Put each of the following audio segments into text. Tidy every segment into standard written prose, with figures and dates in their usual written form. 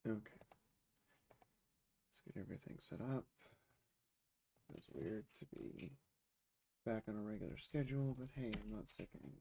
Okay. Let's get everything set up. Feels weird to be back on a regular schedule, but hey, I'm not sick anymore.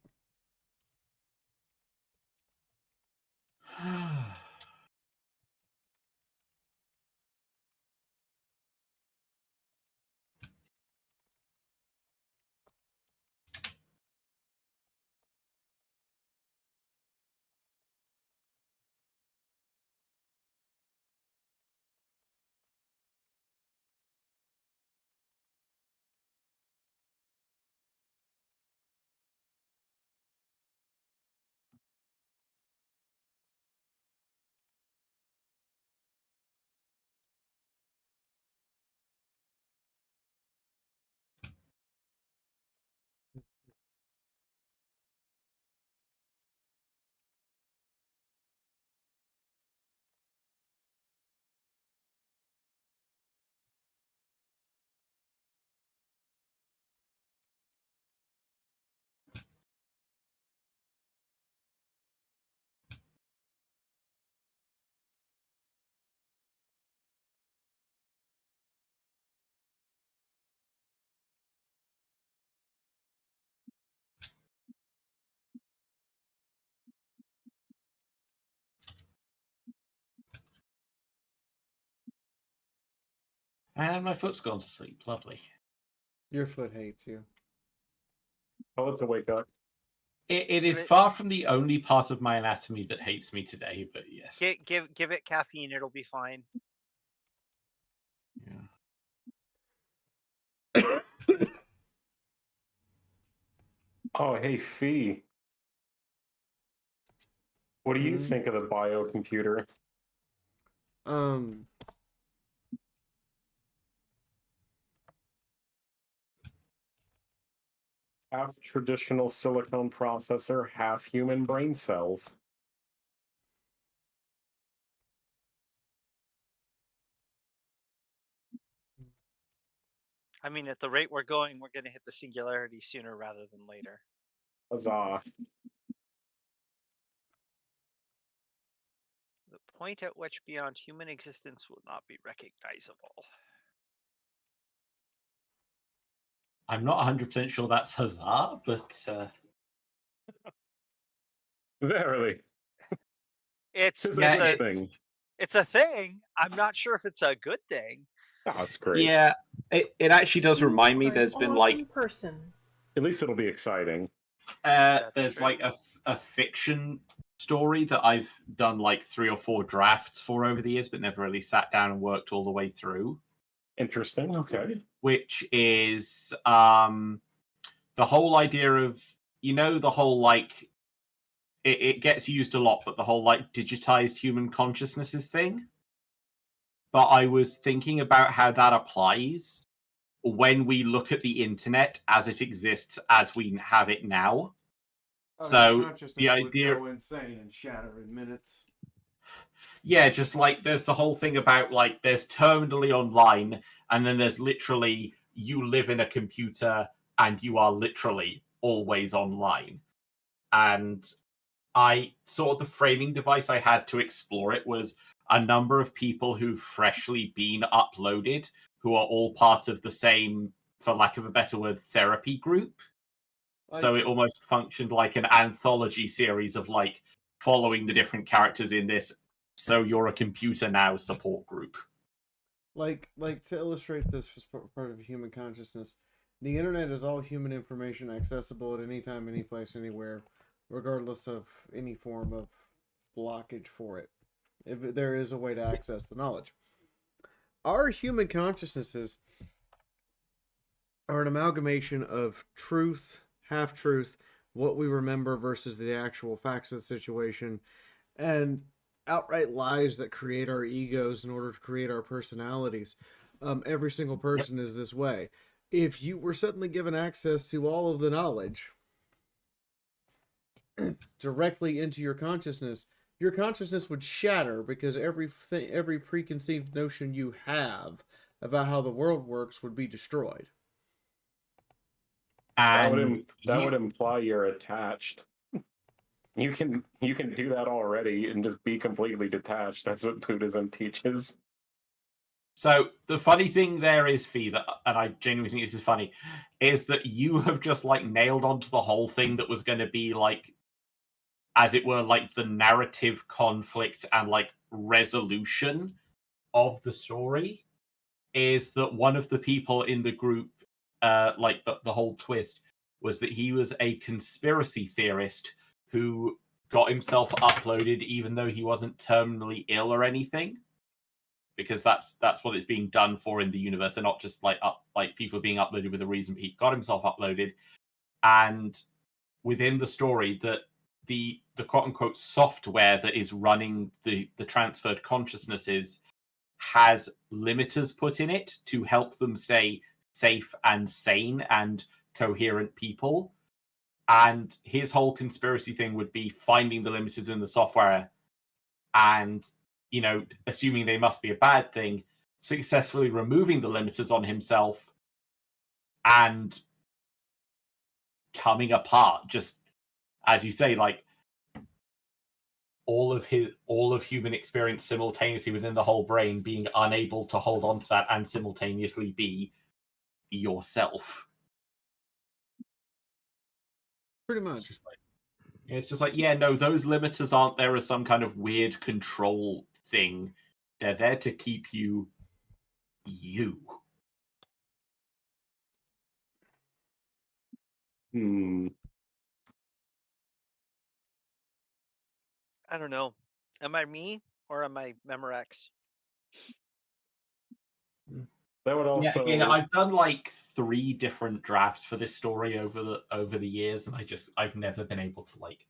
And my foot's gone to sleep. Lovely. Your foot hates you. Oh, it's a wake up. It is far from the only part of my anatomy that hates me today, but yes. Give it caffeine; it'll be fine. Yeah. Oh, hey, Fee. What do you Hmm? think of the biocomputer? Half traditional silicone processor, half human brain cells. I mean, at the rate we're going, we're going to hit the singularity sooner rather than later. Huzzah. The point at which beyond human existence will not be recognizable. I'm not 100% sure that's huzzah, but Verily. It's a thing. It's a thing. I'm not sure if it's a good thing. Oh, it's great. Yeah, it actually does remind me. There's been like person. At least it'll be exciting. There's true. like a fiction story that I've done like 3 or 4 drafts for over the years, but never really sat down and worked all the way through. Interesting. Okay. Which is the whole idea of, you know, the whole like it gets used a lot, but the whole like digitized human consciousnesses thing. But I was thinking about how that applies when we look at the internet as it exists as we have it now. Oh, so the idea would go insane and shatter in minutes. Yeah, just like there's the whole thing about like there's terminally online, and then there's literally you live in a computer and you are literally always online. And I sort of the framing device I had to explore it was a number of people who've freshly been uploaded, who are all part of the same, for lack of a better word, therapy group. So it almost functioned like an anthology series of like following the different characters in this "so you're a computer now" support group. Like to illustrate this part of human consciousness, the internet is all human information accessible at any time, any place, anywhere, regardless of any form of blockage for it. If there is a way to access the knowledge. Our human consciousnesses are an amalgamation of truth, half-truth, what we remember versus the actual facts of the situation, and outright lies that create our egos in order to create our personalities. Every single person is this way. If you were suddenly given access to all of the knowledge directly into your consciousness would shatter because every preconceived notion you have about how the world works would be destroyed. And that would imply you're attached. You can do that already and just be completely detached. That's what Buddhism teaches. So the funny thing there is, Fee, that, and I genuinely think this is funny, is that you have just like nailed onto the whole thing that was going to be like, as it were, like the narrative conflict and like resolution of the story. Is that one of the people in the group, like the whole twist was that he was a conspiracy theorist who got himself uploaded even though he wasn't terminally ill or anything, because that's what it's being done for in the universe. They're not just like people being uploaded with a reason, but he got himself uploaded. And within the story, that the quote unquote software that is running the transferred consciousnesses has limiters put in it to help them stay safe and sane and coherent people. And his whole conspiracy thing would be finding the limiters in the software and, assuming they must be a bad thing, successfully removing the limiters on himself and coming apart. Just as you say, like all of human experience simultaneously within the whole brain, being unable to hold on to that and simultaneously be yourself. Pretty much. It's just like, yeah, no, those limiters aren't there as some kind of weird control thing. They're there to keep you. I don't know. Am I me or am I Memorex? That would also. Yeah, I've done like 3 different drafts for this story over the years, and I've never been able to like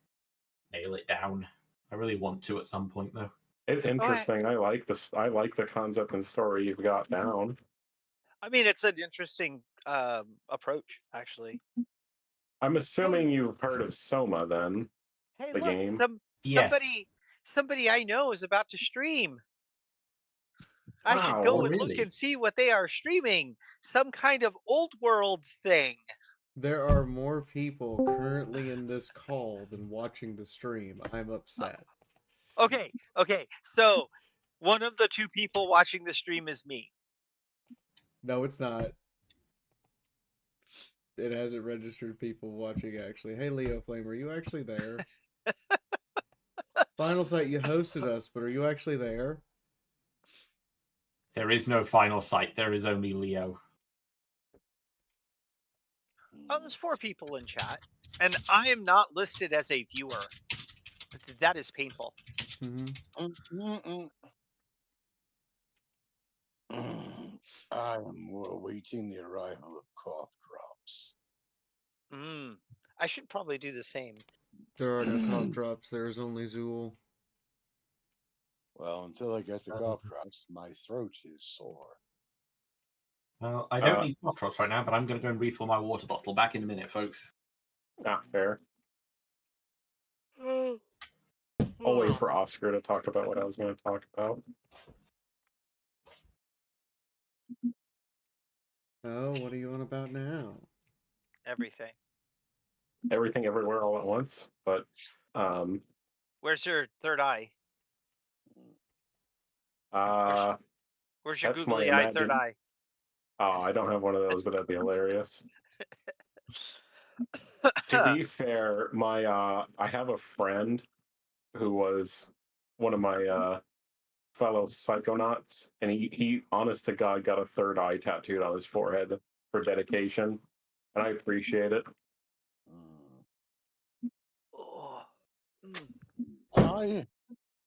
nail it down. I really want to at some point though. It's interesting. I like this. I like the concept and story you've got down. I mean, it's an interesting approach, actually. I'm assuming you've heard of Soma, then. Hey, the look, game. somebody I know is about to stream. I should Wow. go and look Really? and see what they are streaming. Some kind of old world thing. There are more people currently in this call than watching the stream. I'm upset. Okay. So one of the 2 people watching the stream is me. No, it's not. It hasn't registered people watching, actually. Hey, Leo Flame, are you actually there? Final Sight, you hosted us, but are you actually there? There is no final sight. There is only Leo. Oh, there's 4 people in chat, and I am not listed as a viewer. That is painful. I am awaiting the arrival of cough drops. I should probably do the same. There are no cough drops. There is only Zool. Well, until I get the cough drops, my throat is sore. Well, I don't need cough drops right now, but I'm going to go and refill my water bottle. Back in a minute, folks. Fair. I'll wait for Oscar to talk about what I was going to talk about. Oh, what are you on about now? Everything. Everything, everywhere, all at once. But where's your third eye? Where's your that's googly my eye third eye? Oh, I don't have one of those, but that'd be hilarious. To be fair, I have a friend who was one of my fellow psychonauts, and he honest to God got a third eye tattooed on his forehead for dedication, and I appreciate it. I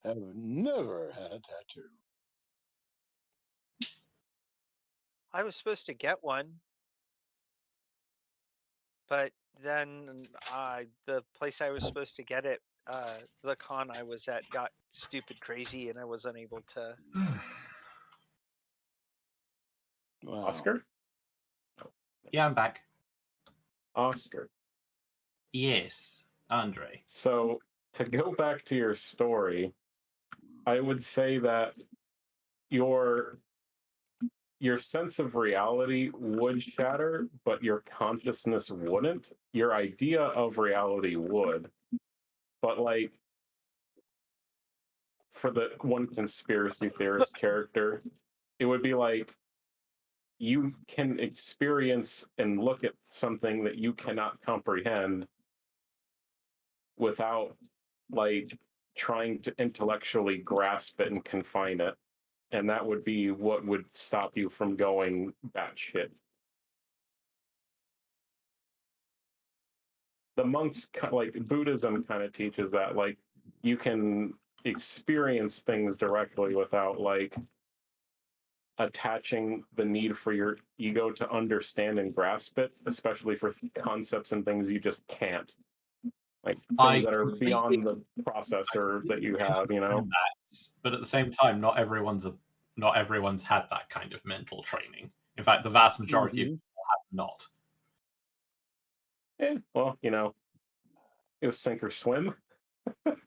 have never had a tattoo. I was supposed to get one, but then the place I was supposed to get it, the con I was at, got stupid crazy, and I was unable to. Wow. Oscar? Yeah, I'm back. Oscar. Yes, Andre. So, to go back to your story, I would say that your sense of reality would shatter, but your consciousness wouldn't. Your idea of reality would. But like for the one conspiracy theorist character, it would be like you can experience and look at something that you cannot comprehend without like trying to intellectually grasp it and confine it. And that would be what would stop you from going batshit. The monks, like Buddhism, kind of teaches that, like you can experience things directly without like attaching the need for your ego to understand and grasp it, especially for concepts and things you just can't, like I things that are completely beyond the processor that you have, you know. understand that, but at the same time, not everyone's had that kind of mental training. In fact, the vast majority of people have not. Well, you know, it was sink or swim. At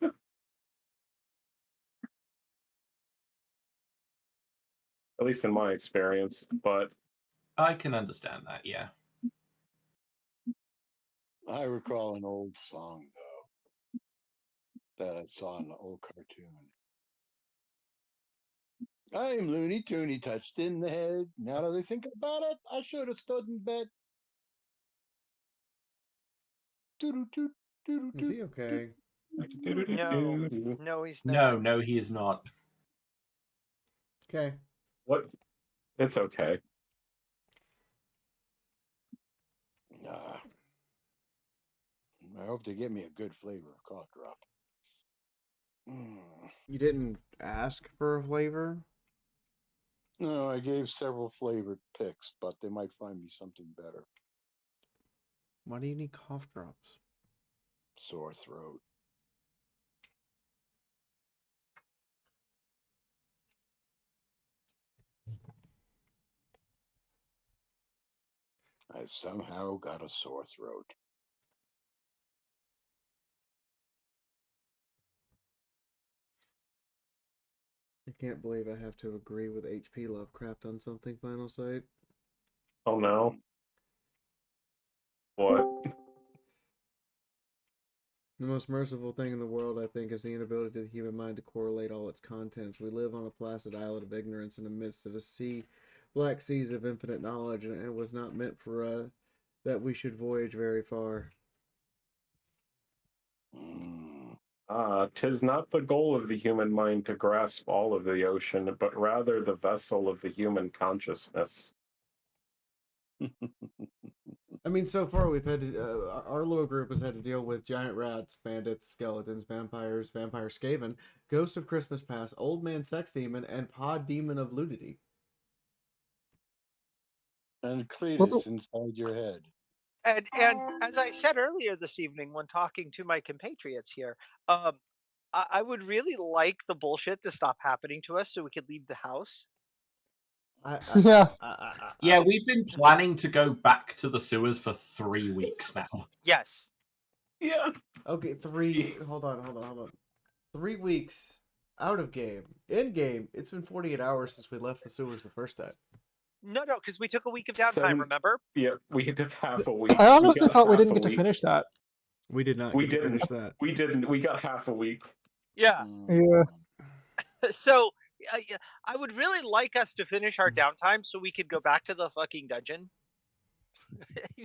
least in my experience. But I can understand that, yeah. I recall an old song, though, that I saw in an old cartoon. I'm Looney Tooney, touched in the head. Now that I think about it, I should have stood in bed. Is he okay? No, he's not. No, he is not. Okay. what? It's okay. Nah. I hope they give me a good flavor of cough drop. You didn't ask for a flavor? No, I gave several flavored picks, but they might find me something better. Why do you need cough drops? Sore throat. I somehow got a sore throat. I can't believe I have to agree with H.P. Lovecraft on something, Final Sight. Oh no. What? The most merciful thing in the world, I think, is the inability of the human mind to correlate all its contents. We live on a placid islet of ignorance in the midst of a sea, black seas of infinite knowledge, and it was not meant for that we should voyage very far. Tis not the goal of the human mind to grasp all of the ocean, but rather the vessel of the human consciousness. I mean, so far we've had to, our little group has had to deal with giant rats, bandits, skeletons, vampires, vampire skaven, ghost of Christmas past, old man sex demon, and pod demon of ludity. And Cletus inside your head. And as I said earlier this evening when talking to my compatriots here, I would really like the bullshit to stop happening to us so we could leave the house. Yeah, we've been planning to go back to the sewers for 3 weeks now. Yes. Yeah. Okay, hold on. 3 weeks out of game. In game, it's been 48 hours since we left the sewers the first time. No, because we took a week of downtime, remember? Yeah, we took half a week. I honestly thought we didn't get to finish that. We did not We get to didn't. finish that. We didn't. We got half a week. Yeah. Yeah. So I would really like us to finish our downtime so we could go back to the fucking dungeon.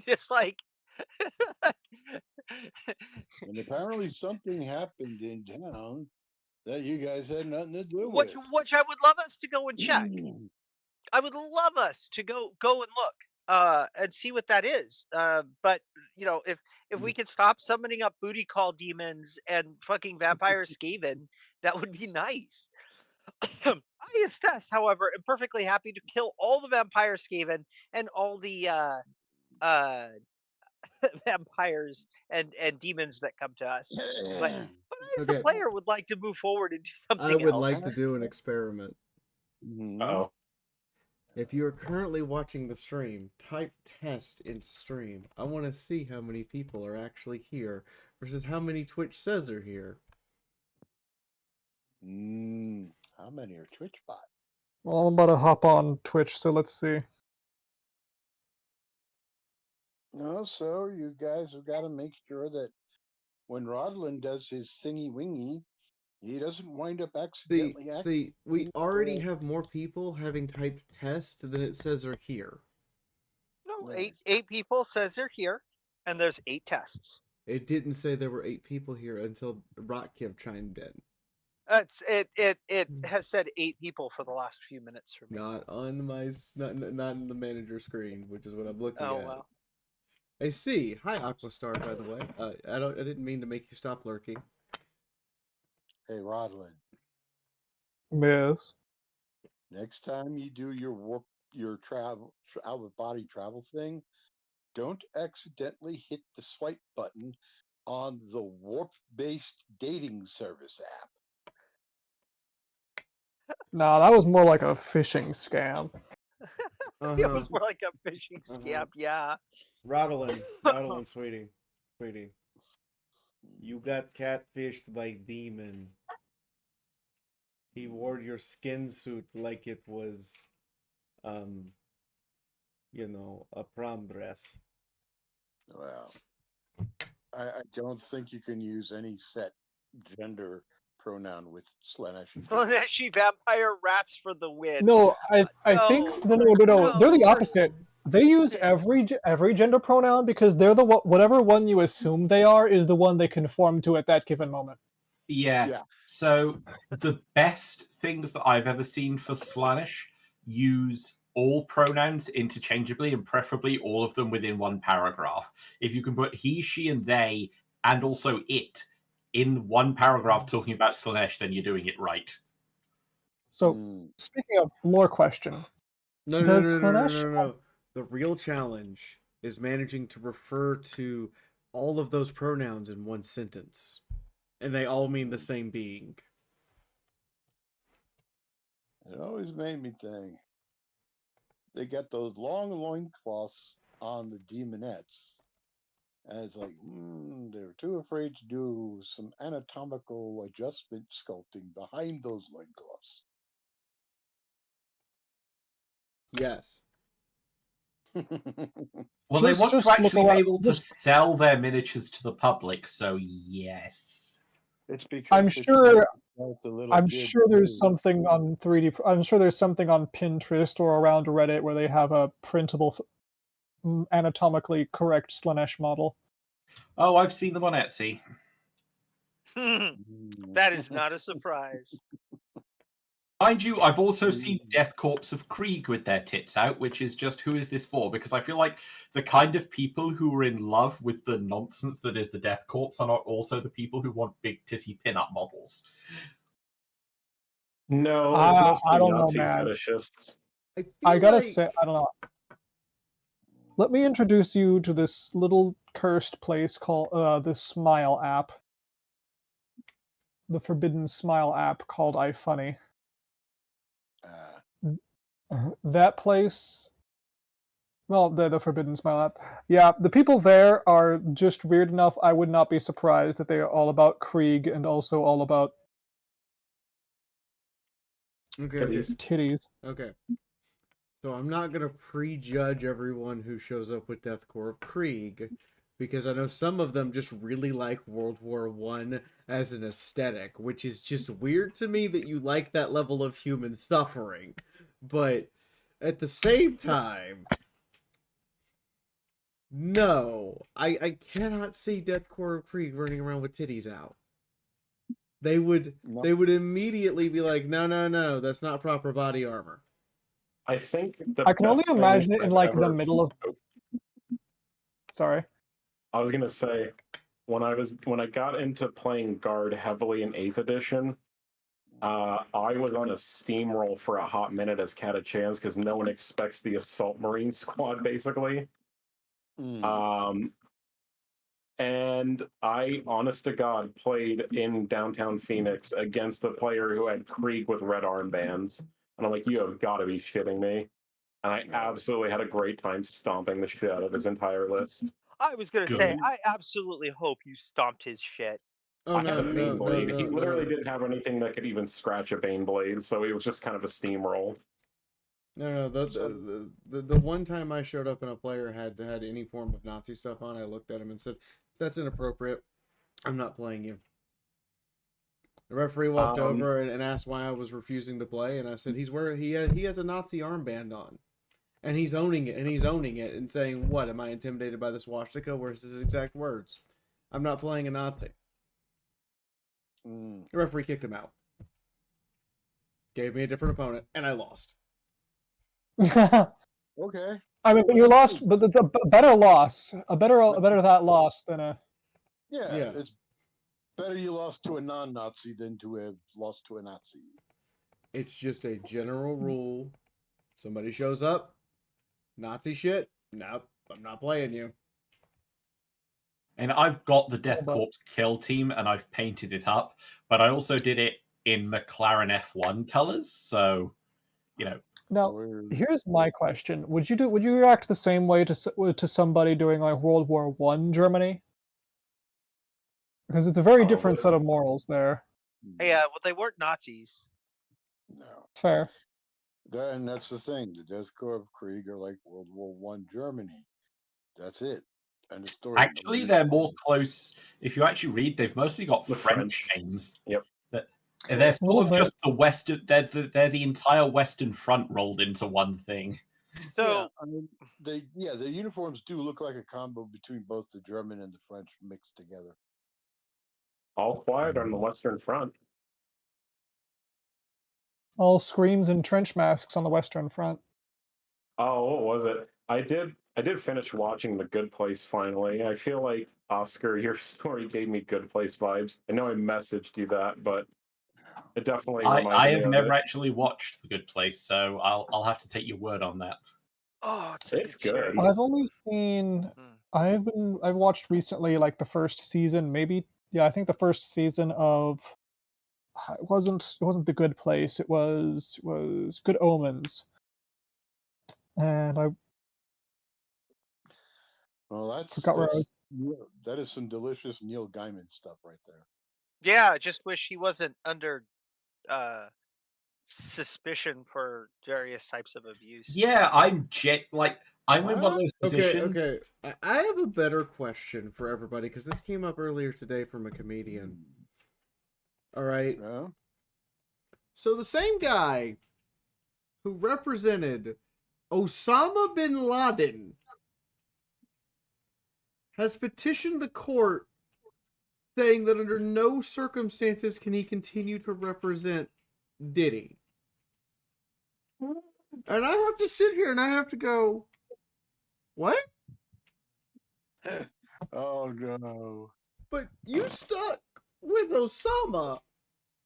Just like. And apparently something happened in town that you guys had nothing to do with. Which I would love us to go and check. I would love us to go and look and see what that is. But you know, if we could stop summoning up booty call demons and fucking vampire skaven, that would be nice. I, as Thess, however, am perfectly happy to kill all the vampire skaven and all the vampires and demons that come to us. But I, as the player, would like to move forward and do something else. I would like to do an experiment. Oh. If you are currently watching the stream, type test into stream. I want to see how many people are actually here versus how many Twitch says are here. How many are Twitch bots? Well, I'm about to hop on Twitch, so let's see. No, so you guys have got to make sure that when Rodlin does his thingy wingy, he doesn't wind up accidentally See, we already Well- have more people having typed test than it says are here. No, Right. eight people says they're here, and there's 8 tests. It didn't say there were 8 people here until Rockkiv chimed in. It has said 8 people for the last few minutes for me. Not on my not in the manager screen, which is what I'm looking Oh at. well. I see. Hi, Aquastar. By the way, I didn't mean to make you stop lurking. Hey, Rodlin, Yes. next time you do your travel out of body travel thing, don't accidentally hit the swipe button on the warp-based dating service app. Nah, that was more like a phishing scam. It was more like a phishing scam. Yeah. Rattling, sweetie. You got catfished by demon. He wore your skin suit like it was, a prom dress. Well, I don't think you can use any set gender pronoun with Slanesh. Slaneshi vampire rats for the win. No, I think no. They're the opposite. They use every gender pronoun because they're the whatever one you assume they are is the one they conform to at that given moment. Yeah. So the best things that I've ever seen for Slanish use all pronouns interchangeably and preferably all of them within one paragraph. If you can put he, she, and they, and also it in one paragraph talking about Slanesh, then you're doing it right. So, speaking of lore question, No. Slanesh- The real challenge is managing to refer to all of those pronouns in one sentence, and they all mean the same being. It always made me think. They got those long loincloths on the demonettes. And it's like, they're too afraid to do some anatomical adjustment sculpting behind those loincloths. Yes. Well, they want just to actually look be around- able to sell their miniatures to the public, so yes. It's because I'm if you sure- make it's a little I'm jib sure there's too. something on 3D. I'm sure there's something on Pinterest or around Reddit where they have a printable, anatomically correct Slanesh model. Oh, I've seen them on Etsy. That is not a surprise. Mind you, I've also seen Death Corps of Krieg with their tits out, which is just who is this for? Because I feel like the kind of people who are in love with the nonsense that is the Death Corps are not also the people who want big titty pin-up models. No, it's I mostly don't know, Nazi man. fetishists. I gotta say, I don't know. Let me introduce you to this little cursed place called the Smile app. The forbidden Smile app called iFunny. That place, well, the forbidden Smile app. Yeah, the people there are just weird enough. I would not be surprised that they are all about Krieg and also all about titties. Okay. So I'm not gonna prejudge everyone who shows up with Death Corps of Krieg, because I know some of them just really like World War I as an aesthetic, which is just weird to me that you like that level of human suffering. But at the same time, no, I cannot see Death Corps of Krieg running around with titties out. They would immediately be like, no, that's not proper body armor. I think I can only imagine it in like the middle of. Sorry. I was gonna say when I got into playing Guard heavily in 8th edition, I was on a steamroll for a hot minute as Catachans because no one expects the Assault Marine squad basically. And I, honest to God, played in downtown Phoenix against a player who had Krieg with red armbands. And I'm like, you have got to be shitting me. And I absolutely had a great time stomping the shit out of his entire list. I was going to say, I absolutely hope you stomped his shit. Oh, I had a Bane Blade. no, He literally didn't have anything that could even scratch a Bane Blade, so it was just kind of a steamroll. No, the one time I showed up and a player had any form of Nazi stuff on, I looked at him and said, "That's inappropriate." I'm not playing you. The referee walked over and asked why I was refusing to play, and I said he has a Nazi armband on, and he's owning it, and saying, "What, am I intimidated by the swastika?" Where's his exact words? I'm not playing a Nazi. The referee kicked him out, gave me a different opponent, and I lost. Okay. I mean, but you lost, but it's a better loss, a better that loss than a. Yeah, it's better you lost to a non-Nazi than to have lost to a Nazi. It's just a general rule. Somebody shows up, Nazi shit. Nope, I'm not playing you. And I've got the Death Corps kill team, and I've painted it up, but I also did it in McLaren F1 colors. So, you know. Now, here's my question: Would you react the same way to somebody doing like World War I Germany? Because it's a very different set of morals there. Hey, well, they weren't Nazis. No. Fair. Then that's the thing. The Death Corps Krieg are like World War I Germany. That's it. And the story. Actually, they're more close. If you actually read, they've mostly got French names. Yep. They're sort of just the Western. They're the entire Western Front rolled into one thing. So yeah, I mean, their uniforms do look like a combo between both the German and the French mixed together. All quiet on the Western Front. All screams and trench masks on the Western Front. Oh, what was it? I did finish watching The Good Place finally. I feel like, Oscar, your story gave me Good Place vibes. I know I messaged you that, but it definitely reminded me. I have never actually watched The Good Place, so I'll have to take your word on that. Oh, it's good. I've only seen. I've watched recently like the first season, maybe. Yeah, I think the first season of. It wasn't The Good Place. It was Good Omens. And I. Well, that is some delicious Neil Gaiman stuff right there. Yeah, I just wish he wasn't under suspicion for various types of abuse. Yeah, I'm in one of those positions. Okay. I have a better question for everybody because this came up earlier today from a comedian. All right. Yeah. So the same guy who represented Osama bin Laden has petitioned the court saying that under no circumstances can he continue to represent Diddy. And I have to sit here and I have to go, what? Oh, no. But you stuck with Osama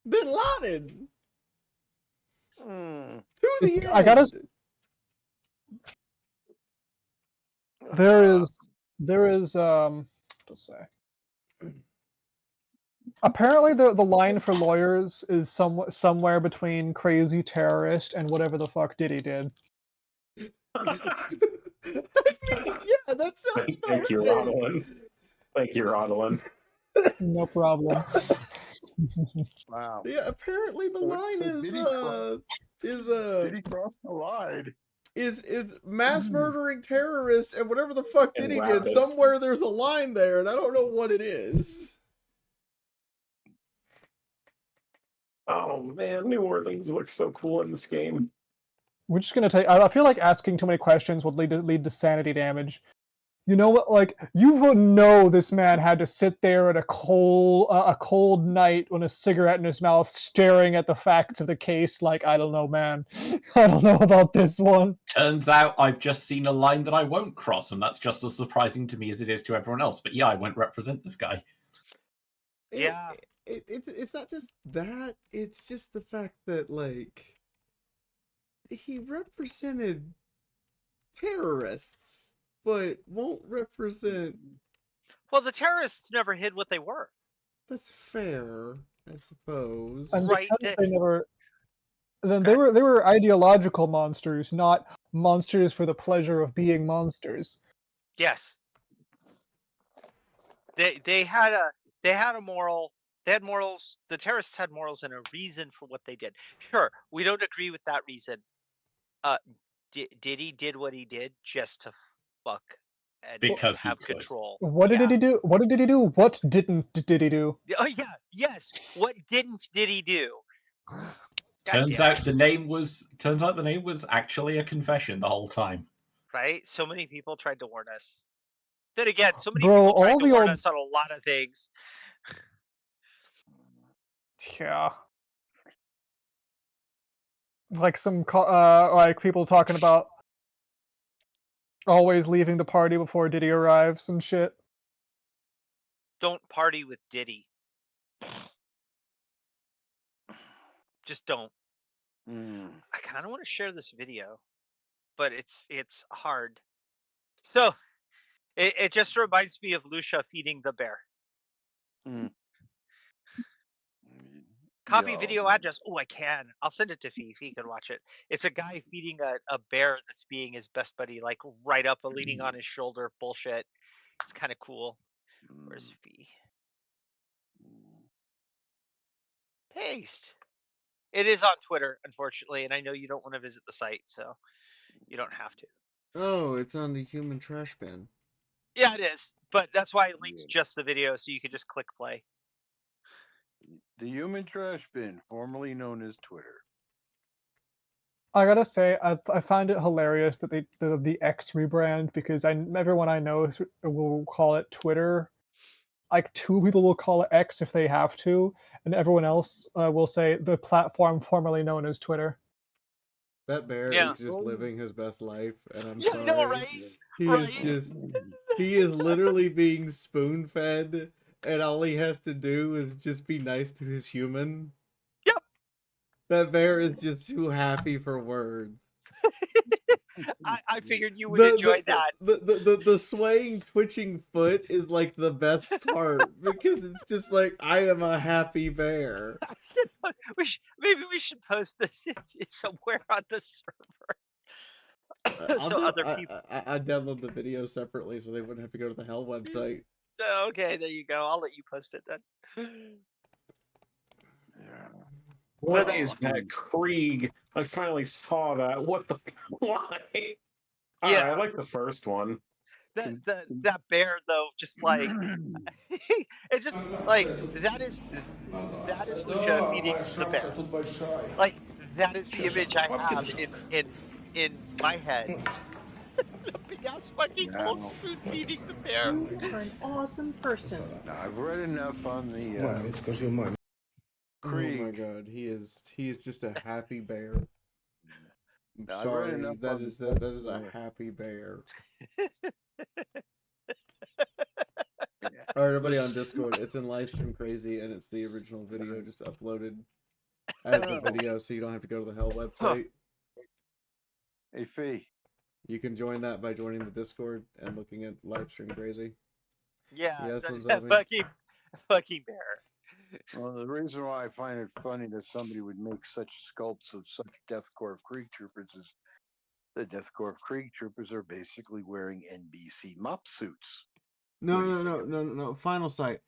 bin Laden. To the end. I gotta. There is let's say. Apparently, the line for lawyers is somewhere between crazy terrorist and whatever the fuck Diddy did. I mean, yeah, that sounds Thank you, Rodolin. Thank you, Rodolin. No problem. Wow. Yeah, apparently the line Did he cross the line? Is mass murdering terrorists and whatever the fuck And Diddy did. rapist. Somewhere there's a line there, and I don't know what it is. Oh man, New Orleans looks so cool in this game. We're just gonna take. I feel like asking too many questions would lead to sanity damage. You know what? Like you would know this man had to sit there at a cold night with a cigarette in his mouth, staring at the facts of the case. Like I don't know, man. I don't know about this one. Turns out I've just seen a line that I won't cross, and that's just as surprising to me as it is to everyone else. But yeah, I won't represent this guy. Yeah. It's not just that. It's just the fact that like he represented terrorists, but won't represent. Well, the terrorists never hid what they were. That's fair, I suppose. And Right. they never. Then they were ideological monsters, not monsters for the pleasure of being monsters. Yes. They had a moral. They had morals. The terrorists had morals and a reason for what they did. Sure, we don't agree with that reason. Diddy did what he did just to fuck and Because he have could. control. What did he do? What did he do? What didn't did he do? Oh yeah, yes. What didn't did he do? God Turns damn out it. the name was actually a confession the whole time. Right? So many people tried to warn us. Then again, so many Bro, people tried all to the warn old us on a lot of things. yeah, like like people talking about always leaving the party before Diddy arrives and shit. Don't party with Diddy. Just don't. I kind of want to share this video, but it's hard. So it just reminds me of Lucia feeding the bear. Copy video address. Oh, I can. I'll send it to Fee. Fee can watch it. It's a guy feeding a bear that's being his best buddy, like right up, leaning on his shoulder. Bullshit. It's kind of cool. Where's Fee? Paste. It is on Twitter, unfortunately, and I know you don't want to visit the site, so you don't have to. Oh, it's on the human trash bin. Yeah, it is. But that's why I linked just the video, so you can just click play. The human trash bin, formerly known as Twitter. I gotta say, I find it hilarious that the X rebrand, because everyone I know will call it Twitter. Like 2 people will call it X if they have to, and everyone else will say the platform formerly known as Twitter. That bear Yeah. is just living his best life, and I'm Yeah, I sorry. know, right? He Right? is just he is literally being spoon fed, and all he has to do is just be nice to his human. Yep. That bear is just too happy for words. I figured you would enjoy that. The swaying, twitching foot is like the best part because it's just like I am a happy bear. Maybe we should post this somewhere on the server. So other people. I download the video separately so they wouldn't have to go to the Hell website. So okay, there you go. I'll let you post it then. Yeah. What is that Krieg? I finally saw that. What the? Why? Yeah. I like the first one. That bear though, just like it's just like that is Lucia feeding the bear. Like that is the image I have in my head. A big ass fucking full spoon feeding the bear. You are an awesome person. Now, I've read enough on the It's because you're mine. Krieg. Oh my god, he is just a happy bear. I'm Now, I've read sorry, enough that on is this that is a for- happy bear. All right, everybody on Discord, it's in Livestream Crazy, and it's the original video just uploaded as the video, so you don't have to go to the Hell website. Hey, Fee. You can join that by joining the Discord and looking at Livestream Crazy. Yeah, Yes, that's Lindsay? fucking bear. Well, the reason why I find it funny that somebody would make such sculpts of such Death Corps Krieg troopers is the Death Corps Krieg troopers are basically wearing NBC mop suits. No. Final sight.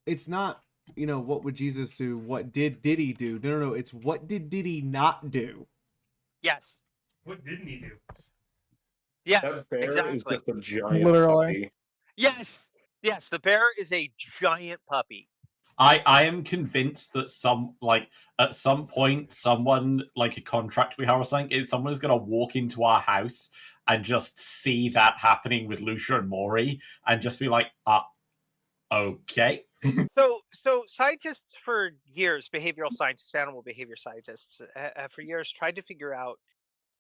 It's not, what would Jesus do? What did he do? No. It's what did he not do? Yes. What didn't he do? Yes. That bear exactly. is just a giant Literally. puppy. Yes. Yes. The bear is a giant puppy. I am convinced that at some point someone like a contract we have or something, someone is gonna walk into our house and just see that happening with Lucia and Maury and just be like, okay. So scientists for years, behavioral scientists, animal behavior scientists, have for years tried to figure out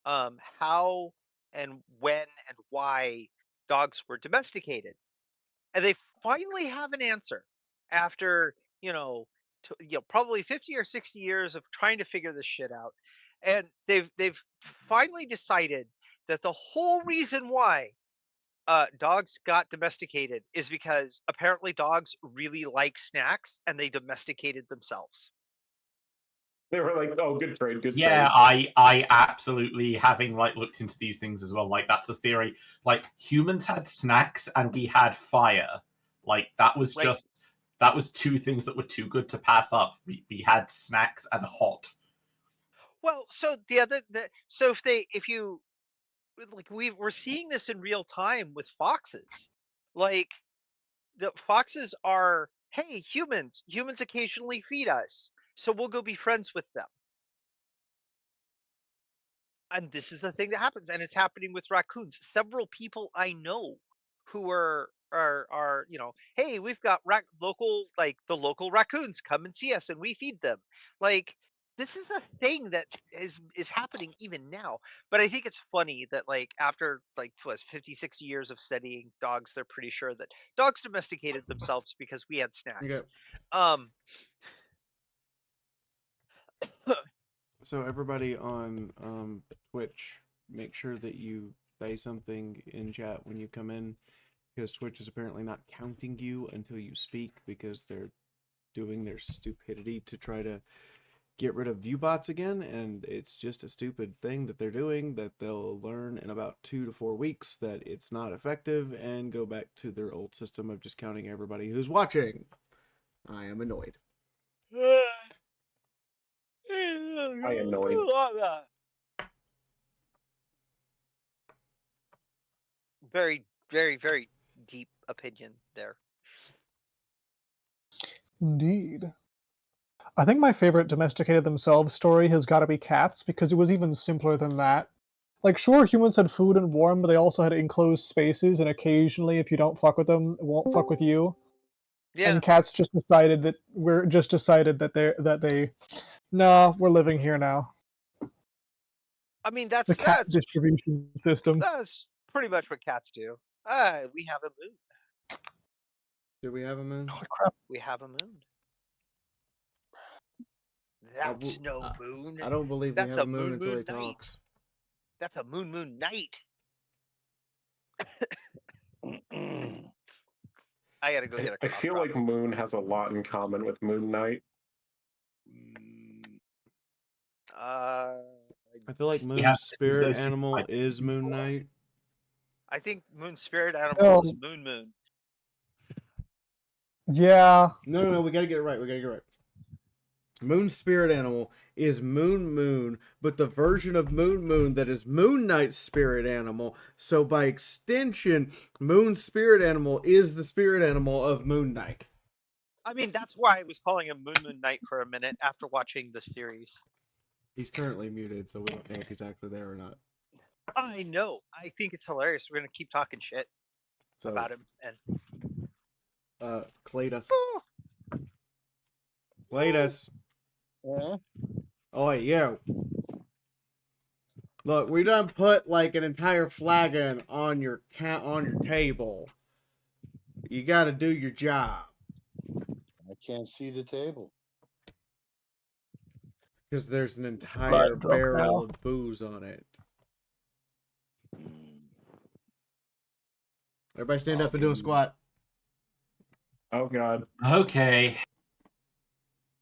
how and when and why dogs were domesticated, and they finally have an answer after probably 50 or 60 years of trying to figure this shit out, and they've finally decided that the whole reason why dogs got domesticated is because apparently dogs really like snacks and they domesticated themselves. They were like, "Oh, good trade, good Yeah, trade." I absolutely, having looked into these things as well, that's a theory. Humans had snacks and we had fire. That was Right. that was 2 things that were too good to pass up. We had snacks and hot. Well, so like we're seeing this in real time with foxes. Like the foxes are, hey, humans occasionally feed us, so we'll go be friends with them. And this is a thing that happens, and it's happening with raccoons. Several people I know who are hey, we've got local, like the local raccoons come and see us, and we feed them. Like this is a thing that is happening even now. But I think it's funny that like after like what, 50, 60 years of studying dogs, they're pretty sure that dogs domesticated themselves because we had snacks. Okay. Um, So everybody on Twitch, make sure that you say something in chat when you come in, because Twitch is apparently not counting you until you speak, because they're doing their stupidity to try to get rid of viewbots again, and it's just a stupid thing that they're doing that they'll learn in about 2 to 4 weeks that it's not effective and go back to their old system of just counting everybody who's watching. I am annoyed. I annoyed. Very, very, very deep opinion there. Indeed. I think my favorite domesticated themselves story has got to be cats, because it was even simpler than that. Like, sure, humans had food and warm, but they also had enclosed spaces, and occasionally, if you don't fuck with them, it won't fuck with you. Yeah, And cats just decided that they nah, we're living here now. I mean The that's cat that's distribution system. that's pretty much what cats do. We have a moon. Do we have a moon? Holy crap. We have a moon. I That's no moon. I don't believe we That's have a a moon until he moon night. talks. That's a moon night. I gotta go get a I cough feel drop. like Moon has a lot in common with Moon Knight. Uh, I feel like Yeah, Moon's spirit it's animal like is it's Moon cool. Knight. I think Moon spirit animal is Moon. Yeah. No, we gotta get it right. We gotta get it right. Moon spirit animal is Moon, but the version of Moon that is Moon Knight's spirit animal. So by extension, Moon spirit animal is the spirit animal of Moon Knight. I mean, that's why I was calling him Moon Knight for a minute after watching the series. He's currently muted, so we don't know if he's actually there or not. I know. I think it's hilarious. We're gonna keep talking shit about him. And Cletus. Cletus. Yeah. Oh, you. Look, we done put like an entire flagon on your table. You got to do your job. I can't see the table. Because there's an entire barrel of booze on it. Everybody stand up and do a squat. Oh God. Okay.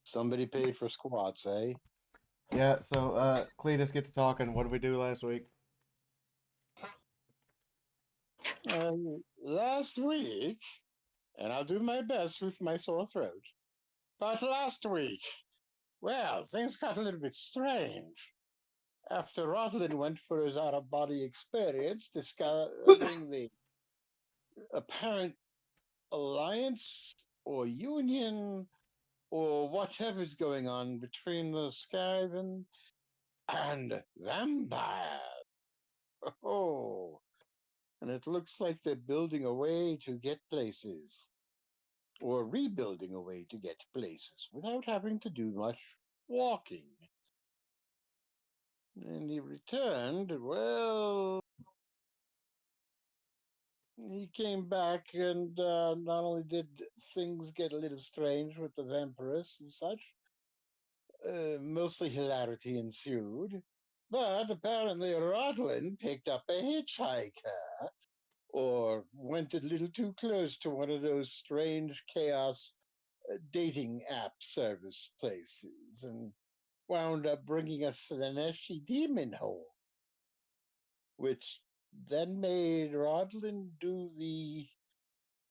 Somebody paid for squats, eh? Yeah, so Cletus, get to talking. What did we do last week? Last week, and I'll do my best with my sore throat, but last week, well, things got a little bit strange. After Rotlin went for his out-of-body experience, discovering the apparent alliance or union or whatever's going on between the Skaven and vampires. Oh, and it looks like they're building a way to get places, or rebuilding a way to get places without having to do much walking. And he returned, well, he came back, and not only did things get a little strange with the vampiress and such, mostly hilarity ensued, but apparently Rodlin picked up a hitchhiker, or went a little too close to one of those strange chaos dating app service places, and wound up bringing us an Neshi demon hole, which then made Rodlin do the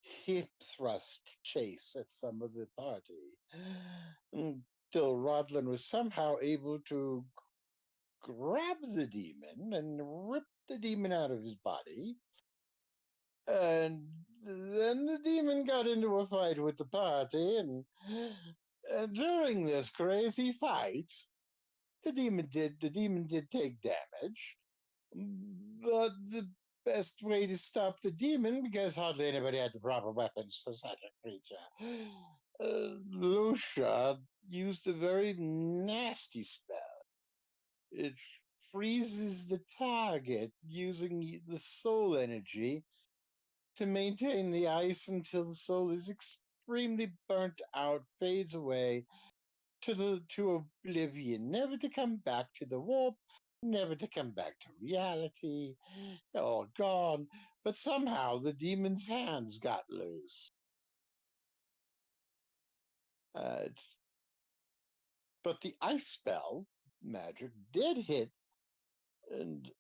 hip thrust chase at some of the party, until Rodlin was somehow able to grab the demon and rip the demon out of his body. And then the demon got into a fight with the party, and during this crazy fight, the demon did take damage. But the best way to stop the demon, because hardly anybody had the proper weapons for such a creature, Lucia used a very nasty spell. It freezes the target using the soul energy to maintain the ice until the soul is extremely burnt out, fades away to oblivion, never to come back to the warp, never to come back to reality, all gone. But somehow the demon's hands got loose. But the ice spell magic did hit, and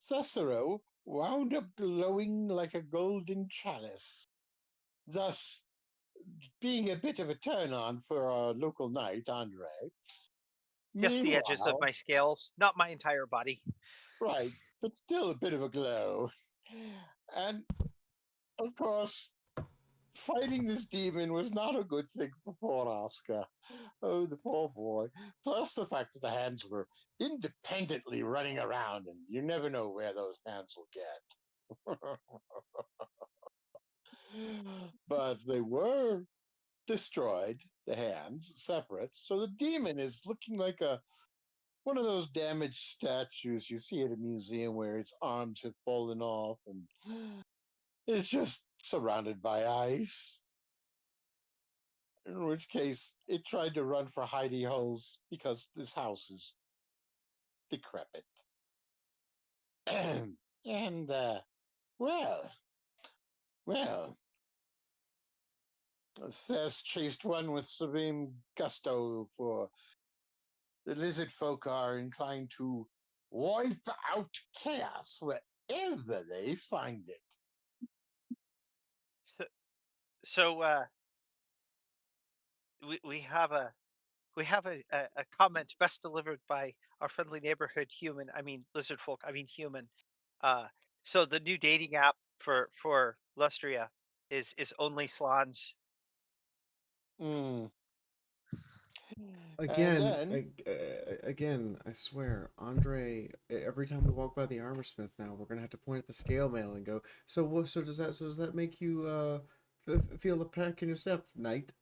Cicero wound up glowing like a golden chalice, thus being a bit of a turn on for our local knight, Andre. Just the edges of Meanwhile, my scales, not my entire body. right, but still a bit of a glow. And of course, fighting this demon was not a good thing for poor Oscar. Oh, the poor boy. Plus the fact that the hands were independently running around, and you never know where those hands will get. But they were destroyed, the hands, separate. So the demon is looking like one of those damaged statues you see at a museum where its arms have fallen off and it's just surrounded by ice. In which case, it tried to run for hidey holes because this house is decrepit. And, well, Thess chased one with supreme gusto, for the lizard folk are inclined to wipe out chaos wherever they find it. So we have a comment best delivered by our friendly neighborhood human. I mean lizard folk. I mean human. So the new dating app for Lustria is only slans. Mm. And Again, then, again, I swear, Andre. Every time we walk by the armor smith, now we're gonna have to point at the scale mail and go. So what? So does that make you feel a peck in your step, knight?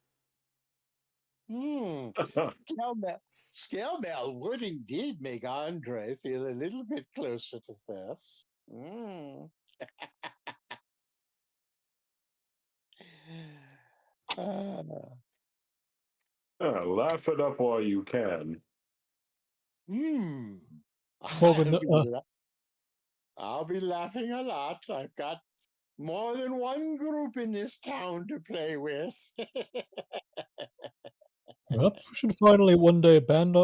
Scale mail would indeed make Andre feel a little bit closer to Thess. Mm. Laugh it up while you can. Well, I'll be laughing a lot. I've got more than one group in this town to play with. perhaps we should finally one day band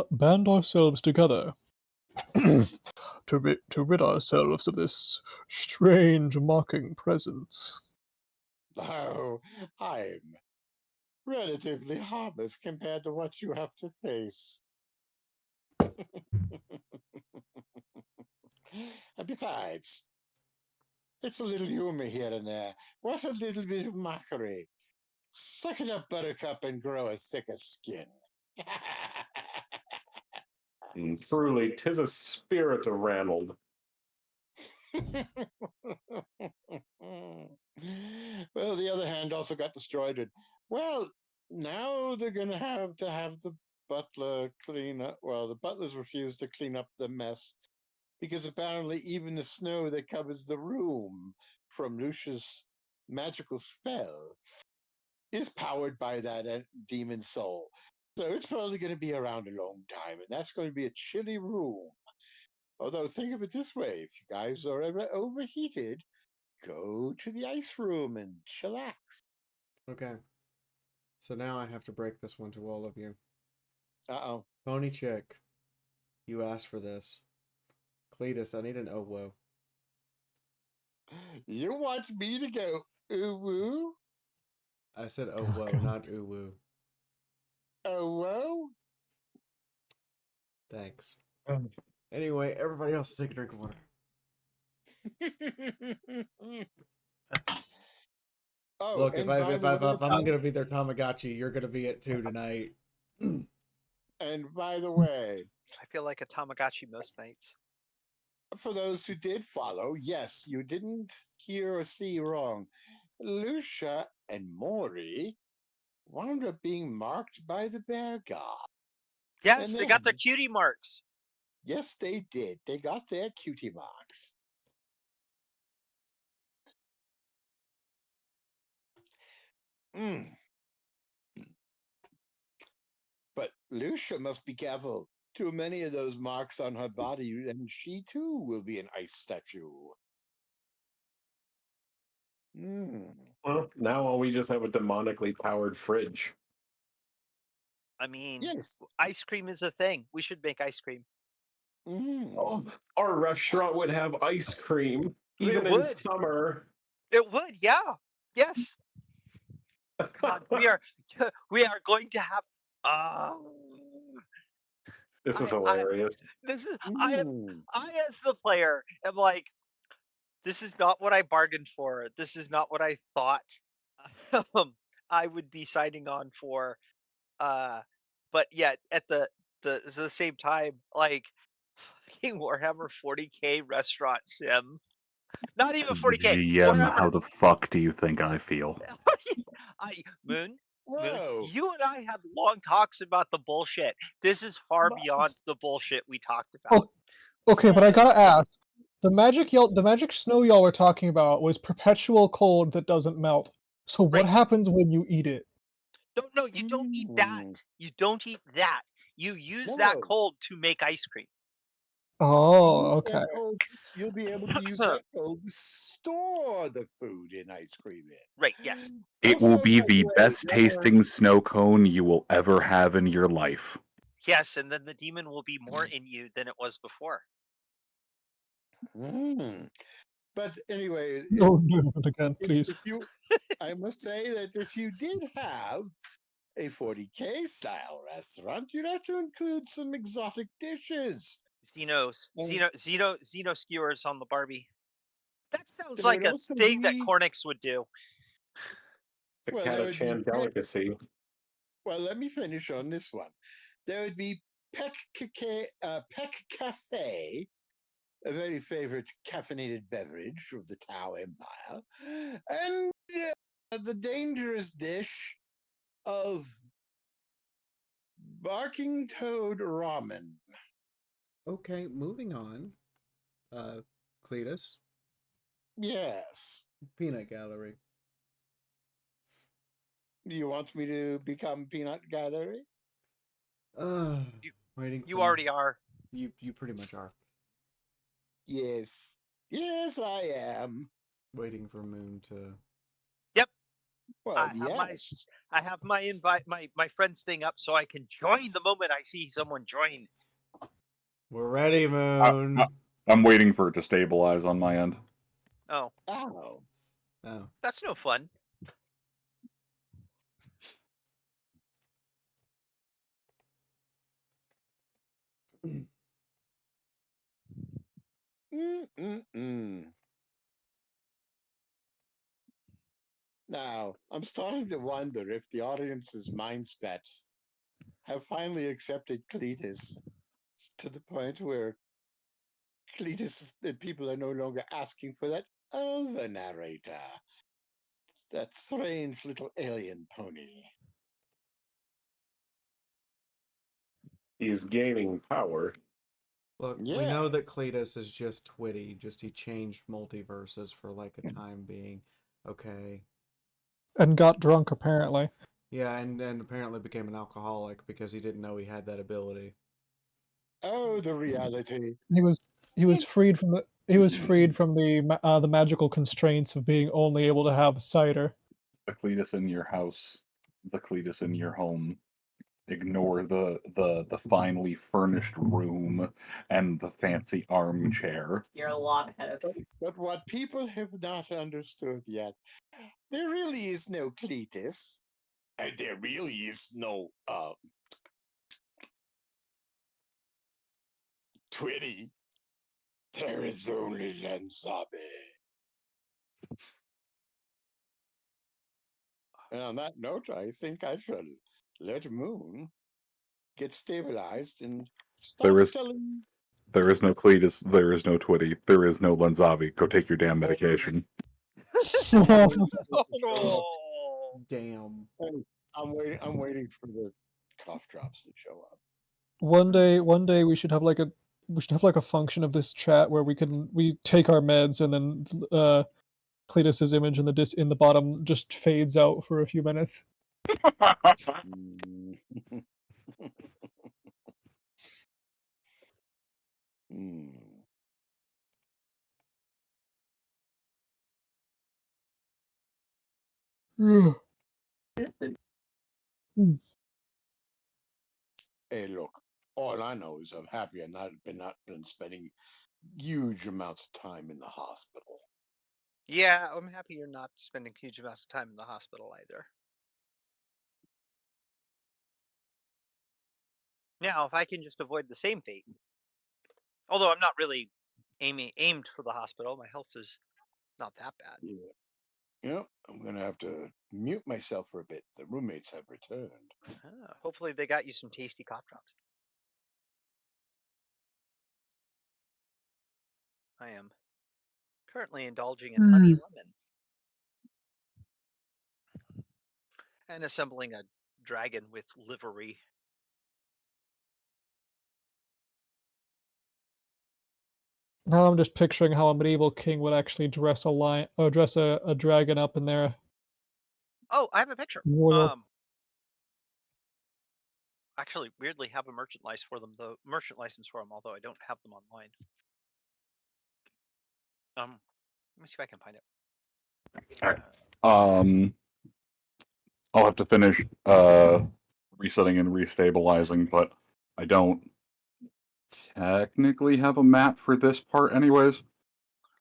ourselves together to rid ourselves of this strange mocking presence. Oh, I'm relatively harmless compared to what you have to face. And besides, it's a little humor here and there. What a little bit of mockery. Suck it up, Buttercup, and grow a thicker skin. Truly, 'tis a spirit of Ranald. Well, the other hand also got destroyed. And, well, now they're going to have the butler clean up. Well, the butlers refused to clean up the mess because apparently even the snow that covers the room from Lucia's magical spell is powered by that demon soul. So it's probably going to be around a long time, and that's going to be a chilly room. Although, think of it this way, if you guys are ever overheated, go to the ice room and chillax. Okay. So now I have to break this one to all of you. Uh-oh. Pony chick, you asked for this. Cletus, I need an oh whoa. You want me to go ooh-woo? I said oh whoa, not ooh woo. Oh-whoa? Thanks. Anyway, everybody else take a drink of water. Oh, Look, and by the way, if I'm gonna be their Tamagotchi, you're gonna be it too tonight. and by the way, I feel like a Tamagotchi most nights. for those who did follow, yes, you didn't hear or see wrong. Lucia and Maury wound up being marked by the bear god. Yes, And they got their then- cutie marks. Yes, they did. They got their cutie marks. Mm. But Lucia must be careful. Too many of those marks on her body, and she too will be an ice statue. Mm. Well, now all we just have a demonically powered fridge. I mean, Yes. ice cream is a thing. We should make ice cream. Mm. Oh, our restaurant would have ice cream, It even in would. summer. It would, yeah. Yes. God, we are going to have This is I hilarious. this is Mm. I as the player am like, this is not what I bargained for. This is not what I thought I would be signing on for. But yet at the same time, like fucking Warhammer 40K restaurant sim. Not even As the 40K. GM, how Warhammer the fuck do you think I feel? Moon, Whoa. you and I had long talks about the bullshit. This is far Ma- beyond the bullshit we talked about. Oh, okay, but I Right. gotta ask. The magic snow y'all were talking about was perpetual cold that doesn't melt. So what Right. happens when you eat it? No, you don't eat that. Mm. You don't eat that. You use that No. cold to make ice cream. Oh, Use okay. that cold. You'll be able to use that cold to store the food in ice cream in. Right, yes. It will Also, be by the way, best tasting snow cone you will ever have in your life. Yes, and then the demon will be more in you than it was before. Mm. But anyway, No, do it again, please. if you, I must say that if you did have a 40K style restaurant, you'd have to include some exotic dishes. Xeno skewers on the Barbie. That sounds There like would a also thing that be, Cornix would do. It's a well, there would be Catachan delicacy. well, let me finish on this one. There would be Peck Cafe, a very favorite caffeinated beverage of the Tao Empire, and the dangerous dish of barking toad ramen. Okay, moving on. Cletus, Yes. peanut gallery. Do you want me to become Peanut Gallery? Waiting. You for already are. You pretty much are. Yes. Yes, I am. Waiting for Moon to. Yep. Well, I have my invite my friends thing up so I can join the moment I see someone join. We're ready, Moon. I'm waiting for it to stabilize on my end. Oh, Oh. Oh. that's no fun. Now, I'm starting to wonder if the audience's mindset have finally accepted Cletus to the point where the people are no longer asking for that other narrator, that strange little alien pony. He's gaining power. Look, we know that Yes. Cletus is just twitty. Just he changed multiverses for like a time being. Okay. And got drunk apparently. Yeah, and apparently became an alcoholic because he didn't know he had that ability. Oh, the reality. He was freed from the magical constraints of being only able to have cider. The Cletus in your house, the Cletus in your home. Ignore the finely furnished room and the fancy armchair. You're a lot ahead of But what people have not understood yet, there really is no Cletus. And there really is no Twitty. There is only Lenzabe. And on that note, I think I shall let Moon get stabilized and stop There is telling. there is no Cletus, there is no Twitty, there is no Lenzavi. Go take your damn medication. Oh. Damn. I'm waiting for the cough drops to show up. One day we should have like a function of this chat where we take our meds and then Cletus's image in the bottom just fades out for a few minutes. Mm. Hmm. Hey, look. All I know is I'm happy I've not been spending huge amounts of time in the hospital. Yeah, I'm happy you're not spending huge amounts of time in the hospital either. Now, if I can just avoid the same fate, although I'm not really aimed for the hospital, my health is not that bad. Yeah. Yep. I'm gonna have to mute myself for a bit. The roommates have returned. Hopefully, they got you some tasty cough drops. I am currently indulging in honey lemon and assembling a dragon with livery. Now I'm just picturing how a medieval king would actually dress a dragon up in their Oh, I have a picture. royal. Actually, weirdly, have a merchant license for them. Although I don't have them online. Let me see if I can find it. All right. I'll have to finish resetting and restabilizing, but I don't technically have a map for this part, anyways.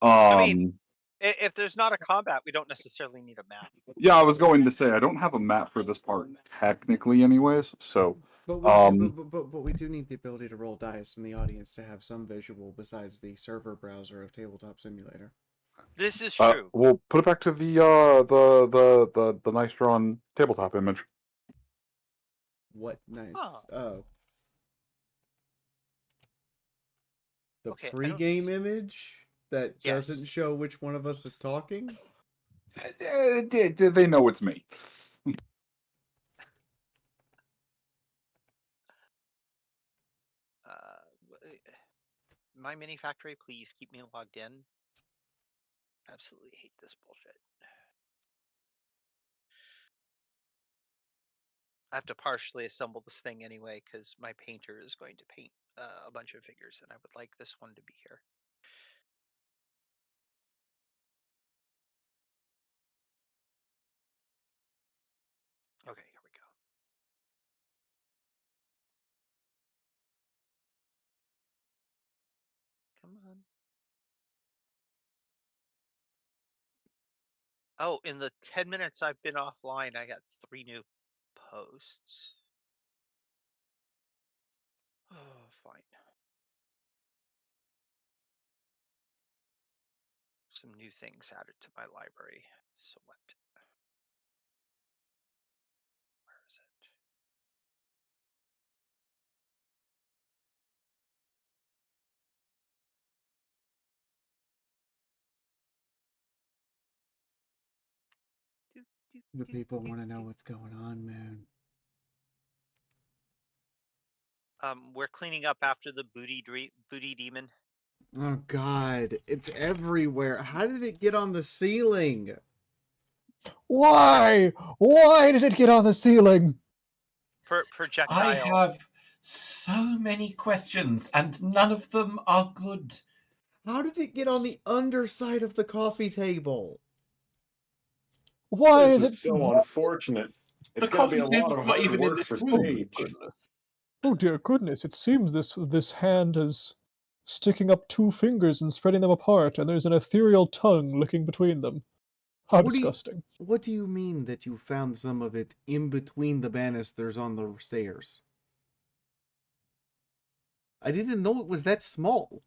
I mean, if there's not a combat, we don't necessarily need a map. Yeah, I was going to say I don't have a map for this part technically, anyways. So, But we do need the ability to roll dice in the audience to have some visual besides the server browser of Tabletop Simulator. This is true. We'll put it back to the nice drawn tabletop image. What nice? Huh. Oh. The Okay, pre-game image that Yes. doesn't show which one of us is talking? They know it's me. My mini factory, please keep me logged in. Absolutely hate this bullshit. I have to partially assemble this thing anyway because my painter is going to paint a bunch of figures, and I would like this one to be here. Okay, here we go. Come on. Oh, in the 10 minutes I've been offline, I got 3 new posts. Oh, fine. Some new things added to my library. So what? Where is it? The people want to know what's going on, man. We're cleaning up after the booty demon. Oh God, it's everywhere. How did it get on the ceiling? Why? Why did it get on the ceiling? Projectile. I have so many questions, and none of them are good. How did it get on the underside of the coffee table? Why This is it is so unfortunate. It's The going to be a coffee lot table's of not hard even in work this for room. Sage. Goodness. Oh dear goodness! It seems this hand is sticking up 2 fingers and spreading them apart, and there's an ethereal tongue licking between them. How disgusting! What do you mean that you found some of it in between the banisters on the stairs? I didn't know it was that small.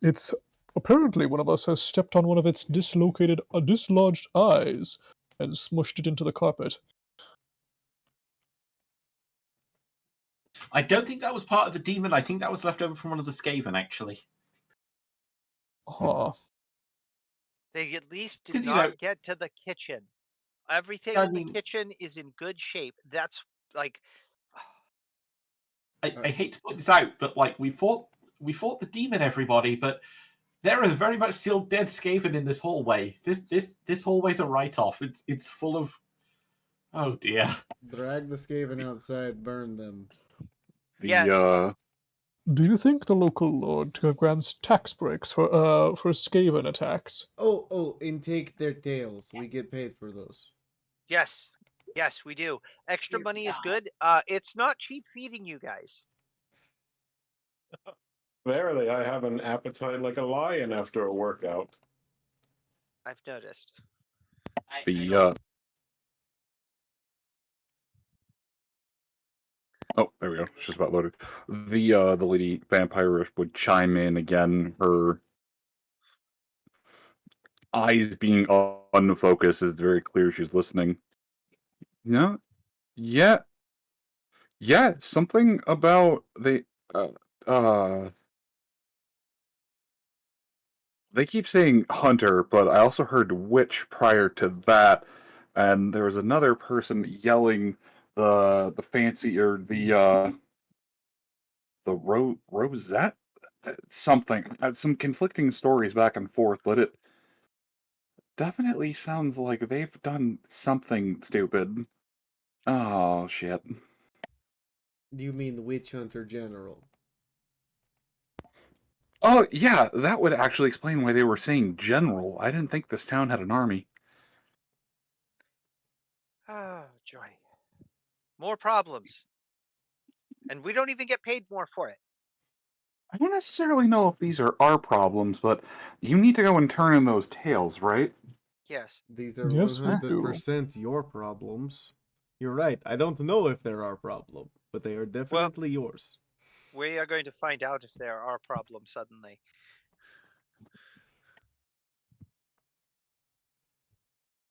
It's apparently one of us has stepped on one of its dislodged eyes and smushed it into the carpet. I don't think that was part of the demon. I think that was left over from one of the Skaven, actually. Ah, They at least did 'Cause, not get to the kitchen. Everything I in the mean- kitchen is in good shape. That's like, I hate to point this out, but like we fought the demon, everybody, but there are very much still dead Skaven in this hallway. This hallway's a write-off. It's full of, oh dear. Drag the Skaven outside, burn them. The Yes. do you think the local lord grants tax breaks for Skaven attacks? Oh, intake their tails. We get paid for those. yes, yes, we do. Extra Dear money is God. good. It's not cheap feeding you guys. Verily, I have an appetite like a lion after a workout. I've noticed. Oh, there we go. It's just about loaded. The lady vampire would chime in again. Her eyes being unfocused is very clear she's listening. No, yeah, something about they keep saying hunter, but I also heard witch prior to that, and there was another person yelling the fancy or the rosette something, some conflicting stories back and forth, but it definitely sounds like they've done something stupid. Oh shit. You mean the Witch Hunter General? Oh yeah, that would actually explain why they were saying general. I didn't think this town had an army. Oh, joy. More problems. And we don't even get paid more for it. I don't necessarily know if these are our problems, but you need to go and turn in those tails, right? Yes. These are Yes, we do. 100% your problems. You're right. I don't know if they're our problem, but they are definitely yours. We are going to find out if there are problems suddenly.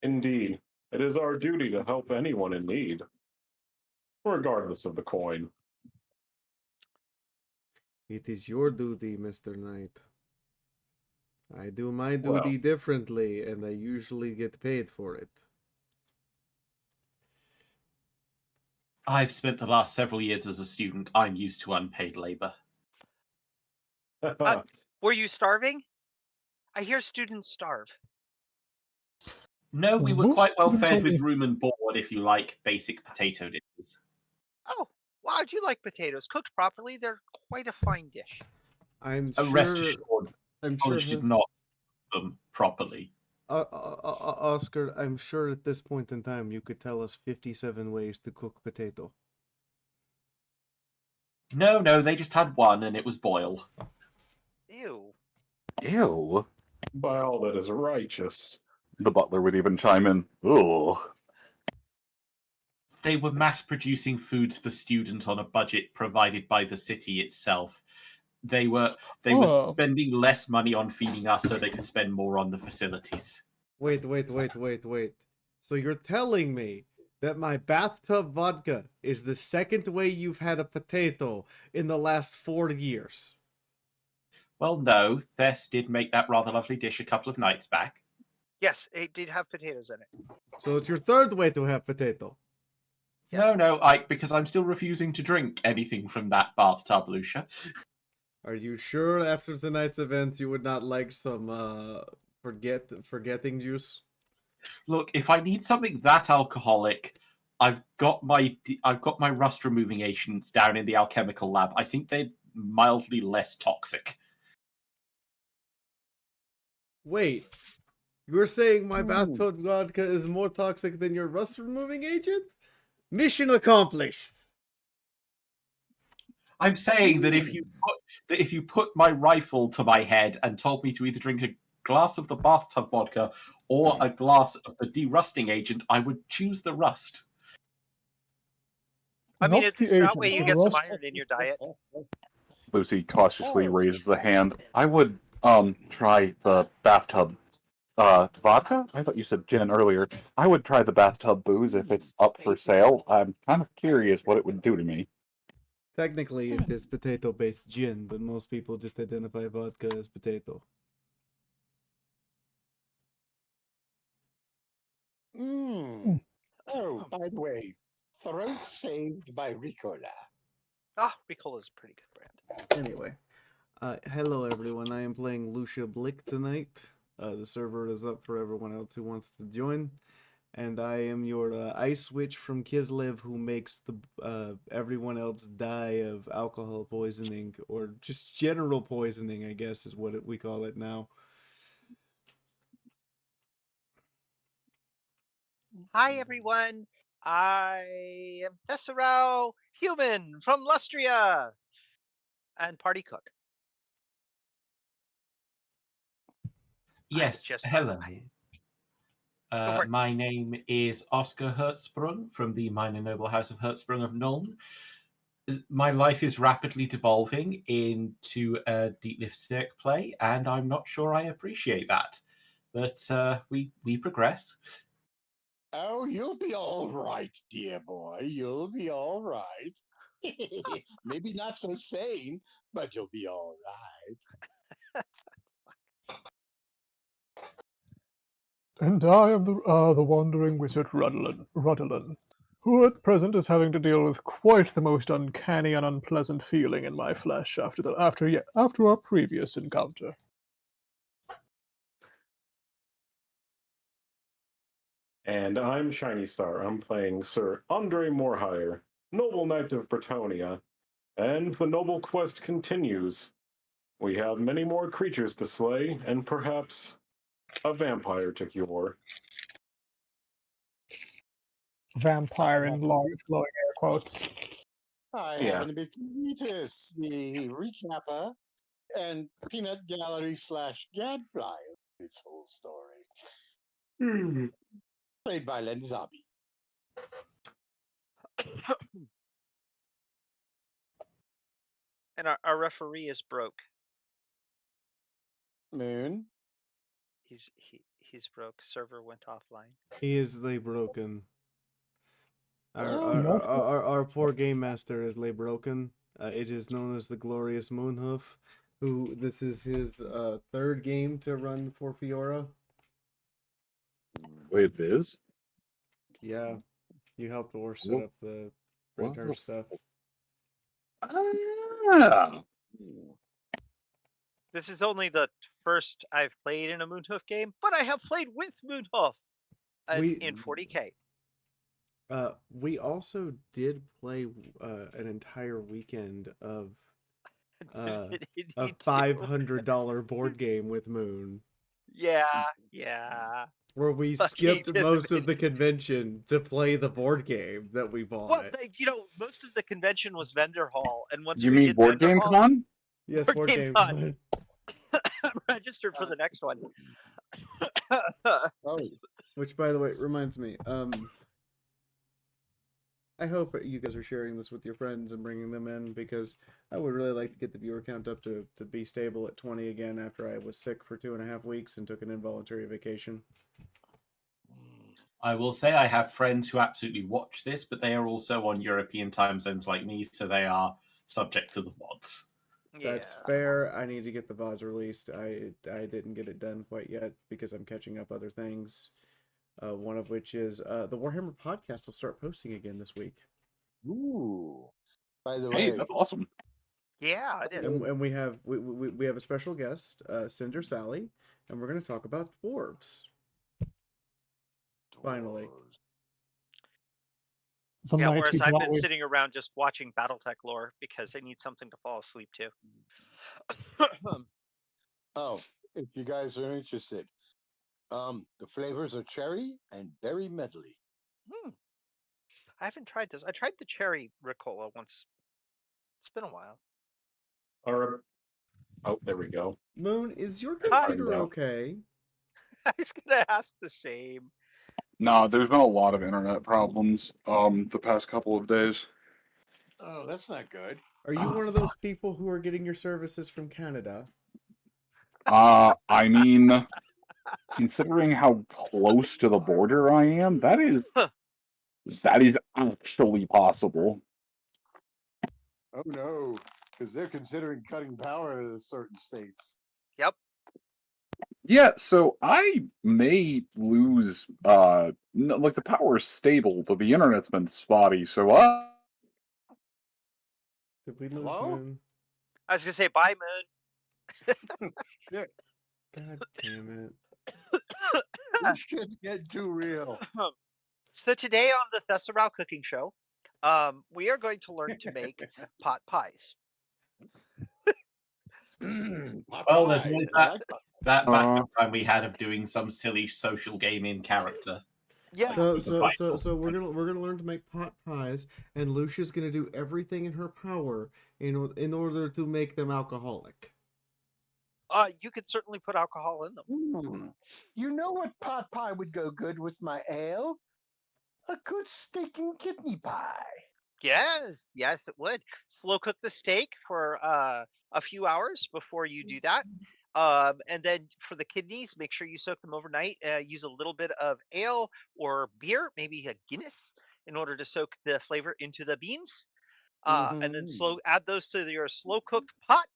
Indeed, it is our duty to help anyone in need, regardless of the coin. It is your duty, Mr. Knight. I do my Well. duty differently, and I usually get paid for it. I've spent the last several years as a student. I'm used to unpaid labor. Were you starving? I hear students starve. No, we were Most quite well students fed with only- room and board, if you like basic potato dishes. Oh, wow, do you like potatoes? Cooked properly, they're quite a fine dish. I'm Rest sure. assured, I'm sure. college did not cook them properly. Oscar, I'm sure at this point in time you could tell us 57 ways to cook potato. No, they just had one, and it was boil. Ew. Ew. By all that is righteous. The butler would even chime in. Ugh. They were mass-producing foods for students on a budget provided by the city itself. They were spending less money on feeding us so they could spend more on the facilities. Wait. So you're telling me that my bathtub vodka is the second way you've had a potato in the last 4 years? Well, no, Thess did make that rather lovely dish a couple of nights back. Yes, it did have potatoes in it. So it's your third way to have potato. Yes. No, because I'm still refusing to drink anything from that bathtub, Lucia. Are you sure after tonight's event you would not like some forgetting juice? Look, if I need something that alcoholic, I've got my rust removing agents down in the alchemical lab. I think they're mildly less toxic. Wait, you're saying my bathtub vodka is more toxic than your rust removing agent? Mission accomplished. I'm saying that if you put my rifle to my head and told me to either drink a glass of the bathtub vodka or a glass of the de-rusting agent, I would choose the rust. I mean, Not at the least that agent, way you the get some rust- iron in your diet. Lucy cautiously Oh. raises a hand. I would try the bathtub vodka? I thought you said gin earlier. I would try the bathtub booze if it's up for sale. I'm kind of curious what it would do to me. Technically, it is potato-based gin, but most people just identify vodka as potato. Mm. Oh, by the way, throat saved by Ricola. Ricola is a pretty good brand. Anyway, hello everyone. I am playing Lucia Blick tonight. The server is up for everyone else who wants to join, and I am your ice witch from Kislev who makes the everyone else die of alcohol poisoning or just general poisoning, I guess is what we call it now. Hi everyone. I am Tessero, human from Lustria, and party cook. Yes, just- hello. for it. My name is Oscar Hertzsprung from the minor noble house of Hertzsprung of Nuln. My life is rapidly devolving into a Deep Cirque play, and I'm not sure I appreciate that. But we progress. Oh, you'll be all right, dear boy. You'll be all right. Maybe not so sane, but you'll be all right. And I am the wandering wizard Rudelin, who at present is having to deal with quite the most uncanny and unpleasant feeling in my flesh after our previous encounter. And I'm Shiny Star. I'm playing Sir Andre Morhire, noble knight of Bretonia. And the noble quest continues. We have many more creatures to slay, and perhaps a vampire to cure. Vampire in large glowing air quotes. I Yeah. happen to be Cletus, the recapper and peanut gallery / gadfly of this whole story. Played by Len Zabi. And our referee is broke. Moon. He's broke. Server went offline. He is lay broken. Oh. Our poor game master is lay broken. It is known as the Glorious Moonhoof, who this is his third game to run for Fiora. Wait, it is? Yeah, you helped Or set up the printer stuff. Ah. This is only the first I've played in a Moonhoof game, but I have played with Moonhoof in 40K. We also did play an entire weekend of a $500 board game with Moon. Yeah. Where we skipped most of the convention to play the board game that we bought. Well, most of the convention was vendor hall, and once You we mean did Board vendor Game hall, Con? Yes, Board Board Game Game Con. Con. I'm registered for the next one. Oh. Which, by the way, reminds me, I hope you guys are sharing this with your friends and bringing them in, because I would really like to get the viewer count up to be stable at 20 again after I was sick for 2.5 weeks and took an involuntary vacation. I will say I have friends who absolutely watch this, but they are also on European time zones like me, so they are subject to the VODs. That's fair. I need to get the VODs released. I didn't get it done quite yet because I'm catching up other things. One of which is the Warhammer podcast will start posting again this week. Ooh. By the Hey, way, that's awesome. Yeah, it is. And we have a special guest, Cinder Sally, and we're going to talk about dwarves. Finally. Whereas I've been sitting around just watching BattleTech lore because I need something to fall asleep to. Oh, if you guys are interested, the flavors are cherry and berry medley. I haven't tried this. I tried the cherry Ricola once. It's been a while. Oh, there we go. Moon, is your computer okay? I was gonna ask the same. No, there's been a lot of internet problems the past couple of days. Oh, that's not good. Are you one of those people who are getting your services from Canada? I mean, considering how close to the border I am, that is actually possible. Oh no, because they're considering cutting power in certain states. Yep. Yeah, so I may lose. Like the power's stable, but the internet's been spotty. So Did we lose Hello? Moon? I was gonna say bye, Moon. Shit, God damn this shit's getting too real. So today on the Thesaurel Cooking Show, we are going to learn to make pot pies. Well, there's Popeyes, always I like that backup plan we had of doing some silly social gaming character. Yeah. So Super we're gonna learn to make pot pies, and Lucia's gonna do everything in her power in order to make them alcoholic. You could certainly put alcohol in them. You know what pot pie would go good with my ale? A good steak and kidney pie. Yes, yes, it would. Slow cook the steak for a few hours before you do that. And then for the kidneys, make sure you soak them overnight. Use a little bit of ale or beer, maybe a Guinness, in order to soak the flavor into the beans. And then add those to your slow cooked pot.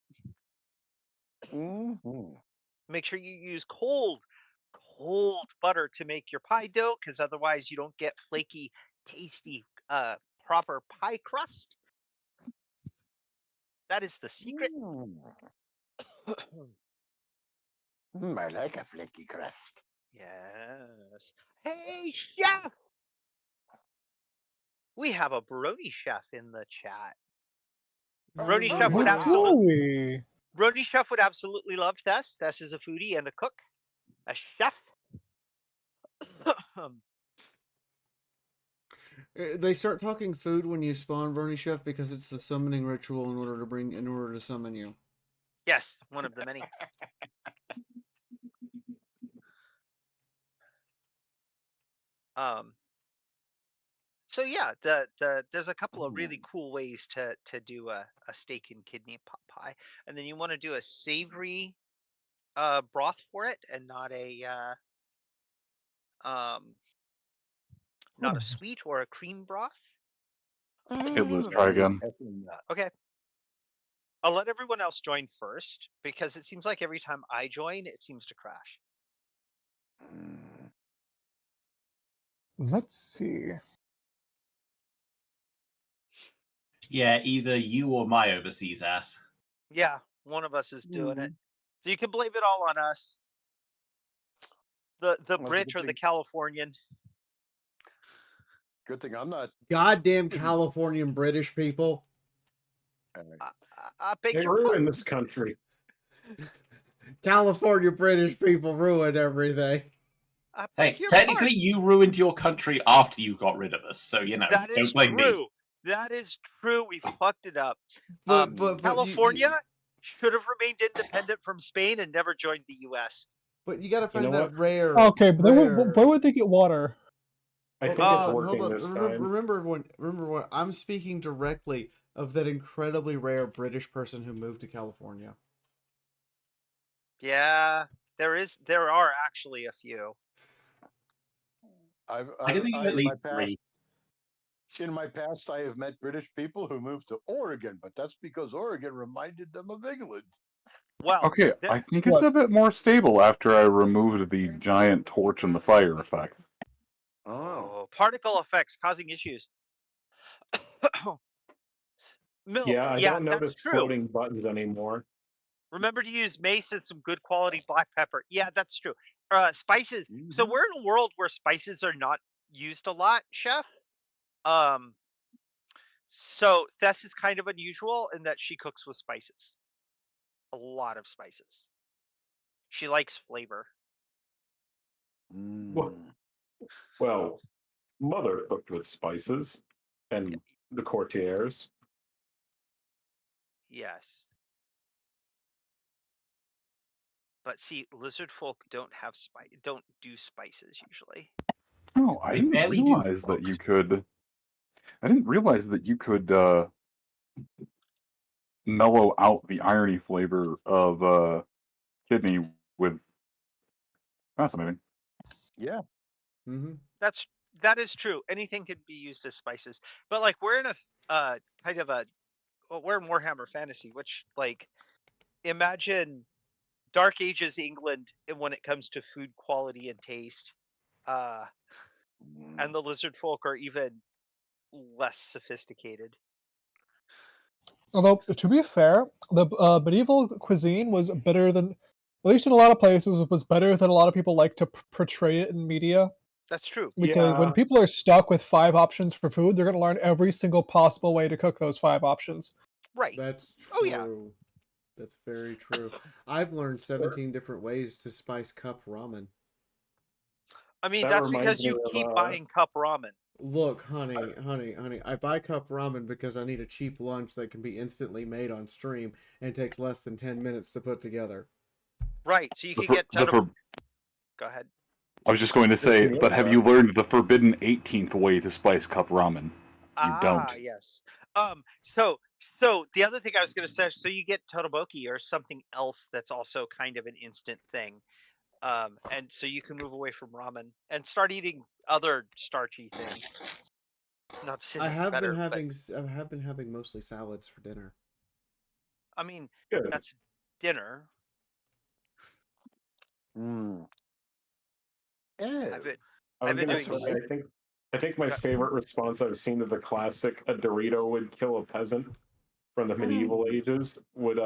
Make sure you use cold butter to make your pie dough, because otherwise you don't get flaky, tasty, proper pie crust. That is the secret. I like a flaky crust. Yes. Hey, chef! We have a Brony chef in the chat. Brony chef would What absolutely do we? Brony chef would absolutely love Tess. Tess is a foodie and a cook, a chef. They start talking food when you spawn Vernie Chef because it's the summoning ritual in order to summon you. Yes, one of the many. So yeah, there's a couple of really cool ways to do a steak and kidney pot pie, and then you want to do a savory broth for it, and not a sweet or a cream broth. okay, let's try again. Okay. I'll let everyone else join first, because it seems like every time I join, it seems to crash. Let's see. Yeah, either you or my overseas ass. Yeah, one of us is doing it. So you can blame it all on us. The Brit or the Californian. Good thing I'm not. Goddamn Californian British people. I beg They your ruined pardon. this country. California British people ruined everything. I Hey, beg your technically, pardon. you ruined your country after you got rid of us, so you know. That is don't blame me. true. That is true. We fucked it up. But California should have remained independent from Spain and never joined the U.S. But you got to find know that what? rare. Okay, but rare... where would they get water? I think it's hold working on. this time. Remember, everyone. Remember what I'm speaking directly of that incredibly rare British person who moved to California. Yeah, there are actually a few. I can think of at least three. In my past, I have met British people who moved to Oregon, but that's because Oregon reminded them of England. Well, Okay, I think it's a bit more stable after I removed the giant torch and the fire effect. Oh, particle effects causing issues. Milk. Yeah, I don't notice that's true. floating buttons anymore. Remember to use mace and some good quality black pepper. Yeah, that's true. Spices. So we're in a world where spices are not used a lot, chef. So Thess is kind of unusual in that she cooks with spices. A lot of spices. She likes flavor. Well, mother cooked with spices and the courtiers. Yes. But see, lizard folk don't do spices usually. Oh, I They didn't barely do realize that you could. I didn't realize that you could mellow out the irony flavor of kidney with fascinating. Yeah. Mm-hmm. That is true. Anything can be used as spices, but like we're in a kind of a we're in Warhammer Fantasy, which like imagine Dark Ages England when it comes to food quality and taste, uh, and the lizard folk are even less sophisticated. Although, to be fair, the medieval cuisine was better than, at least in a lot of places, was better than a lot of people like to portray it in media. That's true. Because when Yeah. people are stuck with 5 options for food, they're going to learn every single possible way to cook those 5 options. Right. That's true. Oh yeah. That's very true. I've learned 17 different ways to spice cup ramen. I mean, That that's reminds because me you of keep buying cup ramen. Look, honey, I buy cup ramen because I need a cheap lunch that can be instantly made on stream and takes less than 10 minutes to put together. Right. So you The can for, get the for, Go ahead. I was just going to say, more but have of you learned the forbidden 18th way to spice cup ramen? You Ah, don't. yes. So the other thing I was going to say, so you get tteokbokki or something else that's also kind of an instant thing. And so you can move away from ramen and start eating other starchy things. Not to say I that's have been better, but having mostly salads for dinner. I mean, Good. that's dinner. Mm. I've Oh, been I I've was been gonna doing say, s- I think my go- favorite response I've seen to the classic "a Dorito would kill a peasant" from the medieval ages would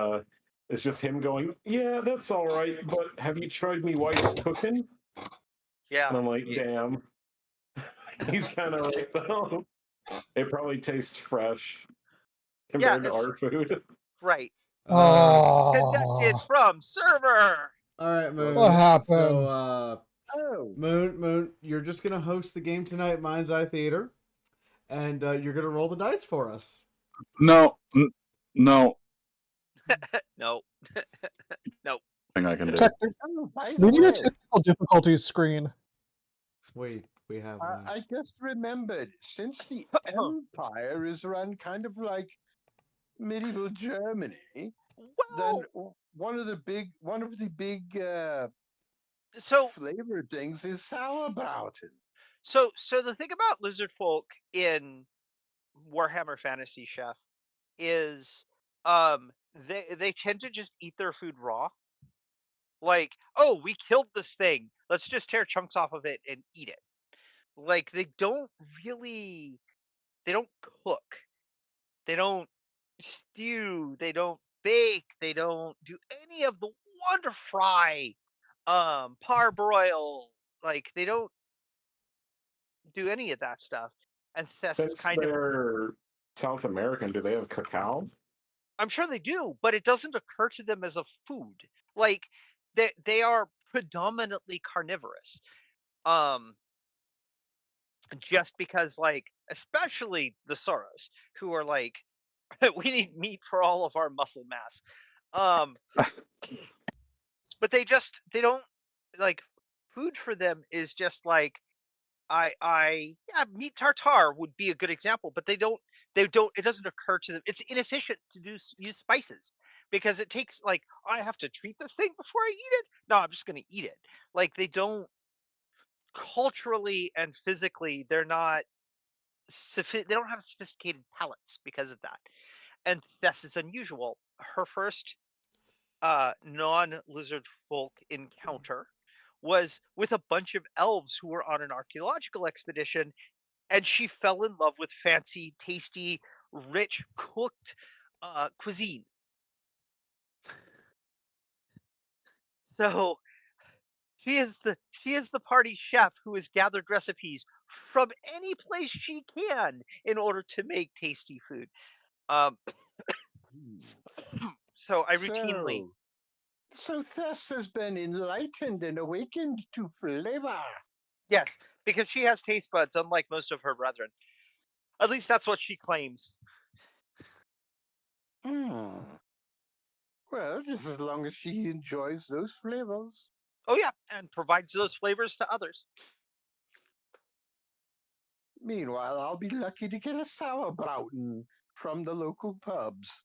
is just him going, "Yeah, that's all right, but have you tried me wife's cooking?" yeah. And I'm like, "Damn, he's kind of right though. It probably tastes fresh Yeah, compared to it's our food." right. Disconnected Oh, from server. All right, what Moon. So, happened? oh, Moon, you're just gonna host the game tonight, Mind's Eye Theater, and you're gonna roll the dice for us. No, no No. No. thing I can do. oh, by the We need a way, technical difficulties screen. Wait, we have one. I just remembered, since the Empire is run kind of like medieval Germany, then Well, one of the big so flavor things is sauerbraten. so the thing about lizard folk in Warhammer Fantasy Chef is they tend to just eat their food raw. Like, oh, we killed this thing. Let's just tear chunks off of it and eat it. Like really they don't cook. They don't stew, they don't bake, they don't do any of the wonder fry, parboil. Like they don't do any of that stuff. And thus it's Since kind of they're South American, do they have cacao? I'm sure they do, but it doesn't occur to them as a food. Like they are predominantly carnivorous. Um just because like especially the Soros who are like we need meat for all of our muscle mass. Um but they don't like food for them is just like yeah, meat tartare would be a good example, but they don't it doesn't occur to them. It's inefficient to use spices because it takes like I have to treat this thing before I eat it. No, I'm just going to eat it. Like they don't culturally and physically they're not they don't have sophisticated palates because of that. And thus it's unusual. Her first non-lizard folk encounter was with a bunch of elves who were on an archaeological expedition, and she fell in love with fancy, tasty, rich cooked cuisine. So she is the party chef who has gathered recipes from any place she can in order to make tasty food. Um, so I routinely So, Seth has been enlightened and awakened to flavor. yes, because she has taste buds unlike most of her brethren. At least that's what she claims. Hmm. Well, just as long as she enjoys those flavors. Oh yeah, and provides those flavors to others. Meanwhile, I'll be lucky to get a sauerbraten from the local pubs.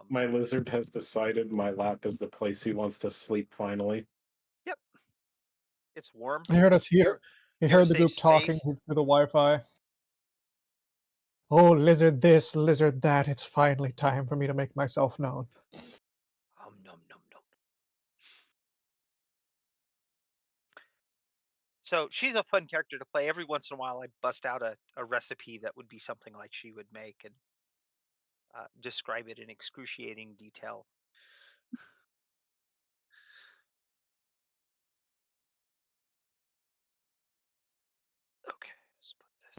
My lizard has decided my lap is the place he wants to sleep finally. Yep. It's warm. I heard us here. You you're a heard the safe group talking space. through the Wi-Fi. Oh, lizard this, lizard that. It's finally time for me to make myself known. Nom. So she's a fun character to play. Every once in a while, I bust out a recipe that would be something like she would make and describe it in excruciating detail. Okay, let's put this.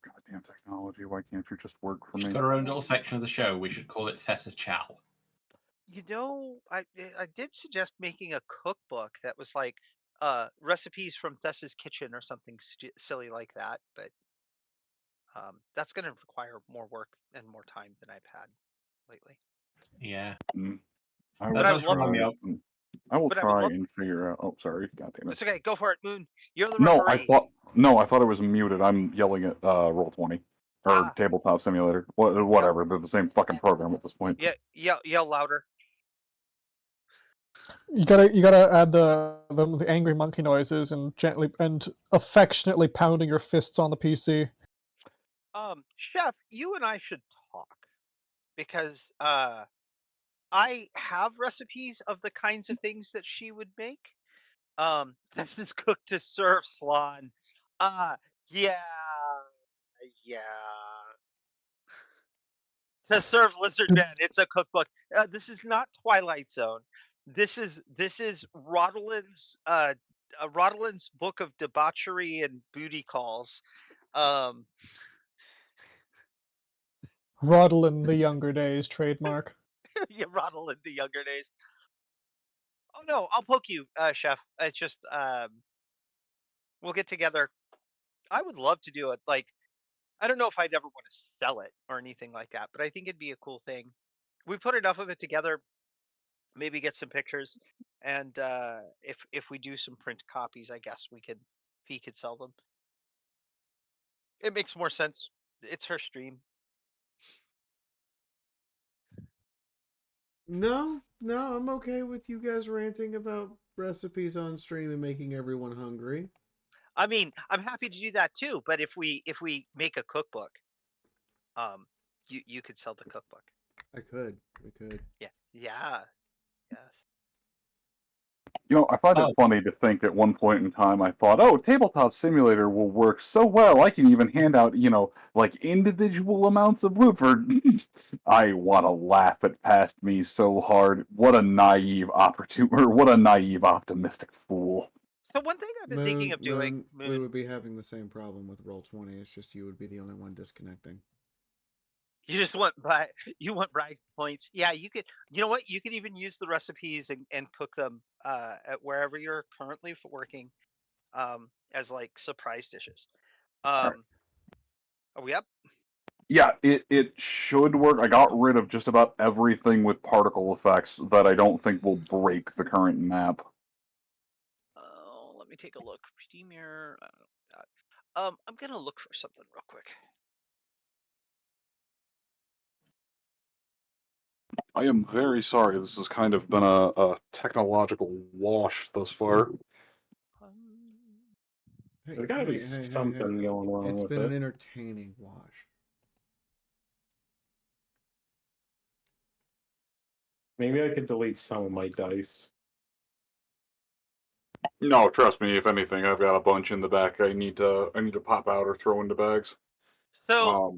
Goddamn technology! Why can't you just work for She's me? got her own little section of the show. We should call it Thessa Chow. You know, I did suggest making a cookbook that was like recipes from Thessa's kitchen or something silly like that, but that's going to require more work and more time than I've had lately. Yeah. I That will does remind me try. of. I will But I would try love. and figure out. Oh, sorry. God damn it. It's okay. Go for it, Moon. You're the No, referee. I thought it was muted. I'm yelling at Roll20 or Tabletop Simulator. Whatever. They're the same fucking program at this point. Yeah, yell louder. You gotta add the angry monkey noises and gently and affectionately pounding your fists on the PC. Chef, you and I should talk because I have recipes of the kinds of things that she would make. This is cooked to serve, Slan. Yeah, yeah. To serve Lizard Man, it's a cookbook. This is not Twilight Zone. This is Rodalin's book of debauchery and booty calls. Rodlin the Younger Days trademark. Yeah, Rodolin the Younger Days. Oh no, I'll poke you, Chef. It's just we'll get together. I would love to do it. Like, I don't know if I'd ever want to sell it or anything like that, but I think it'd be a cool thing. We put enough of it together, maybe get some pictures, and if we do some print copies, I guess he could sell them. It makes more sense. It's her stream. No, I'm okay with you guys ranting about recipes on stream and making everyone hungry. I mean, I'm happy to do that too, but if we make a cookbook, you could sell the cookbook. We could. Yeah. You know, I find it funny to think at one point in time I thought, oh, Tabletop Simulator will work so well, I can even hand out, like individual amounts of loot for. I want to laugh it past me so hard. What a naive what a naive optimistic fool. So one thing I've been thinking of doing, we would be having the same problem with Roll20. It's just you would be the only one disconnecting. You just want brag points. Yeah, you could. You know what? You could even use the recipes and cook them at wherever you're currently working, as like surprise dishes. Are we up? Yeah, it should work. I got rid of just about everything with particle effects that I don't think will break the current map. Oh, let me take a look. Premier. I'm gonna look for something real quick. I am very sorry. This has kind of been a technological wash thus far. There's gotta be something going wrong with it. It's been an entertaining wash. Maybe I could delete some of my dice. No, trust me. If anything, I've got a bunch in the back. I need to pop out or throw into bags. So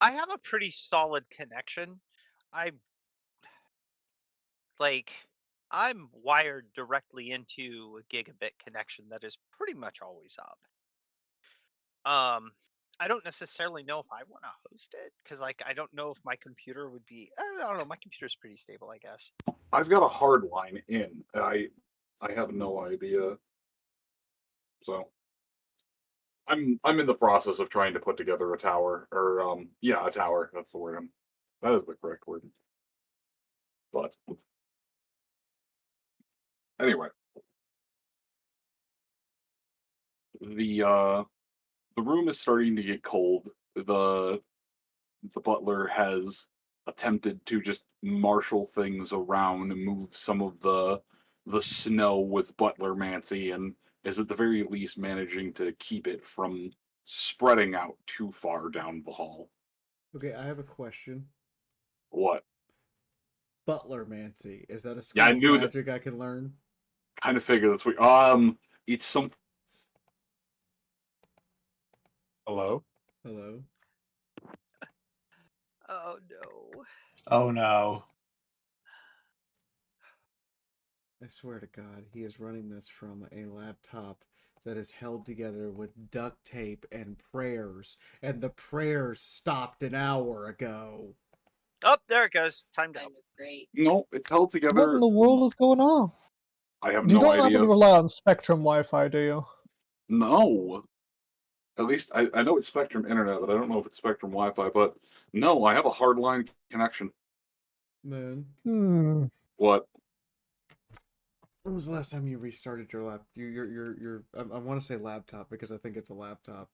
I have a pretty solid connection. I'm wired directly into a gigabit connection that is pretty much always up. I don't necessarily know if I want to host it because, like, I don't know if my computer would be. I don't know. My computer's pretty stable, I guess. I've got a hard line in. I have no idea. So I'm in the process of trying to put together a tower, or a tower. That's the word. That is the correct word. But anyway, the room is starting to get cold. the butler has attempted to just marshal things around and move some of the snow with butlermancy, and is at the very least managing to keep it from spreading out too far down the hall. Okay, I have a question. What? Butlermancy. Is that a Yeah, I skill of knew that. magic I can learn? Kind of figure this week. It's some. Hello? Hello? Oh no. Oh no. I swear to God, he is running this from a laptop that is held together with duct tape and prayers, and the prayers stopped an hour ago. Oh, there it goes. Timed out. No, it's held What in together. the world is going on? I have You no don't happen idea. to rely on Spectrum Wi-Fi, do you? No. At least I know it's Spectrum Internet, but I don't know if it's Spectrum Wi-Fi. But no, I have a hardline connection. Man, What? when was the last time you restarted your lap? Your I want to say laptop because I think it's a laptop.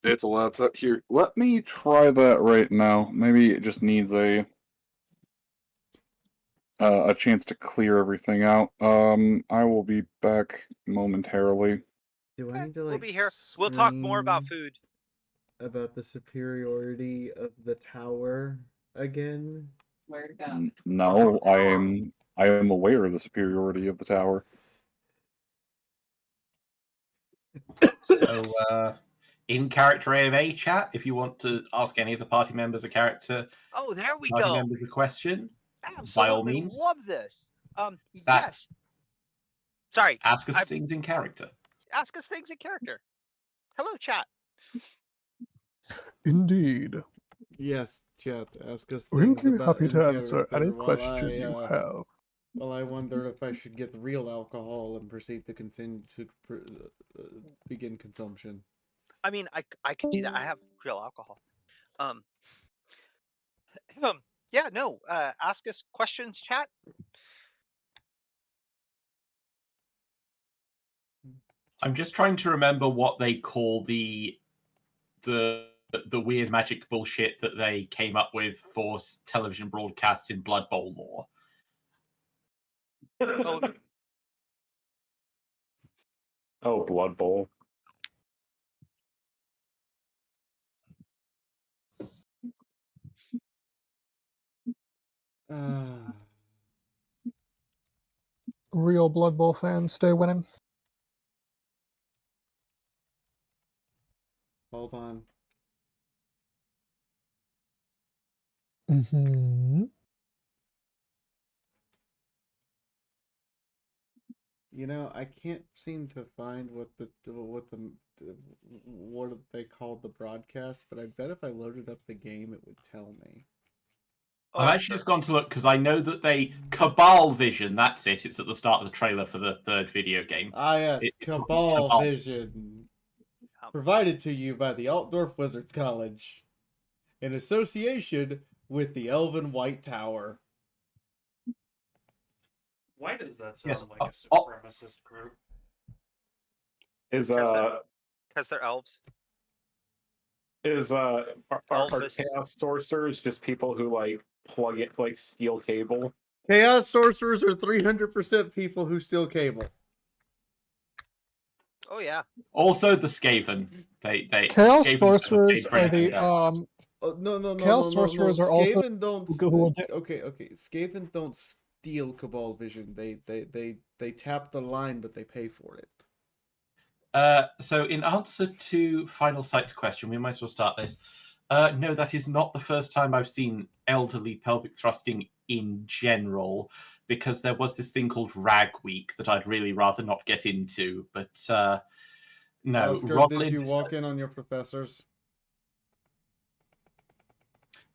It's a laptop here. Let me try that right now. Maybe it just needs a chance to clear everything out. I will be back momentarily. Do I Okay, need to we'll like be here. We'll talk more about scream food. about the superiority of the tower again? No, I am aware of the superiority of the tower. So, in character AMA chat, if you want to ask any of the party members a character, Oh, there we party go. members a question, Absolutely by all means, love this. That- Yes. Sorry. ask us things in character. Ask us things in character. Hello, chat. Indeed. Yes, chat. Ask us We'll things be about happy to in answer character any while question you have. While I wonder if I should get real alcohol and proceed to continue to begin consumption. I mean, I could do that. I have real alcohol. Yeah, no. Ask us questions, chat. I'm just trying to remember what they call the weird magic bullshit that they came up with for television broadcasts in Blood Bowl lore. Oh, Blood Bowl. Real Blood Bowl fans stay winning. Hold on. Mm-hmm. You know, I can't seem to find what they called the broadcast, but I bet if I loaded up the game, it would tell me. Oh, I've actually just gone to look because I know that they Cabal Vision. That's it. It's at the start of the trailer for the third video game. Ah, yes, Cabal Cabal. Vision, provided to you by the Altdorf Wizards College, in association with the Elven White Tower. Why does that sound Yes. like a supremacist group? Is because they're elves. are Elvis. chaos sorcerers just people who like plug it like steal cable? Chaos sorcerers are 300% people who steal cable. Oh yeah. Also, the Skaven. They Chaos Skaven sorcerers for are anything the that. No. Chaos sorcerers are also Skaven don't. who Okay. Skaven don't steal Cabal Vision. They tap the line, but they pay for it. So, in answer to Final Sight's question, we might as well start this. No, that is not the first time I've seen elderly pelvic thrusting in general, because there was this thing called Rag Week that I'd really rather not get into. But no, Oscar, did you walk in on your professors?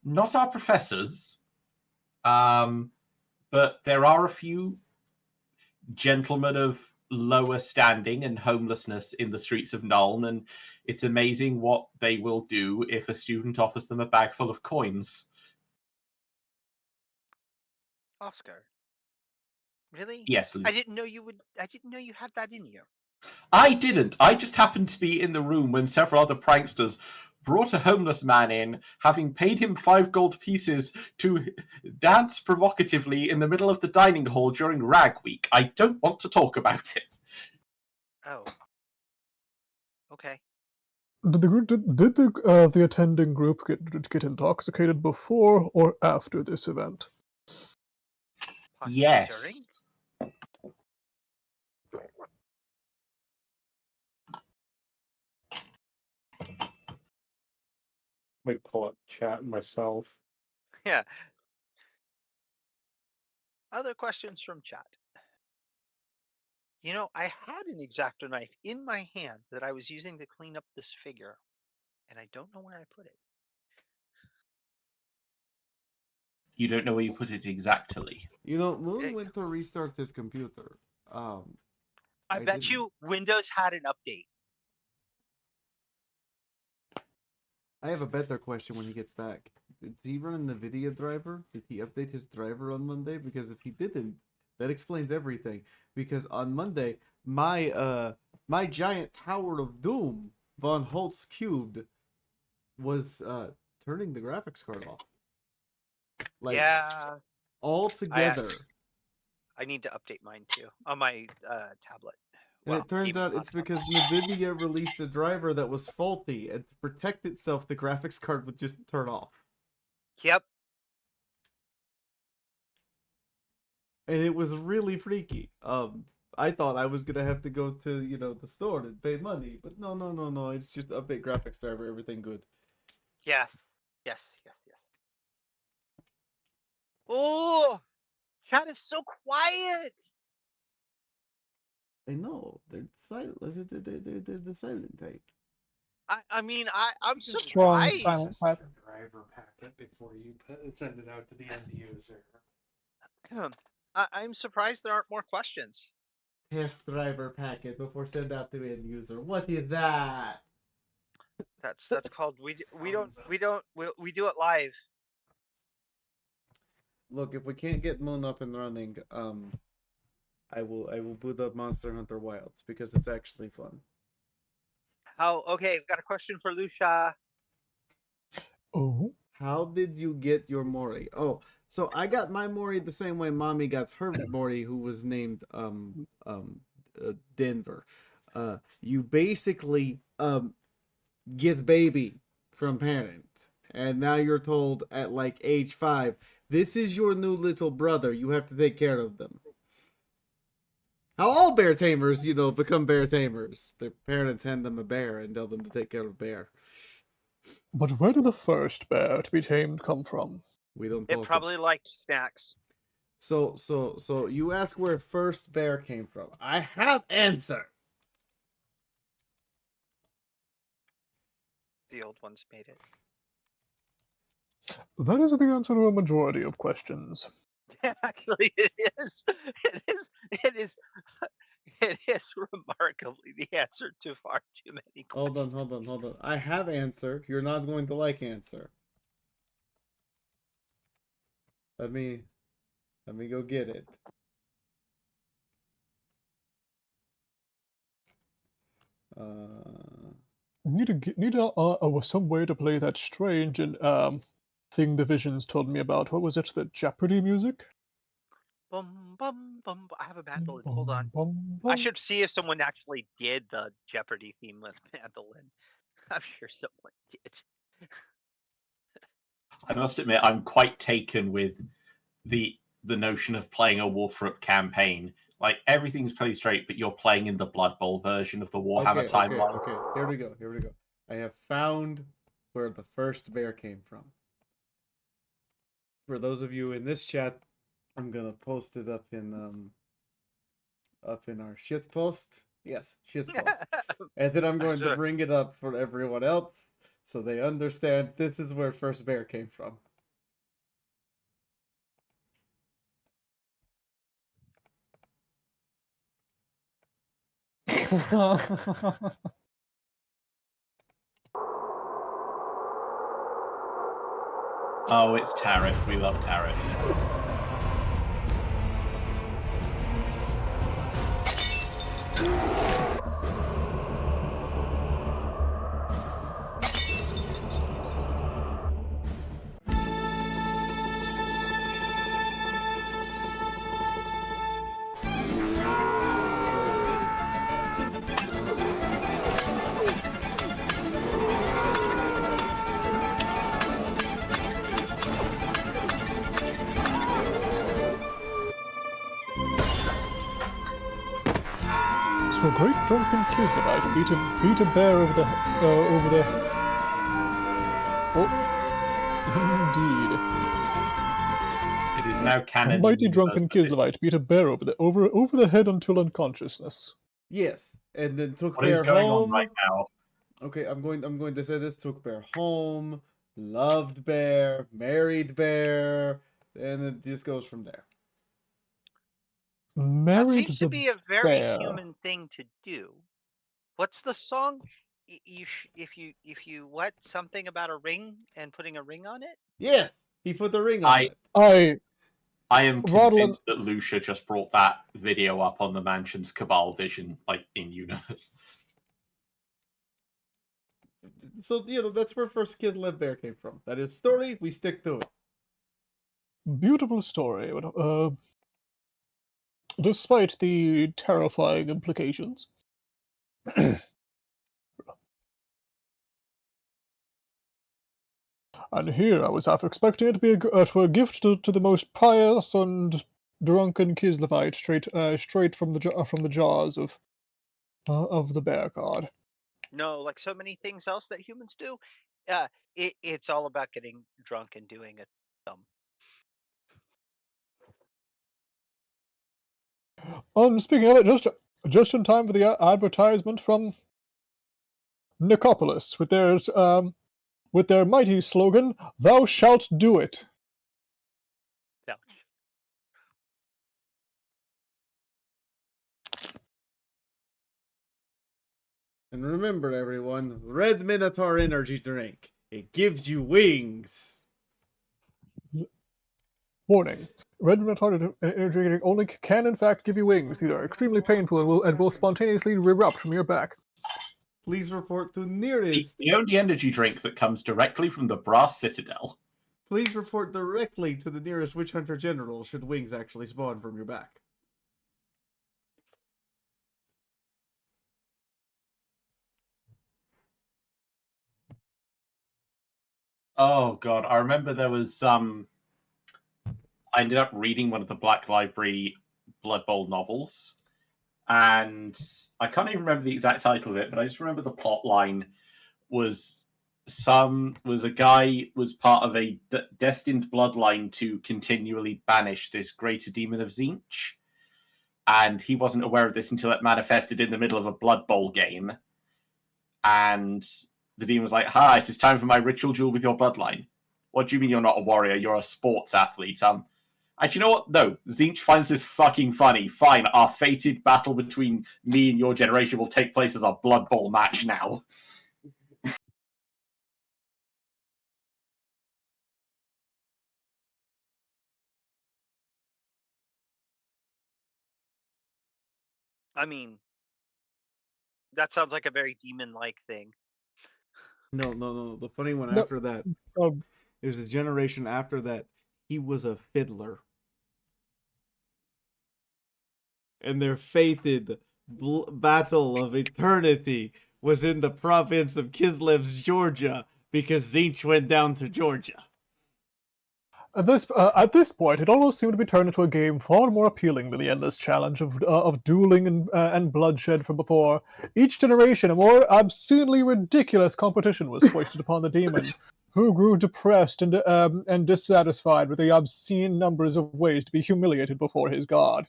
Not our professors, but there are a few gentlemen of lower standing and homelessness in the streets of Nuln, and it's amazing what they will do if a student offers them a bag full of coins. Oscar. Really? Yes, Luke. I didn't know you had that in you. I didn't. I just happened to be in the room when several other pranksters brought a homeless man in, having paid him 5 gold pieces to dance provocatively in the middle of the dining hall during Rag Week. I don't want to talk about it. Oh. Okay. Did the attending group get intoxicated before or after this event? Possibly Yes. Let me pull up chat myself. Yeah. Other questions from chat. You know, I had an X-Acto knife in my hand that I was using to clean up this figure, and I don't know where I put it. You don't know where you put it exactly. You know, Moon went to restart his computer. I bet didn't. you Windows had an update. I have a better question when he gets back. Is he running the video driver? Did he update his driver on Monday? Because if he didn't, that explains everything. Because on Monday, my giant tower of doom, Von Holtz cubed, was turning the graphics card off. Like, yeah. all together. I need to update mine too on my tablet. And it turns out it's because NVIDIA released a driver that was faulty, and to protect itself, the graphics card would just turn off. Yep. And it was really freaky. I thought I was gonna have to go to, the store and pay money, but no. It's just update graphics driver, everything good. Yes. Oh, chat is so quiet. I know they're silent. They're the silent type. I mean, I'm Strong surprised. silent type. Driver packet before you send it out to the end user. I'm surprised there aren't more questions. Test driver packet before send out to end user. What is that? That's called we do it live. Look, if we can't get Moon up and running, I will boot up Monster Hunter Wilds because it's actually fun. Okay, we've got a question for Lucia. Oh. How did you get your Mori? Oh, so I got my Mori the same way Mommy got her Mori, who was named Denver. You basically get baby from parent, and now you're told at like age 5, this is your new little brother. You have to take care of them. How all bear tamers, become bear tamers. Their parents hand them a bear and tell them to take care of bear. But where did the first bear to be tamed come from? We don't. It probably liked snacks. So you ask where first bear came from. I have answer. The old ones made it. That is the answer to a majority of questions. Actually, it is. It is remarkably the answer to far too many questions. Hold on. I have answer. You're not going to like answer. Let me go get it. Need some way to play that strange and thing the visions told me about. What was it? The Jeopardy music? Bum bum bum. I have a mandolin. Hold on. I should see if someone actually did the Jeopardy theme with mandolin. I'm sure someone did. I must admit, I'm quite taken with the notion of playing a Warfrup campaign. Like, everything's pretty straight, but you're playing in the Blood Bowl version of the Warhammer timeline. Okay. Here we go. I have found where the first bear came from. For those of you in this chat, I'm gonna post it up in our shit post. Yes, shit post. And then I'm going to bring it up for everyone else so they understand this is where first bear came from. Oh, it's Tariff. We love Tariff. A great drunken Kislavite beat a bear over the Oh, indeed. It is now A canon. mighty in drunken universe that this- Kislavite beat a bear over the head until unconsciousness. Yes, and then took What is Bear going home. on right now? Okay, I'm going to say this: took Bear home, loved Bear, married Bear, and it just goes from there. That Married seems to the be a very bear. human thing to do. What's the song? If you what something about a ring and putting a ring on it? Yes, he put the ring on it. I am Rodlin- convinced that Lucia just brought that video up on the Mansion's Cabal Vision, like in universe. So that's where first Kislev Bear came from. That is story. We stick to it. Beautiful story. Despite the terrifying implications. And here I was half expecting it to be a gift to the most pious and drunken Kislavite, straight from the jaws of the bear god. No, like so many things else that humans do. It's all about getting drunk and doing a thumb. Speaking of it, just in time for the advertisement from Nicopolis with their mighty slogan, "Thou shalt do it." No. And remember, everyone, Red Minotaur Energy Drink. It gives you wings. Warning: Red Minotaur energy drink only can in fact give you wings. These are extremely painful and will spontaneously erupt from your back. Please report to nearest. The only energy drink that comes directly from the Brass Citadel. Please report directly to the nearest Witch Hunter General should wings actually spawn from your back. Oh god, I remember there was I ended up reading one of the Black Library Blood Bowl novels, and I can't even remember the exact title of it, but I just remember the plot line was a guy was part of a destined bloodline to continually banish this greater demon of Zinch, and he wasn't aware of this until it manifested in the middle of a Blood Bowl game, and the demon was like, "Hi, it is time for my ritual duel with your bloodline." What do you mean you're not a warrior? You're a sports athlete. Actually, you know what? No, Zinch finds this fucking funny. Fine, our fated battle between me and your generation will take place as a Blood Bowl match now. I mean, that sounds like a very demon-like thing. No. The funny one No. after that, there's a generation after that, he was a fiddler. And their fated battle of eternity was in the province of Kislev's Georgia, because Zinch went down to Georgia. At this point, it almost seemed to be turned into a game far more appealing than the endless challenge of dueling and bloodshed from before. Each generation, a more obscenely ridiculous competition was foisted upon the demon, who grew depressed and dissatisfied with the obscene numbers of ways to be humiliated before his god.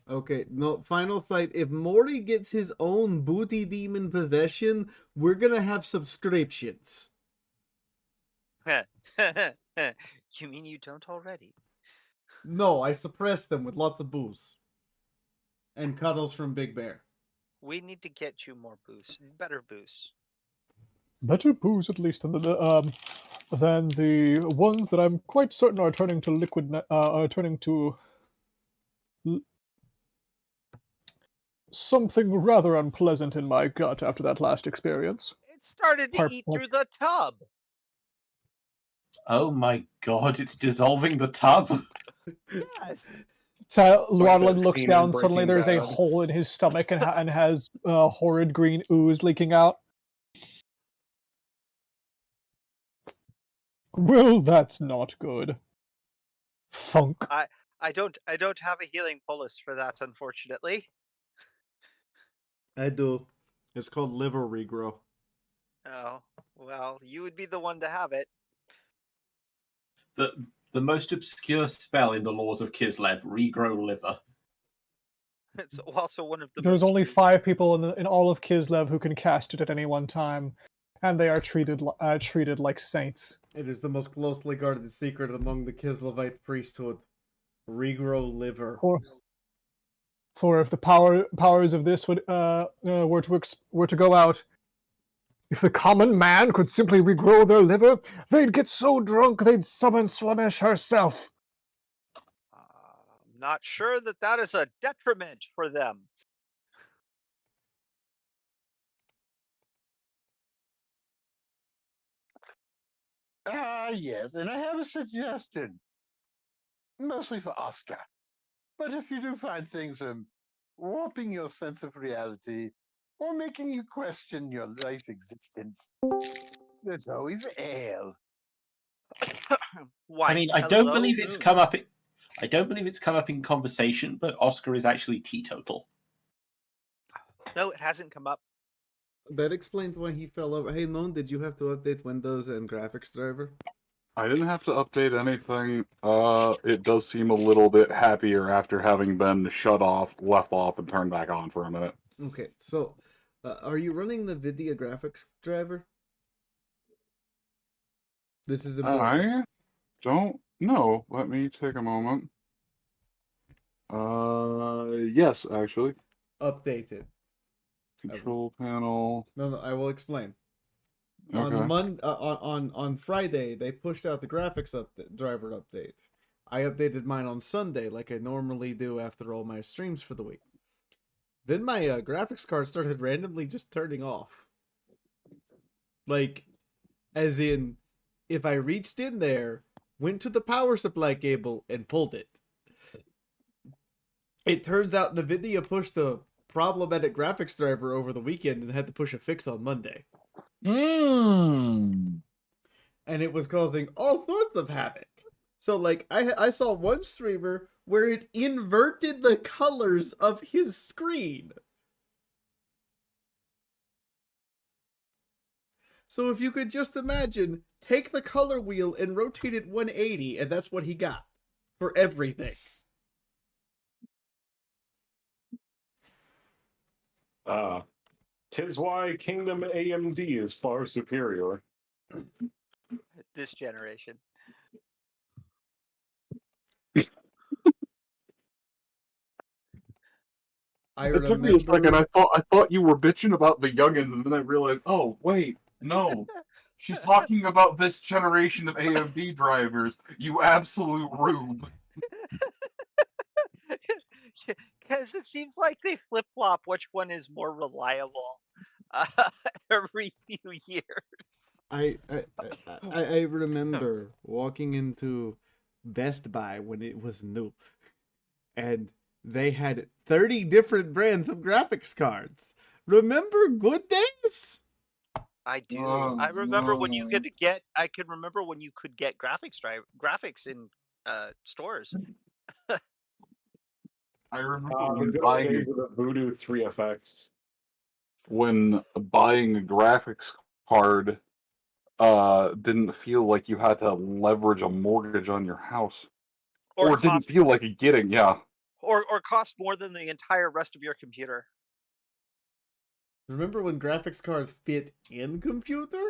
Okay, no, final sight. If Mori gets his own booty demon possession, we're gonna have subscriptions. You mean you don't already? No, I suppress them with lots of booze. And cuddles from Big Bear. We need to get you more boost, better boost. Better booze, at least, than the ones that I'm quite certain are turning to something rather unpleasant in my gut after that last experience. It started to eat through the tub. Oh my god, it's dissolving the tub. Yes. So Like Rodlin that looks scene down. in Suddenly, Breaking there's a Bad. hole in his stomach and has horrid green ooze leaking out. Well, that's not good. Thunk. I don't have a healing polis for that, unfortunately. I do. It's called liver regrow. Oh, well, you would be the one to have it. The most obscure spell in the laws of Kislev, regrow liver. It's also one of the There's most only used. 5 people in all of Kislev who can cast it at any one time, and they are treated like saints. It is the most closely guarded secret among the Kislevite priesthood. Regrow liver. For if the powers of this were to go out, if the common man could simply regrow their liver, they'd get so drunk they'd summon Slaanesh herself. I'm not sure that is a detriment for them. Yes, and I have a suggestion. Mostly for Oscar. But if you do find things warping your sense of reality or making you question your life existence, there's always ale. Why? I mean, I don't believe it's come up. I don't believe it's come up in conversation, but Oscar is actually teetotal. No, it hasn't come up. That explains why he fell over. Hey, Moon, did you have to update Windows and graphics driver? I didn't have to update anything. It does seem a little bit happier after having been shut off, left off, and turned back on for a minute. Okay, so are you running the Nvidia graphics driver? This is important. I don't know. Let me take a moment. Yes, actually. Update it. Control panel. No, I will explain. Okay. On Friday, they pushed out the graphics driver update. I updated mine on Sunday, like I normally do after all my streams for the week. Then my graphics card started randomly just turning off. Like, as in, if I reached in there, went to the power supply cable, and pulled it. It turns out NVIDIA pushed a problematic graphics driver over the weekend and had to push a fix on Monday. And it was causing all sorts of havoc. So, like, I saw one streamer where it inverted the colors of his screen. So if you could just imagine, take the color wheel and rotate it 180, and that's what he got for everything. Tis why Kingdom AMD is far superior. This generation. It took me a second. I thought you were bitching about the youngins, and then I realized, oh wait, no. She's talking about this generation of AMD drivers, you absolute rube. Because it seems like they flip-flop which one is more reliable every few years. I remember walking into Best Buy when it was new, and they had 30 different brands of graphics cards. Remember good days? I do. I remember when you could get. I can remember when you could get graphics in stores. I remember The when good old buying days of the Voodoo 3FX. when buying a graphics card didn't feel like you had to leverage a mortgage on your house. Or it didn't feel like getting, yeah. Or cost more than the entire rest of your computer. Remember when graphics cards fit in computer?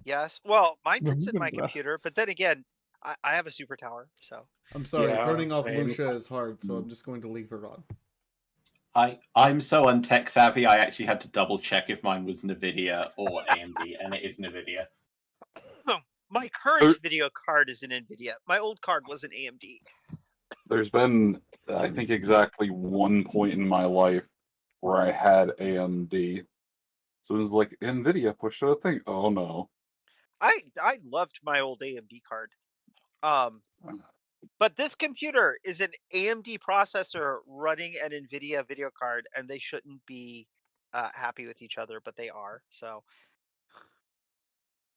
Yes. Well, mine fits in my computer, but then again, I have a super tower, so. I'm sorry, turning off Lucia is hard, so I'm just going to leave her on. I'm so untech savvy, I actually had to double check if mine was NVIDIA or AMD, and it is NVIDIA. My current video card is an NVIDIA. My old card was an AMD. There's been, I think, exactly one point in my life where I had AMD. So it was like, NVIDIA pushed out a thing. Oh no. I loved my old AMD card. But this computer is an AMD processor running an NVIDIA video card, and they shouldn't be happy with each other, but they are. So,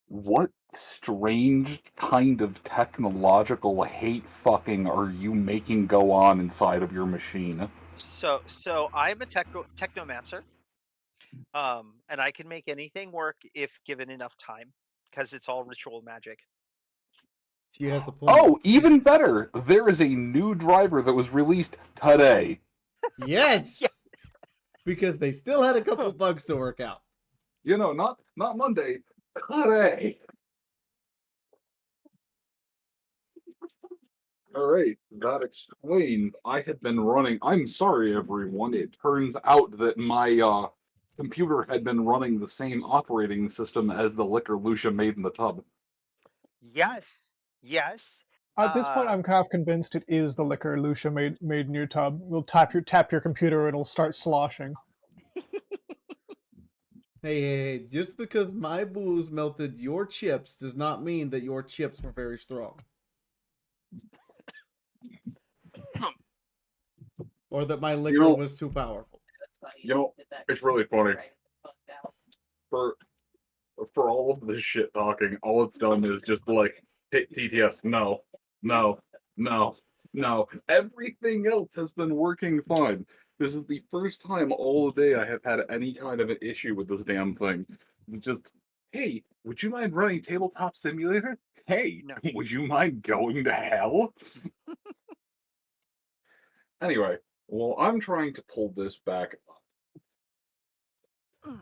what strange kind of technological hate fucking are you making go on inside of your machine? So I'm a technomancer, and I can make anything work if given enough time, because it's all ritual magic. She has the point. Oh, even better! There is a new driver that was released today. Yes! Yeah. Because they still had a couple bugs to work out. You know, not Monday, today. All right, that explains. I had been running. I'm sorry, everyone. It turns out that my computer had been running the same operating system as the liquor Lucia made in the tub. Yes. Yes. At this point, I'm half convinced it is the liquor Lucia made in your tub. We'll tap your computer, and it'll start sloshing. Hey, just because my booze melted your chips does not mean that your chips were very strong. Or that my liquor was too powerful. You know, it's really funny. For all of this shit talking, all it's done is just like TTS. No, no, no, no. Everything else has been working fine. This is the first time all day I have had any kind of an issue with this damn thing. It's just, hey, would you mind running Tabletop Simulator? Hey, No. would you mind going to hell? Anyway, well, I'm trying to pull this back up.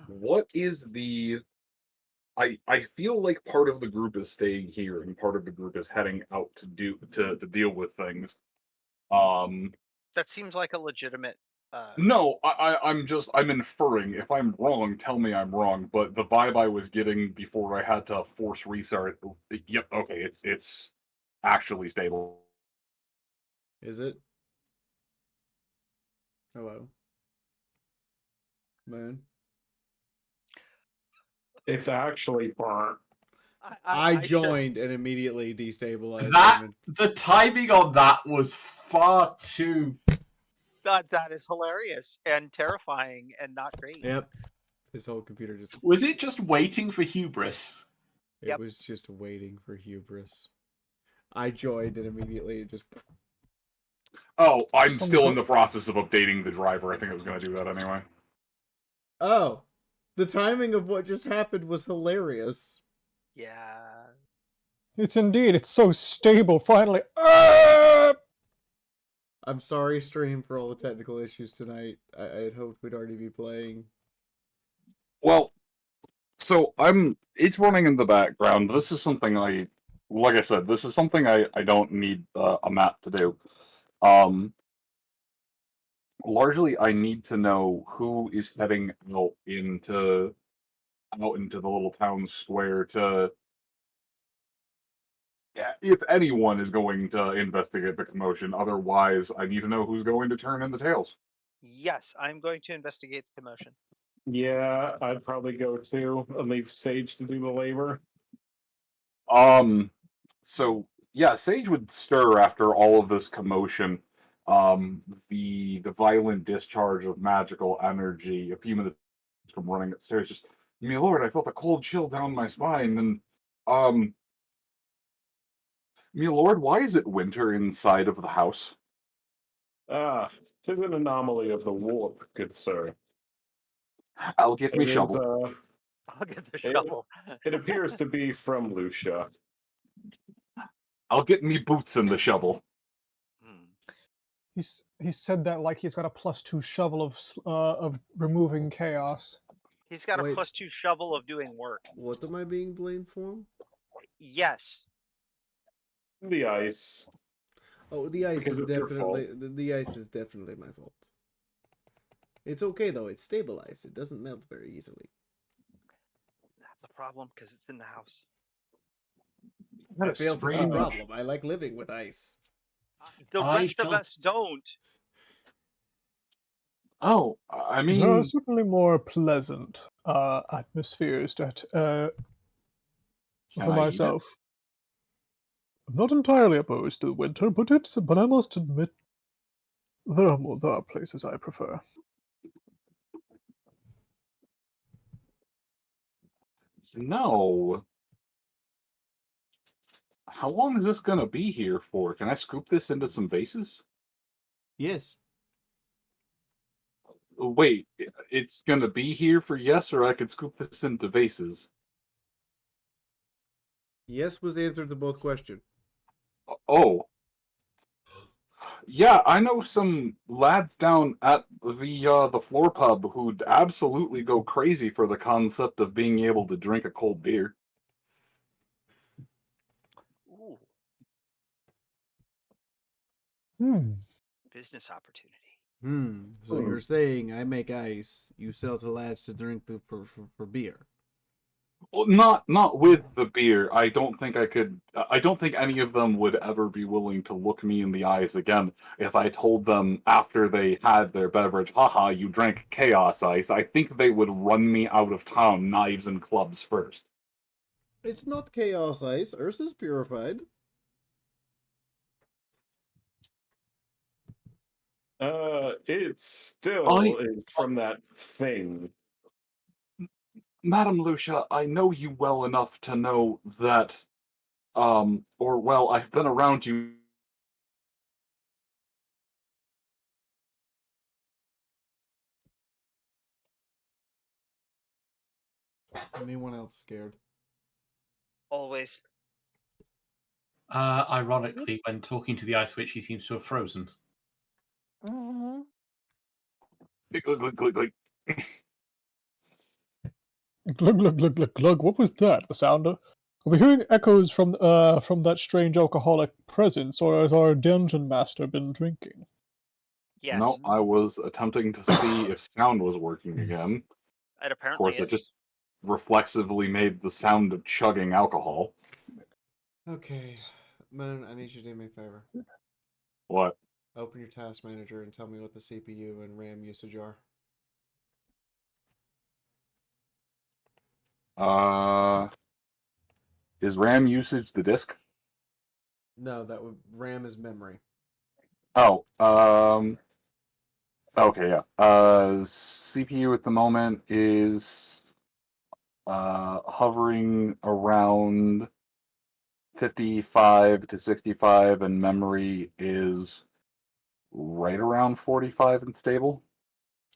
What is the I feel like part of the group is staying here and part of the group is heading out to deal with things. That seems like a legitimate. No, I'm inferring. If I'm wrong, tell me I'm wrong. But the vibe I was getting before I had to force restart. Yep, okay, it's actually stable. Is it? Hello? Moon? It's actually burnt. I joined and immediately destabilized That him. the timing on that was far too. That is hilarious and terrifying and not great. Yep. His whole computer just... Was it just waiting for hubris? It was just waiting for hubris. I joined and immediately it just... Oh, I'm still in the process of updating the driver. I think I was going to do that anyway. Oh. The timing of what just happened was hilarious. Yeah. It's indeed. It's so stable. Finally. I'm sorry, stream, for all the technical issues tonight. I had hoped we'd already be playing. Well, so it's running in the background. This is something like I said, this is something I don't need a map to do. Largely, I need to know who is heading out into the little town square to, if anyone is going to investigate the commotion. Otherwise, I need to know who's going to turn in the tails. Yes, I'm going to investigate the commotion. Yeah, I'd probably go too and leave Sage to do the labor. So yeah, Sage would stir after all of this commotion. The violent discharge of magical energy a few minutes from running upstairs. Just, my lord, I felt a cold chill down my spine, and my lord, why is it winter inside of the house? Ah, 'tis an anomaly of the warp, good sir. I'll get me shovel. I'll get the shovel. It appears to be from Lucia. I'll get me boots in the shovel. He said that like he's got a +2 shovel of removing chaos. He's got a +2 shovel of doing work. What am I being blamed for? Yes. The ice. Oh, the ice Because is it's your definitely the ice is definitely my fault. It's okay though; it's stabilized. It doesn't melt very easily. That's a problem because it's in the house. I fail to see a problem. I like living with ice. The rest of us don't. Oh, I mean, there are certainly more pleasant atmospheres that for myself. I'm not entirely opposed to the winter, but I must admit there are places I prefer. No. How long is this gonna be here for? Can I scoop this into some vases? Yes. Wait, it's gonna be here for yes, or I could scoop this into vases. Yes was the answer to both questions. Oh. Yeah, I know some lads down at the floor pub who'd absolutely go crazy for the concept of being able to drink a cold beer. Ooh, Hmm. business opportunity. So you're saying I make ice, you sell to lads to drink for beer. Well, not with the beer. I don't think I could. I don't think any of them would ever be willing to look me in the eyes again if I told them after they had their beverage, "Haha, you drank chaos ice." I think they would run me out of town, knives and clubs first. It's not chaos ice. Ursa's purified. It still is from that thing. Madam Lucia, I know you well enough to know that, or well, I've been around you. Anyone else scared? Always. Ironically, when talking to the Ice Witch, he seems to have frozen. Glug, glug, glug, glug. Glug glug glug glug glug. What was that? The sound of? Are we hearing echoes from that strange alcoholic presence, or has our dungeon master been drinking? Yes. No, I was attempting to see if sound was working again. It Of apparently course, is. it just reflexively made the sound of chugging alcohol. Okay, man, I need you to do me a favor. What? Open your task manager and tell me what the CPU and RAM usage are. Is RAM usage the disk? No, that would RAM is memory. Oh, okay, yeah. CPU at the moment is hovering around 55 to 65, and memory is right around 45 and stable.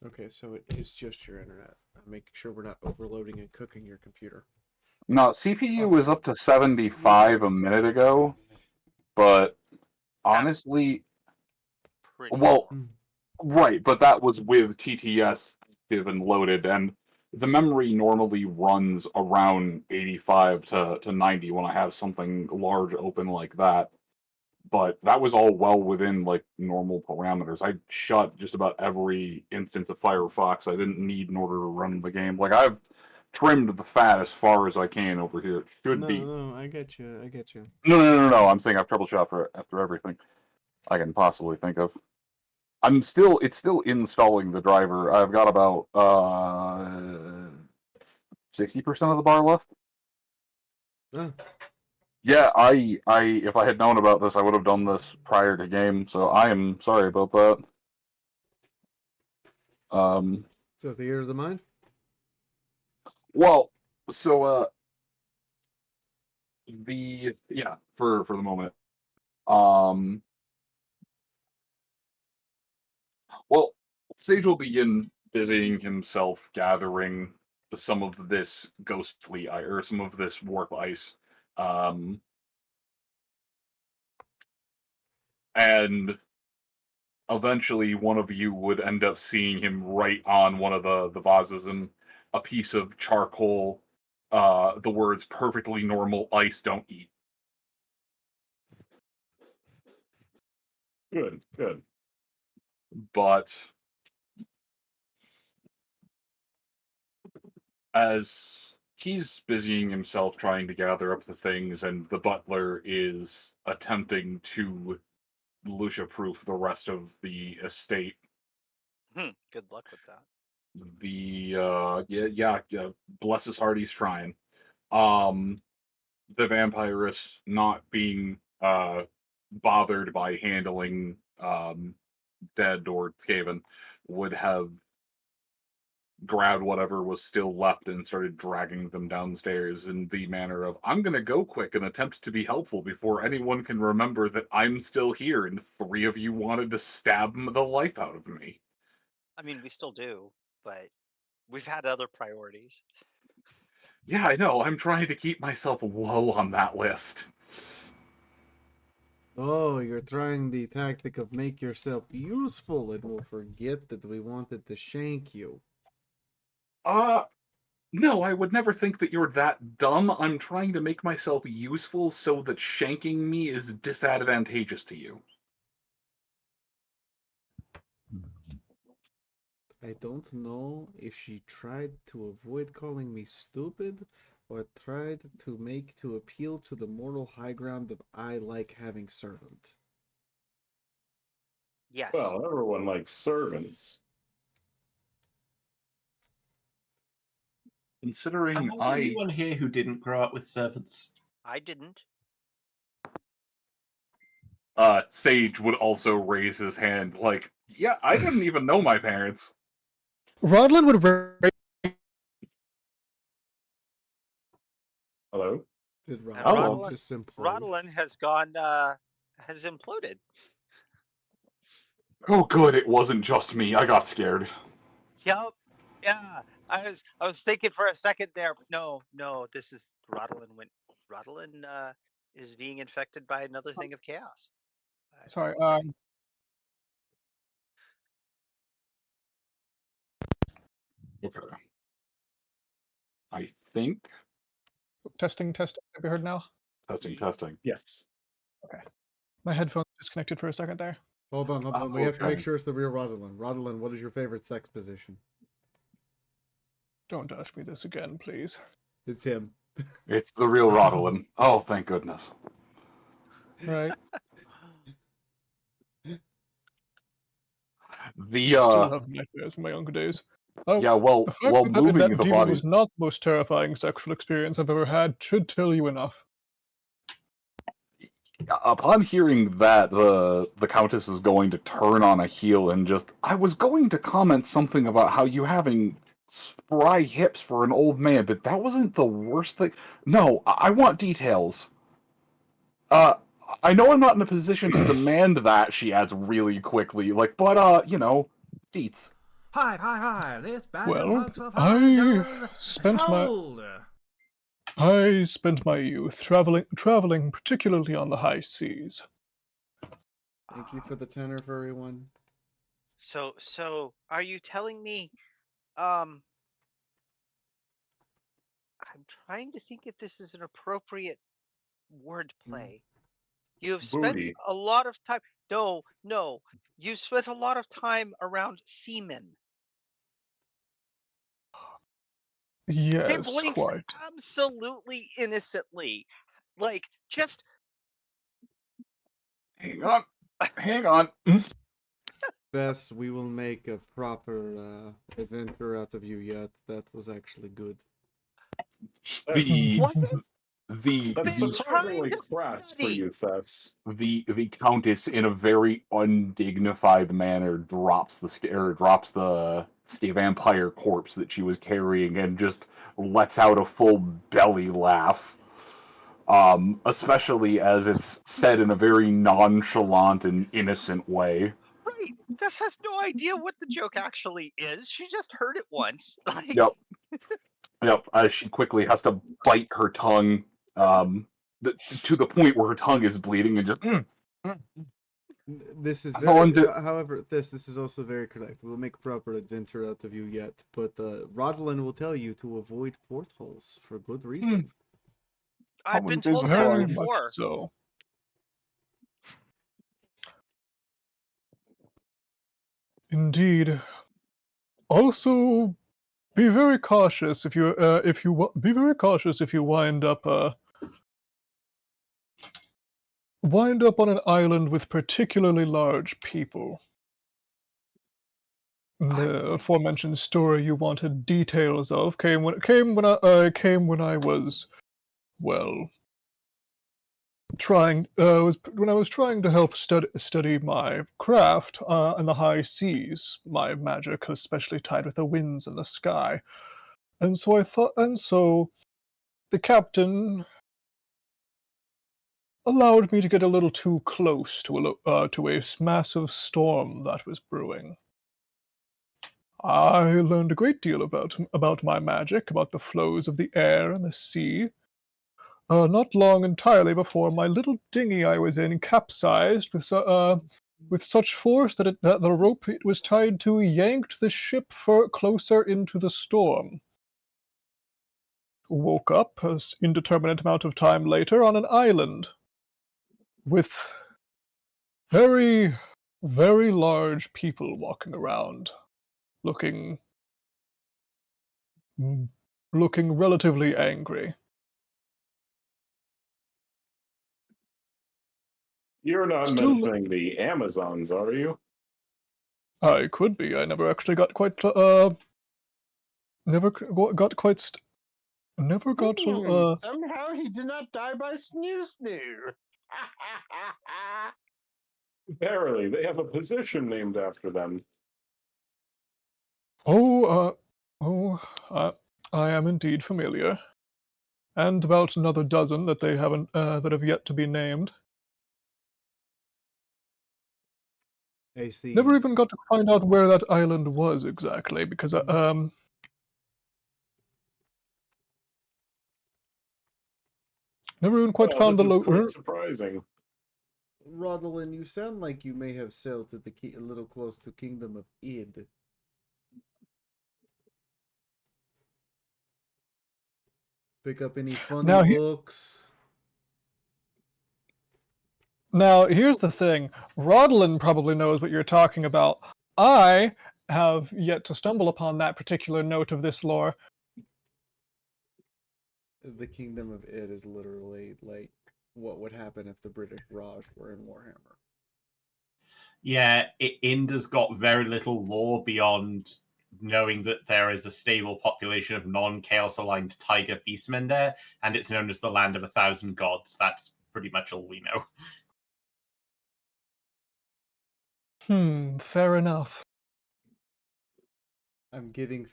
Okay, so it is just your internet. I'm making sure we're not overloading and cooking your computer. No, CPU was up to 75 a minute ago, but honestly, Pretty well, low. right, but that was with TTS active and loaded, and the memory normally runs around 85 to 90 when I have something large open like that. But that was all well within like normal parameters. I shut just about every instance of Firefox I didn't need in order to run the game. Like I've trimmed the fat as far as I can over here. It should be. No, I get you. I get you. No. I'm saying I've troubleshot for after everything I can possibly think of. It's still installing the driver. I've got about 60% of the bar left. Oh, Yeah, if I had known about this, I would have done this prior to game. So I am sorry about that. so theater of the mind. Well, so for the moment. Um, well, Sage will begin busying himself gathering some of this ghostly or some of this warp ice. Um, and eventually one of you would end up seeing him right on one of the vases, and a piece of charcoal, the words "perfectly normal ice don't eat." Good. But as he's busying himself trying to gather up the things, and the butler is attempting to Lucia proof the rest of the estate, Good luck with that. bless his heart, he's trying. Um, the vampiress not being bothered by handling dead or Skaven would have grabbed whatever was still left and started dragging them downstairs in the manner of, I'm going to go quick and attempt to be helpful before anyone can remember that I'm still here and three of you wanted to stab the life out of me. I mean, we still do, but we've had other priorities. Yeah, I know. I'm trying to keep myself low on that list. Oh, you're trying the tactic of make yourself useful and we'll forget that we wanted to shank you. No, I would never think that you're that dumb. I'm trying to make myself useful so that shanking me is disadvantageous to you. I don't know if she tried to avoid calling me stupid or tried to appeal to the moral high ground of I like having servant. Yes. Well, everyone likes servants. Considering Am I the only one here who didn't grow up with servants? I didn't. Sage would also raise his hand, like, yeah, I didn't even know my parents. Rodlin would raise Hello? Did And Rodlin Rodlin, just implode? Rodlin has imploded. Oh, good, it wasn't just me. I got scared. Yep. Yeah. I was thinking for a second there, but no, this is Rodlin is being infected by another thing of chaos. I Sorry. will say. Okay. I think. Testing. Have you heard now? Testing. Yes. Okay. My headphones disconnected for a second there. Hold on. Oh, We have to make okay. sure it's the real Rodlin. Rodlin, what is your favorite sex position? Don't ask me this again, please. It's him. It's the real Rodlin. Oh, thank goodness. Right. The Still have nightmares from my younger days. Oh, yeah, well, the fact while that moving that the demon body, was not the most terrifying sexual experience I've ever had should tell you enough. upon hearing that the Countess is going to turn on a heel and just, I was going to comment something about how you having spry hips for an old man, but that wasn't the worst thing. No, I want details. I know I'm not in a position to demand that, she adds really quickly, like, but, you know, deets. Hi, this bag of Well, hugs for I $5. spent my youth traveling particularly on the high seas. Thank you for the tenor for everyone. So are you telling me I'm trying to think if this is an appropriate wordplay. You have spent Booty. a lot of time. No. You spent a lot of time around seamen. She Yes, blinks quite. absolutely innocently. Like, just Hang on. Bess, we will make a proper adventure out of you yet. That was actually good. was it? That's Been surprisingly trying to crass for study. you, Thess. The Countess, in a very undignified manner, drops the vampire corpse that she was carrying and just lets out a full belly laugh. Especially as it's said in a very nonchalant and innocent way. Right. This has no idea what the joke actually is. She just heard it once. Like, Yep. She quickly has to bite her tongue, to the point where her tongue is bleeding and just. This is very. However, this is also very correct. We'll make proper adventure out of you yet, but Rodlin will tell you to avoid portholes for good reason. I've been told that Very before. much so. Indeed. Also, be very cautious if you wind up on an island with particularly large people. The aforementioned story you wanted details of came when I was, well, when I was trying to help study my craft in the high seas, my magic especially tied with the winds and the sky, and so the captain allowed me to get a little too close to a massive storm that was brewing. I learned a great deal about my magic, about the flows of the air and the sea. Not long entirely before my little dinghy I was in capsized with such force that the rope it was tied to yanked the ship closer into the storm. Woke up an indeterminate amount of time later on an island with very, very large people walking around, looking looking relatively angry. You're not Still, mentioning the Amazons, are you? I could be. I never actually got quite never got quite never got to Somehow he did not die by snoo. Verily, they have a position named after them. oh I am indeed familiar, and about another dozen that they haven't that have yet to be named. I see. Never even got to find out where that island was exactly, because never even quite Oh, found this the is quite surprising. Rodolin, you sound like you may have sailed to a little close to Kingdom of Id. Pick up any funny Now, books? Now, here's the thing. Rodlin probably knows what you're talking about. I have yet to stumble upon that particular note of this lore. The Kingdom of Id is literally like what would happen if the British Raj were in Warhammer. Yeah, Inda's got very little lore beyond knowing that there is a stable population of non-chaos aligned tiger beastmen there, and it's known as the Land of 1,000 Gods. That's pretty much all we know. Fair enough. I'm getting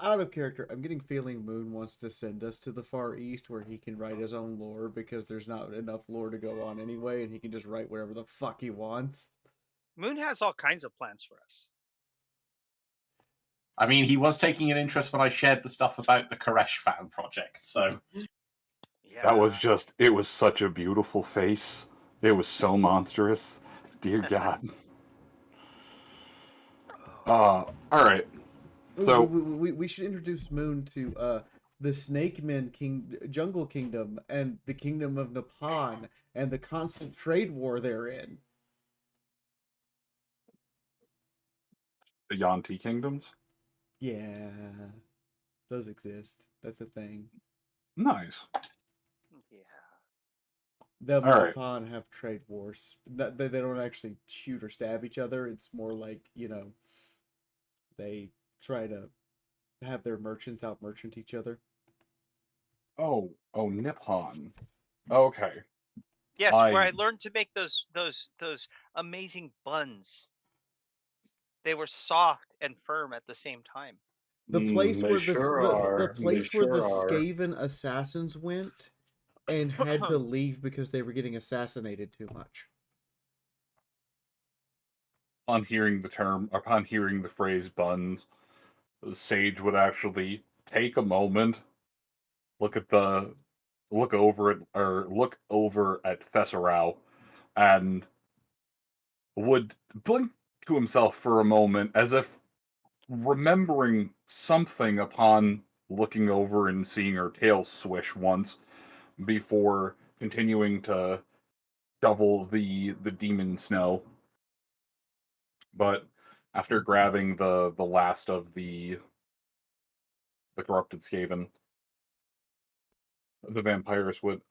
out of character. I'm getting feeling Moon wants to send us to the Far East where he can write his own lore because there's not enough lore to go on anyway, and he can just write whatever the fuck he wants. Moon has all kinds of plans for us. I mean, he was taking an interest when I shared the stuff about the Koresh fan project, so... Yeah. That was just, it was such a beautiful face. It was so monstrous. Dear God. Alright. So, we should introduce Moon to the Snake Men Jungle Kingdom and the Kingdom of Nippon and the constant trade war therein. the Yanti Kingdoms? Yeah, those exist. That's a thing. Nice. Yeah. Them All and right. Nippon have trade wars. They don't actually shoot or stab each other. It's more like, they try to have their merchants out merchant each other. Oh, Nippon. Okay. Yes, where I learned to make those amazing buns. They were soft and firm at the same time. The place They where sure the are. place They where the sure are. Skaven assassins went and had to leave because they were getting assassinated too much. Upon hearing the phrase buns, the sage would actually take a moment, look over at Fesserau, and would blink to himself for a moment as if remembering something upon looking over and seeing her tail swish once before continuing to shovel the demon snow. But after grabbing the last of the corrupted Skaven, the vampires would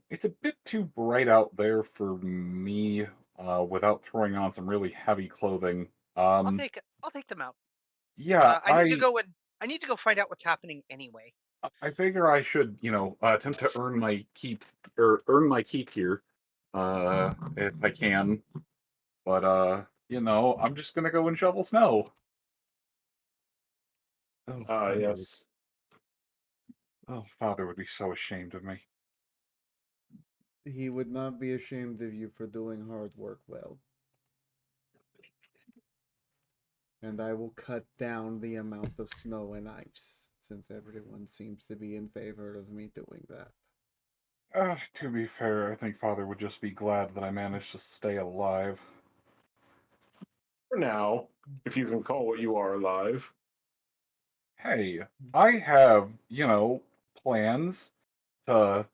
it's a bit too bright out there for me without throwing on some really heavy clothing. I'll take them out. Yeah, I need to go find out what's happening anyway. I figure I should, attempt to earn my keep here, if I can. But I'm just gonna go and shovel snow. Oh, Yes. Oh, Father would be so ashamed of me. He would not be ashamed of you for doing hard work well. And I will cut down the amount of snow and ice, since everyone seems to be in favor of me doing that. To be fair, I think Father would just be glad that I managed to stay alive. For now, if you can call what you are alive. Hey, I have, plans to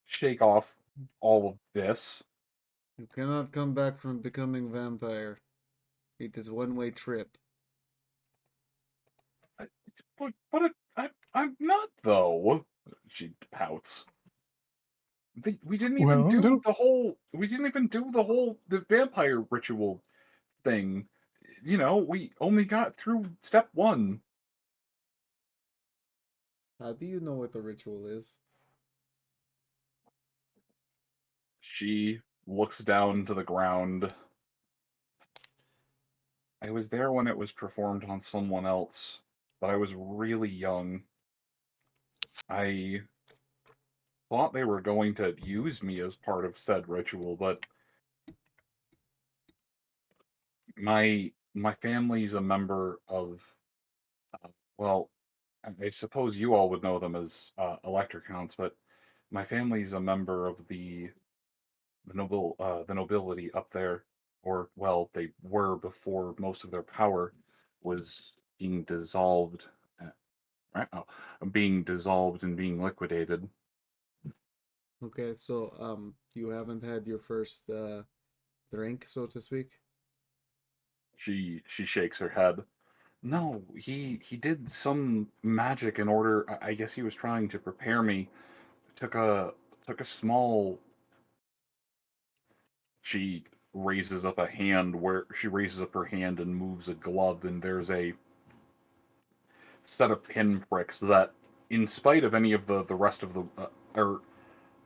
shake off all of this. You cannot come back from becoming vampire. It is one-way trip. I'm not, though. She pouts. We didn't even Well, do the whole. We didn't even do the vampire ritual thing. We only got through step 1. How do you know what the ritual is? She looks down to the ground. I was there when it was performed on someone else, but I was really young. I thought they were going to use me as part of said ritual, but my family's a member of, well, I suppose you all would know them as electrocounts, but my family's a member of the nobility up there, or well, they were before most of their power was being dissolved, right now, being dissolved and being liquidated. Okay, so you haven't had your first drink, so to speak? She shakes her head. No, he did some magic in order. I guess he was trying to prepare me. Took a took a small. She raises up her hand and moves a glove, and there's a set of pinpricks that, in spite of any of the rest of the or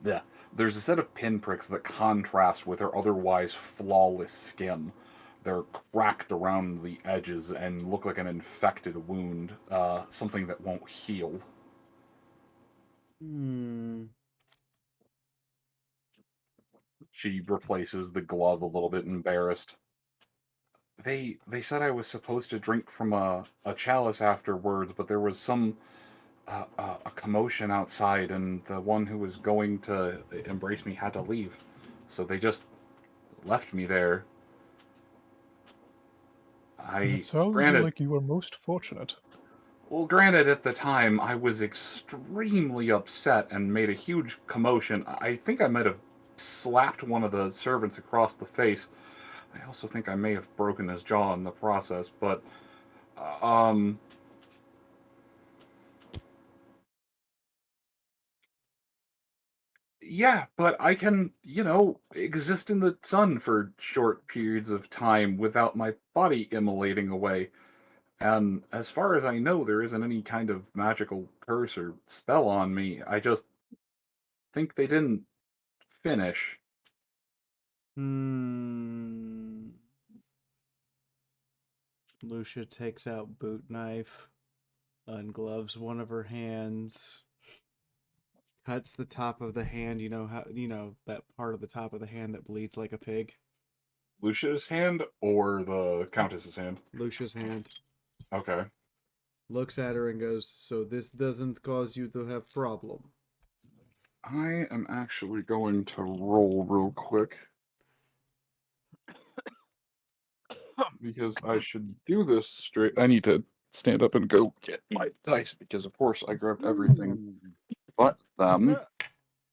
yeah, there's a set of pinpricks that contrast with her otherwise flawless skin. They're cracked around the edges and look like an infected wound, something that won't heal. Hmm. She replaces the glove, a little bit embarrassed. They said I was supposed to drink from a chalice afterwards, but there was some a commotion outside, and the one who was going to embrace me had to leave, so they just left me there. It I sounds granted, like you were most fortunate. well, granted, at the time I was extremely upset and made a huge commotion. I think I might have slapped one of the servants across the face. I also think I may have broken his jaw in the process, but uh, um, yeah, but I can, exist in the sun for short periods of time without my body immolating away. And as far as I know, there isn't any kind of magical curse or spell on me. I just think they didn't finish. Hmm. Lucia takes out boot knife, ungloves one of her hands, cuts the top of the hand. You know how that part of the top of the hand that bleeds like a pig. Lucia's hand or the Countess's hand? Lucia's hand. Okay. Looks at her and goes, "So this doesn't cause you to have problem." I am actually going to roll real quick. Because I should do this straight. I need to stand up and go get my dice because, of course, I grabbed everything but them.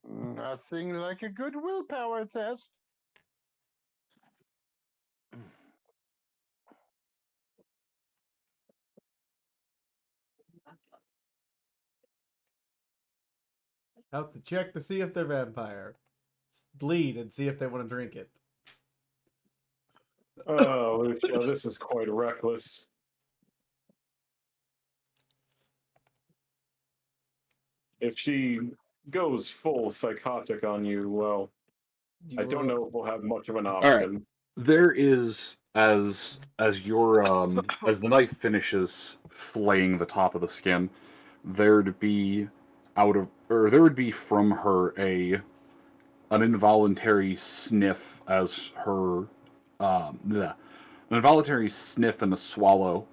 Nothing like a good willpower test. Out to check to see if they're vampire. Bleed and see if they want to drink it. Oh, Lucia, this is quite reckless. If she goes full psychotic on you, well, I don't know if we'll have much of an option. All right. There is as your as the knife finishes flaying the top of the skin, there would be from her an involuntary sniff as her An involuntary sniff and a swallow,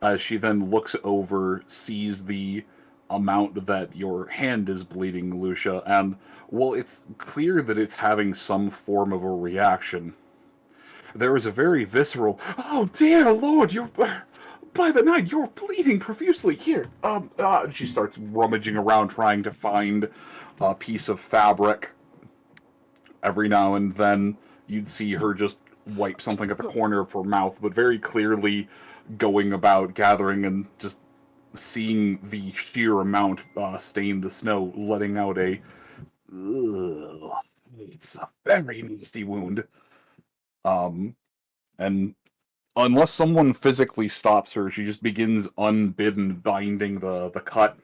as she then looks over, sees the amount that your hand is bleeding, Lucia, and, well, it's clear that it's having some form of a reaction. There is a very visceral, "Oh dear Lord, you're... by the night, you're bleeding profusely. Here, she starts rummaging around trying to find a piece of fabric. Every now and then, you'd see her just wipe something at the corner of her mouth, but very clearly going about gathering and just seeing the sheer amount stain the snow, letting out a, ugh, it's a very nasty wound. And unless someone physically stops her, she just begins unbidden binding the cut.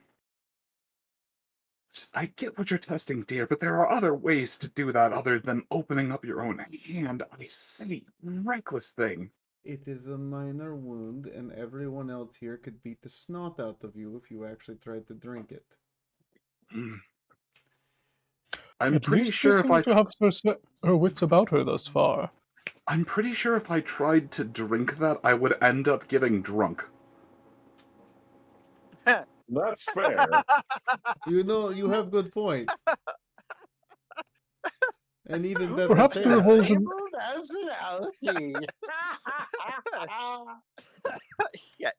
I get what you're testing, dear, but there are other ways to do that other than opening up your own hand. I say, reckless thing. It is a minor wound, and everyone else here could beat the snot out of you if you actually tried to drink it. I'm At pretty least sure she if seems to have her wits about her thus far. I'm pretty sure if I tried to drink that, I would end up getting drunk. That's fair. You know, you have good point. And even better, Perhaps the fair. revulsion. Yeah.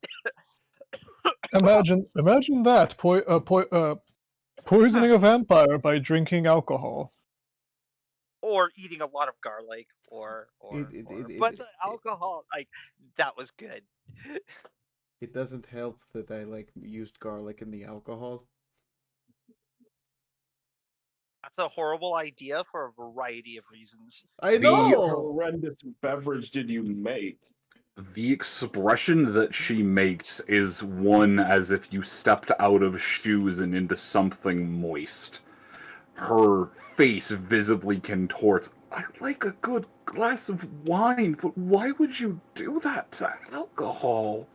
Imagine that poisoning a vampire by drinking alcohol. Or eating a lot of garlic, but the alcohol, like, that was good. It doesn't help that I used garlic in the alcohol. That's a horrible idea for a variety of reasons. I What know! horrendous beverage did you make? The expression that she makes is one as if you stepped out of shoes and into something moist. Her face visibly contorts. I like a good glass of wine, but why would you do that to alcohol?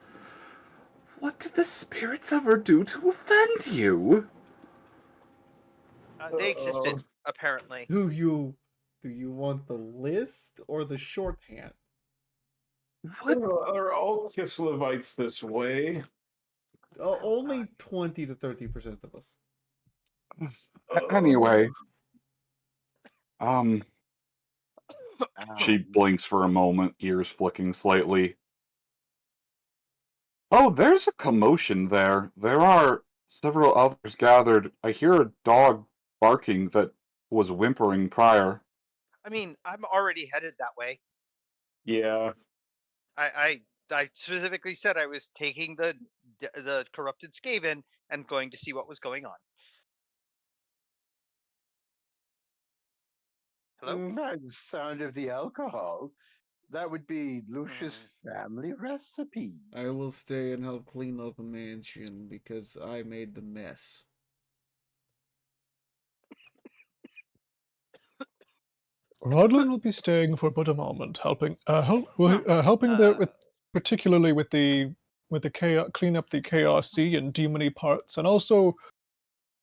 What did the spirits ever do to offend you? They existed, apparently. Do you want the list or the shorthand? What? Are all Kislevites this way? Only 20 to 30% of us. Anyway, she blinks for a moment, ears flicking slightly. Oh, there's a commotion there. There are several others gathered. I hear a dog barking that was whimpering prior. I mean, I'm already headed that way. Yeah. I specifically said I was taking the corrupted Skaven and going to see what was going on. Hello? By the sound of the alcohol, that would be Lucia's family recipe. I will stay and help clean up a mansion because I made the mess. Rodlin will be staying for but a moment, helping there with particularly with the chaos, clean up the chaosy and demony parts, and also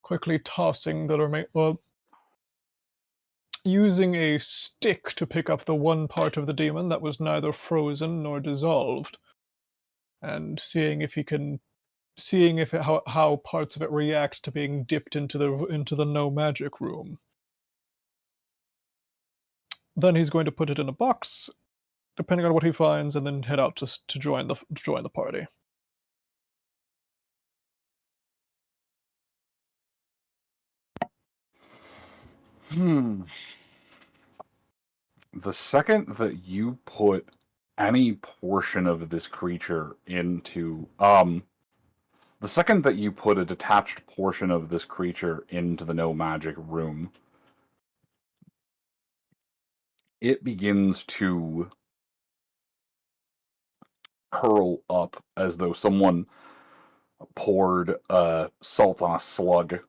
quickly tossing the using a stick to pick up the one part of the demon that was neither frozen nor dissolved, and seeing how parts of it react to being dipped into the no magic room. Then he's going to put it in a box, depending on what he finds, and then head out to join the party. The second that you put any portion of this creature into the second that you put a detached portion of this creature into the no magic room, it begins to curl up as though someone poured salt on a slug.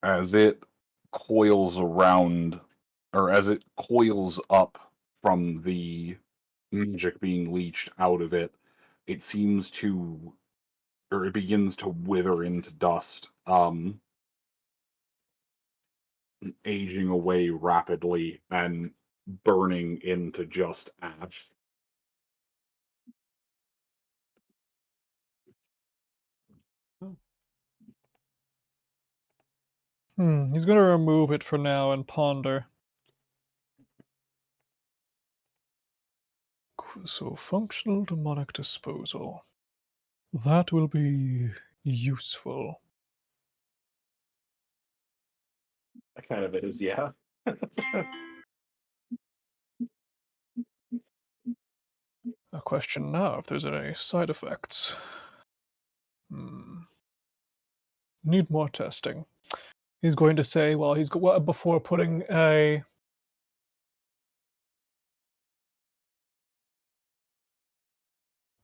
As it coils around, or as it coils up from the magic being leached out of it, it seems to, or it begins to wither into dust, aging away rapidly, and burning into just ash. He's going to remove it for now and ponder. So, functional demonic disposal. That will be useful. That kind of is, yeah. A question now if there's any side effects. Need more testing. He's going to say, well, before putting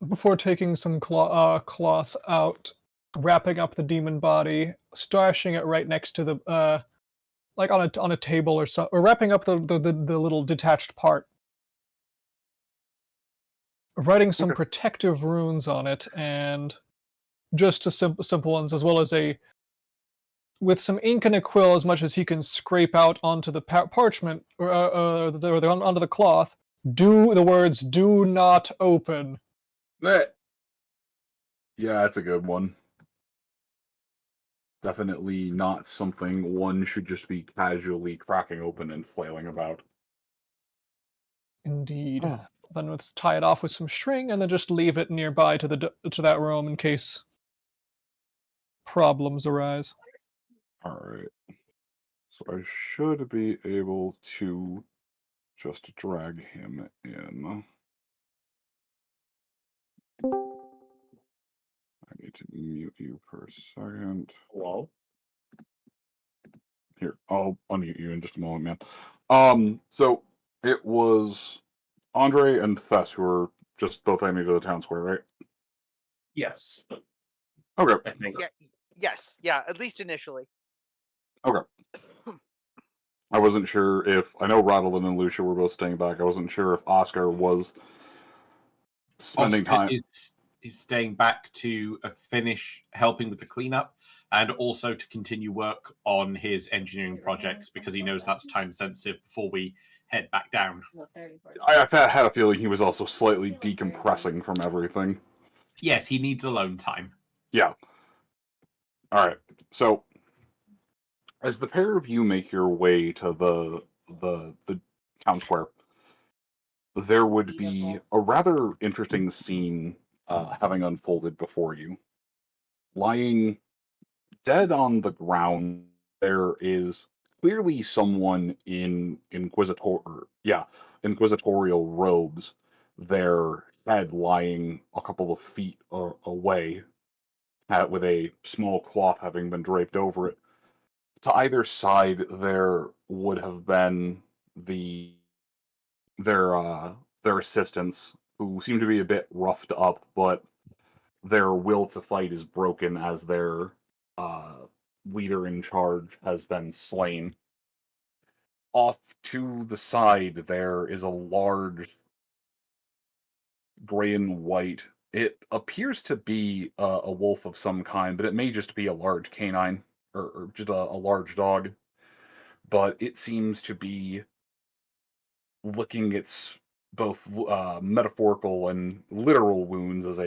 before taking some cloth out, wrapping up the demon body, stashing it right next to the like on a table or so, or wrapping up the little detached part, writing some protective runes on it, and just a simple ones, as well as with some ink and a quill, as much as he can scrape out onto the parchment or onto the cloth. Do the words "Do not open." Yeah, that's a good one. Definitely not something one should just be casually cracking open and flailing about. Indeed. Then let's tie it off with some string, and then just leave it nearby to that room in case problems arise. All right. So I should be able to just drag him in. I need to mute you for a second. Hello? Here, I'll unmute you in just a moment, man. So it was Andre and Thess who were just both aiming to the town square, right? Yes. Okay. I think. Yeah. Yes. Yeah. At least initially. Okay. I wasn't sure if I know Radeline and Lucia were both staying back. I wasn't sure if Oscar was spending Oscar time. is staying back to finish helping with the cleanup and also to continue work on his engineering projects because he knows that's time sensitive before we head back down. I had a feeling he was also slightly decompressing from everything. Yes, he needs alone time. Yeah. All right. So, as the pair of you make your way to the town square, there would be a rather interesting scene having unfolded before you. Lying dead on the ground, there is clearly someone in inquisitorial robes, their head lying a couple of feet away, with a small cloth having been draped over it. To either side, there would have been the their assistants, who seem to be a bit roughed up, but their will to fight is broken as their uh, leader in charge has been slain. Off to the side, there is a large gray and white. It appears to be a wolf of some kind, but it may just be a large canine or just a large dog. But it seems to be licking its both metaphorical and literal wounds, as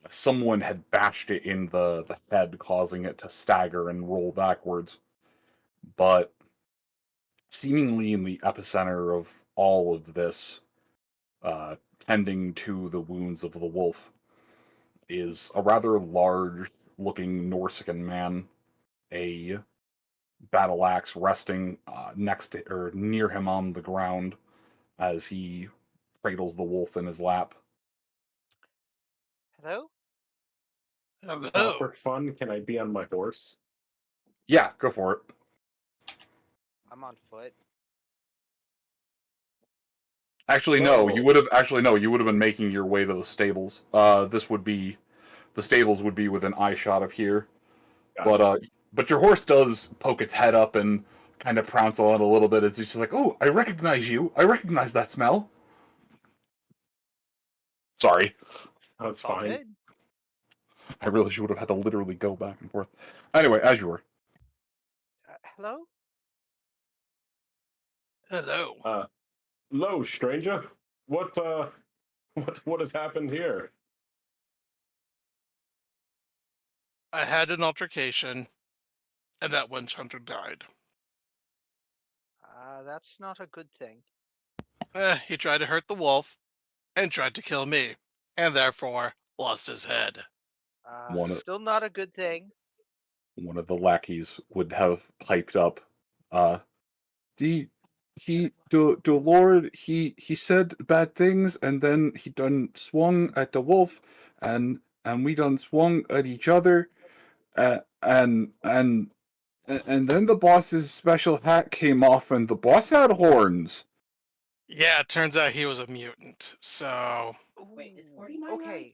someone had bashed it in the head, causing it to stagger and roll backwards. But seemingly in the epicenter of all of this, tending to the wounds of the wolf, is a rather large-looking Norsican man, a battle axe resting next to or near him on the ground as he cradles the wolf in his lap. Hello. For fun, can I be on my horse? Yeah, go for it. I'm on foot. Actually, no. You would have been making your way to the stables. The stables would be within eye shot of here. But your horse does poke its head up and kind of prounce on it a little bit. It's just like, oh, I recognize you. I recognize that smell. Sorry. That's fine. Good. I realized you would have had to literally go back and forth. Anyway, as you were. Hello. Hello. Lo, stranger. What has happened here? I had an altercation, and that witch hunter died. That's not a good thing. He tried to hurt the wolf, and tried to kill me, and therefore lost his head. One of, Still not a good thing. one of the lackeys would have piped up, uh, the Lord, he said bad things, and then he done swung at the wolf, and we done swung at each other, uh, and and and then the boss's special hat came off, and the boss had horns. Yeah, it turns out he was a mutant, so... Ooh, okay.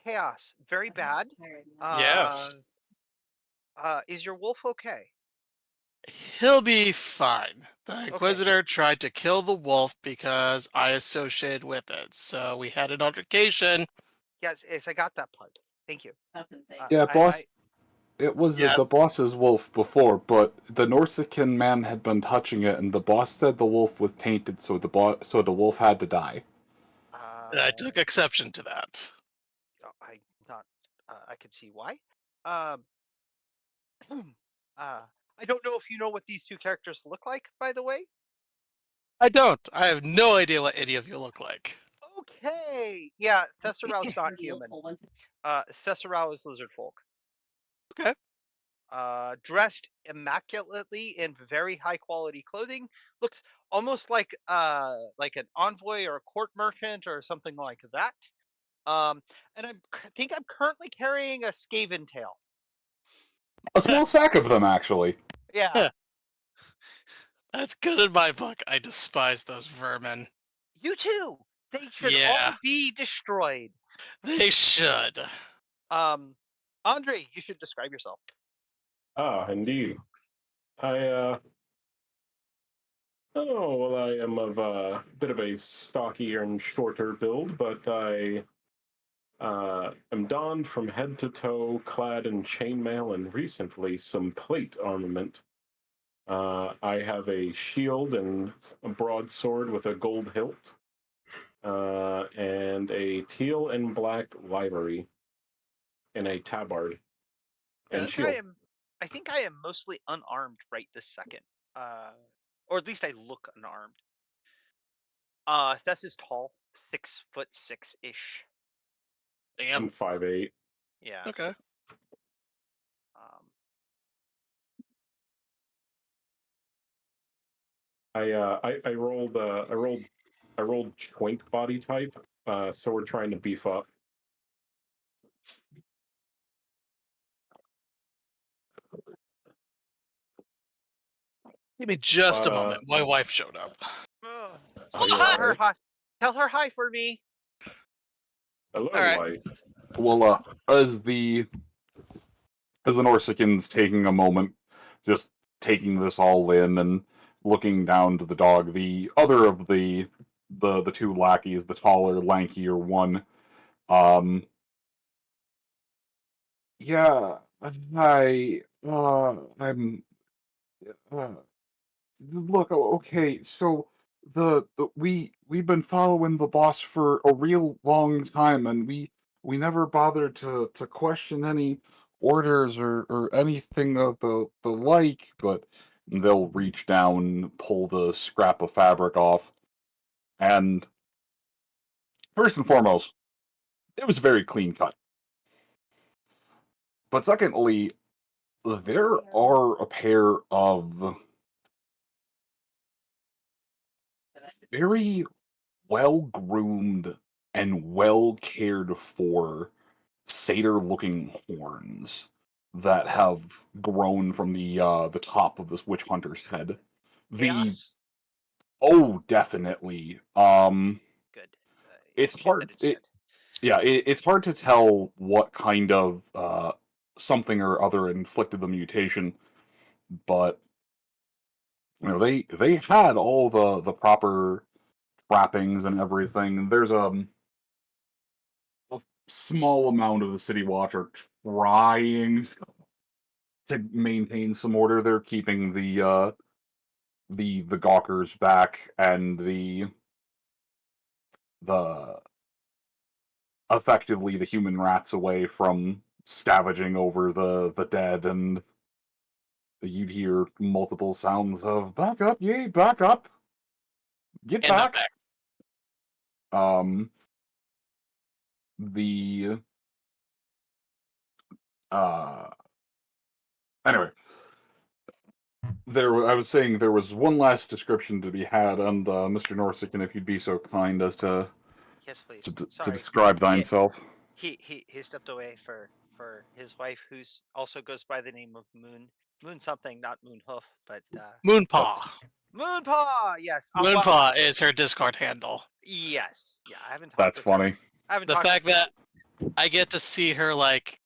Chaos. Very bad. Yes. Is your wolf okay? He'll be fine. The Okay. Inquisitor tried to kill the wolf because I associated with it, so we had an altercation. Yes, I got that part. Thank you. Yeah, boss. It was Yes. the boss's wolf before, but the Norsican man had been touching it, and the boss said the wolf was tainted, so the wolf had to die. And I took exception to that. I could see why. I don't know if you know what these two characters look like, by the way. I don't. I have no idea what any of you look like. Okay. Yeah, Thesserau's not human. Thesserau is lizard folk. Okay. Dressed immaculately in very high quality clothing. Looks almost like an envoy or a court merchant or something like that. And I think I'm currently carrying a Skaven tail. A small sack of them, actually. Yeah. That's good in my book. I despise those vermin. You too. They should all be destroyed. They should. Andre, you should describe yourself. Indeed. I am of a bit of a stockier and shorter build, but I am donned from head to toe, clad in chainmail and recently some plate armament. I have a shield and a broadsword with a gold hilt, and a teal and black livery, and a tabard. And shield. I think I am mostly unarmed right this second. Or at least I look unarmed. Thess is tall, 6'6" ish. I'm 5'8". Yeah. Okay. I rolled twink body type, so we're trying to beef up. Give me just a moment. My wife showed up. Tell her hi for me. Hello, wife. Well, as the Norsican's taking a moment, just taking this all in and looking down to the dog, the other of the two lackeys, the taller, lankier one, yeah, I'm, look, okay, so we've been following the boss for a real long time, and we never bothered to question any orders or anything of the like, but they'll reach down, pull the scrap of fabric off, and first and foremost, it was very clean cut. But secondly, there are a pair of very well-groomed and well-cared for satyr-looking horns that have grown from the top of this witch hunter's head. Oh, definitely. Good. It's hard. It's hard to tell what kind of something or other inflicted the mutation, but they had all the proper trappings and everything. There's a small amount of the City Watch are trying to maintain some order. They're keeping the gawkers back and the effectively the human rats away from scavenging over the dead, and you'd hear multiple sounds of "Back up, ye! Back up! Get And I'm back!" The anyway, I was saying there was one last description to be had, and Mr. Norsec, if you'd be so kind as to Yes, please. to Sorry. describe thyself. He stepped away for his wife, who's also goes by the name of Moon something, not Moon Hoof, but Moonpaw. Moonpaw. Yes. Well, Moonpaw is her Discord handle. yes. Yeah, I haven't talked That's with funny. her. I haven't The talked fact with her. that I get to see her like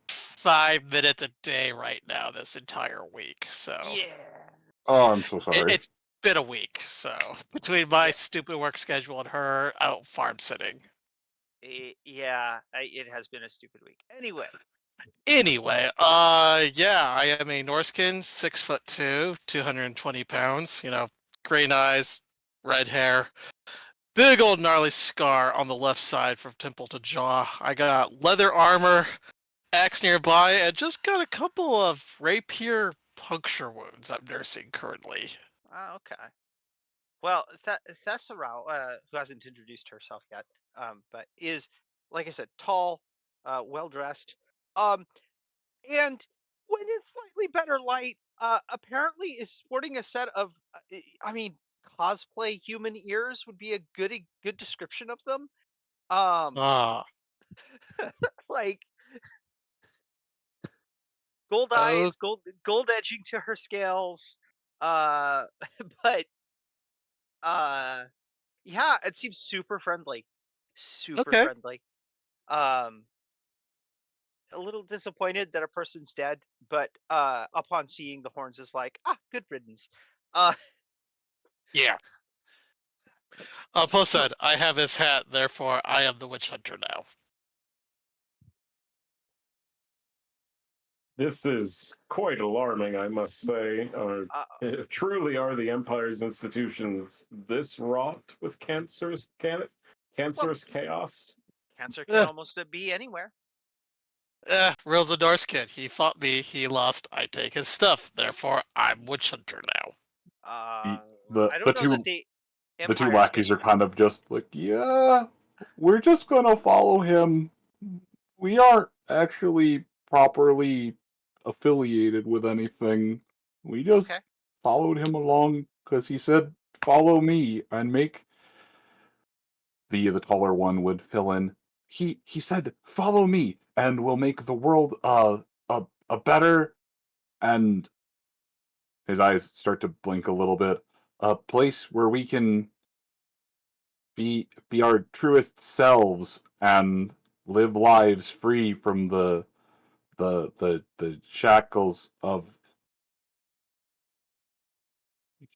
5 minutes a day right now this entire week, so Yeah. Oh, I'm so sorry. it's been a week. So between my stupid work schedule and her out farm sitting. Yeah, it has been a stupid week. Anyway, Yeah, I am a Norskin, 6'2", 220 pounds. You know, green eyes, red hair, big old gnarly scar on the left side from temple to jaw. I got leather armor, axe nearby, and just got a couple of rapier puncture wounds I'm nursing currently. okay. Well, Thesserau, who hasn't introduced herself yet, but is, like I said, tall, well dressed, and when it's slightly better light, apparently is sporting a set of, I mean, cosplay human ears would be a good description of them. Ah, Like gold oh, eyes, gold edging to her scales, uh, but yeah, it seems super friendly, super okay. friendly. A little disappointed that a person's dead, but upon seeing the horns is like, ah, good riddance. Uh, Yeah. Plus said, I have his hat, therefore I am the witch hunter now. This is quite alarming, I must say. Truly are the Empire's institutions this wrought with cancerous chaos? cancer can almost be anywhere. Real's a Norse kid. He fought me, he lost, I take his stuff, therefore I'm witch hunter now. I The don't know that two the the two Empire's lackeys been. are kind of just like, yeah, we're just gonna follow him. We aren't actually properly affiliated with anything. We just Okay. followed him along because he said, "Follow me," and make the taller one would fill in. He said, "Follow me, and we'll make the world a better," and his eyes start to blink a little bit. A place where we can be our truest selves and live lives free from the shackles of.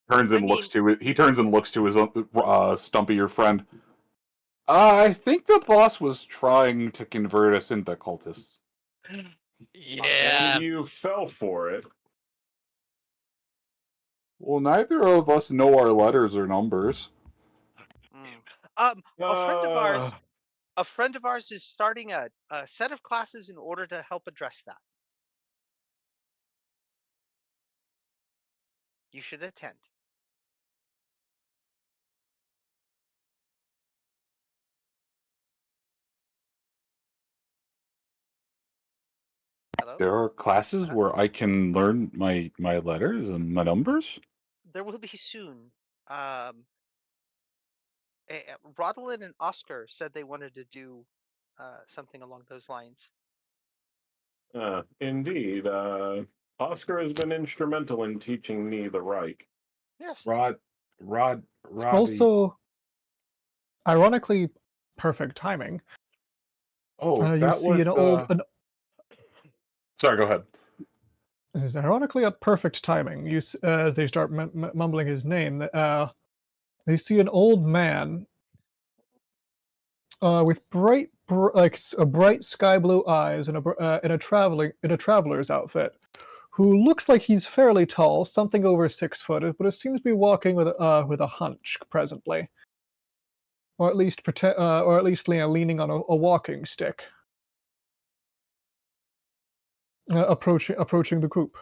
I mean, He turns and looks to his stumpier friend. I think the boss was trying to convert us into cultists. Yeah. And you fell for it. Well, neither of us know our letters or numbers. a friend of ours is starting a set of classes in order to help address that. You should attend. Hello? There are classes where I can learn my letters and my numbers. There will be soon. Rodolin and Oscar said they wanted to do something along those lines. Indeed. Oscar has been instrumental in teaching me the Reich. Yes. Roddy. Also, ironically, perfect timing. Oh, You that see was. Sorry, go ahead. This is ironically a perfect timing. As they start mumbling his name, they see an old man with bright sky blue eyes and a traveler's outfit, who looks like he's fairly tall, something over 6 foot, but it seems to be walking with a hunch presently, or at least leaning on a walking stick, approaching the group.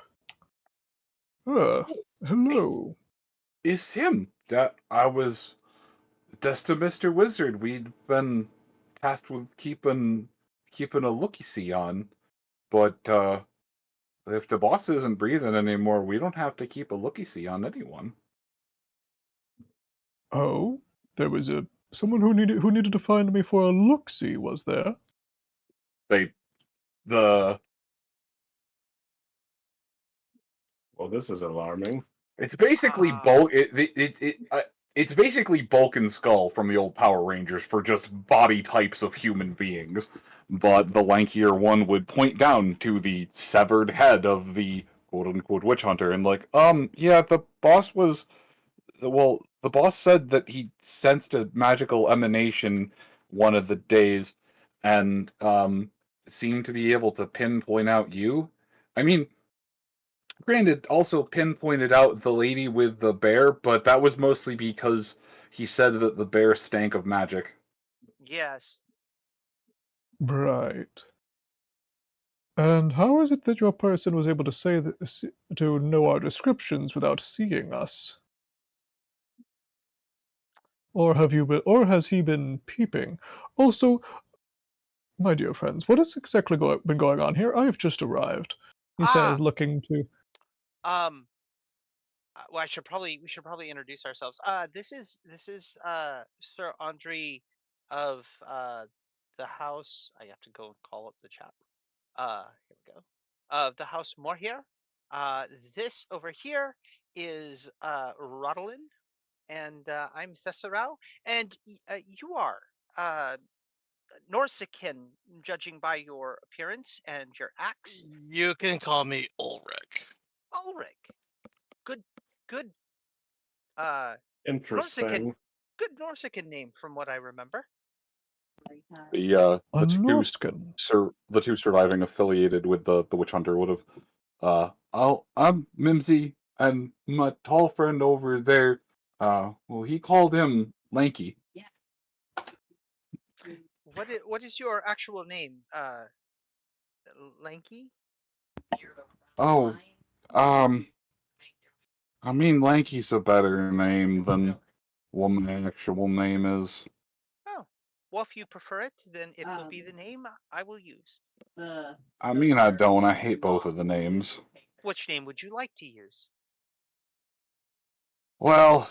Hello. It's him. That I was. That's the Mr. Wizard. We'd been tasked with keeping a looky-see on, but if the boss isn't breathing anymore, we don't have to keep a looky-see on anyone. Oh, there was someone who needed to find me for a look-see, was there? The Well, this is alarming. It's basically bulk. It's basically Bulk and Skull from the old Power Rangers for just body types of human beings, but the lankier one would point down to the severed head of the quote unquote witch hunter and yeah, the boss was the boss said that he sensed a magical emanation one of the days and seemed to be able to pinpoint out you. I mean, granted, also pinpointed out the lady with the bear, but that was mostly because he said that the bear stank of magic. Yes. Right. And how is it that your person was able to to know our descriptions without seeing us? Or has he been peeping? Also, my dear friends, what has exactly been going on here? I have just arrived. He says, looking to. Well, we should probably introduce ourselves. This is Sir Andre of the house. I have to go and call up the chat. Here we go. Of the house Morhier. This over here is Rodolin, and I'm Thesserau, and you are Norsican, judging by your appearance and your axe. You can call me Ulrich. Ulrich. Good. Interesting. Good Norsican name, from what I remember. The Norscan. the two surviving affiliated with the witch hunter would have. I'm Mimsy, and my tall friend over there. Well, he called him Lanky. What is your actual name? Lanky? Oh, I mean, Lanky's a better name than what my actual name is. Oh, well, if you prefer it, then it will be the name I will use. I mean, I don't. I hate both of the names. Which name would you like to use? Well,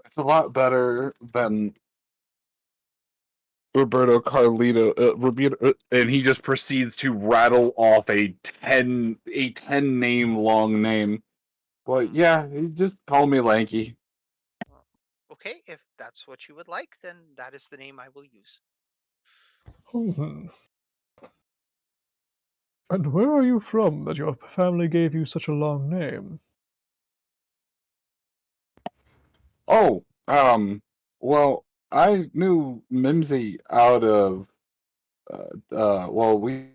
it's a lot better than Roberto Carlito, and he just proceeds to rattle off a 10 name long name. But yeah, you just call me Lanky. Okay, if that's what you would like, then that is the name I will use. And where are you from that your family gave you such a long name? Oh, well, I knew Mimsy out of, well, we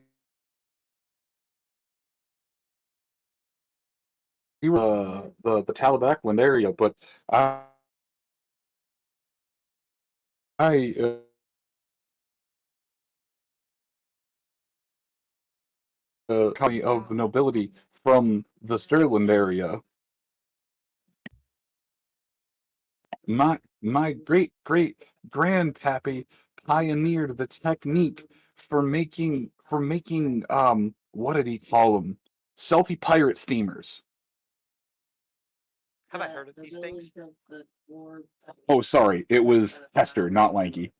were the Talabacland area, but I county of nobility from the Sterling area. My great grandpappy pioneered the technique for making what did he call them? Salty pirate steamers. Have I heard of these things? Oh, sorry, it was Hester, not Lanky.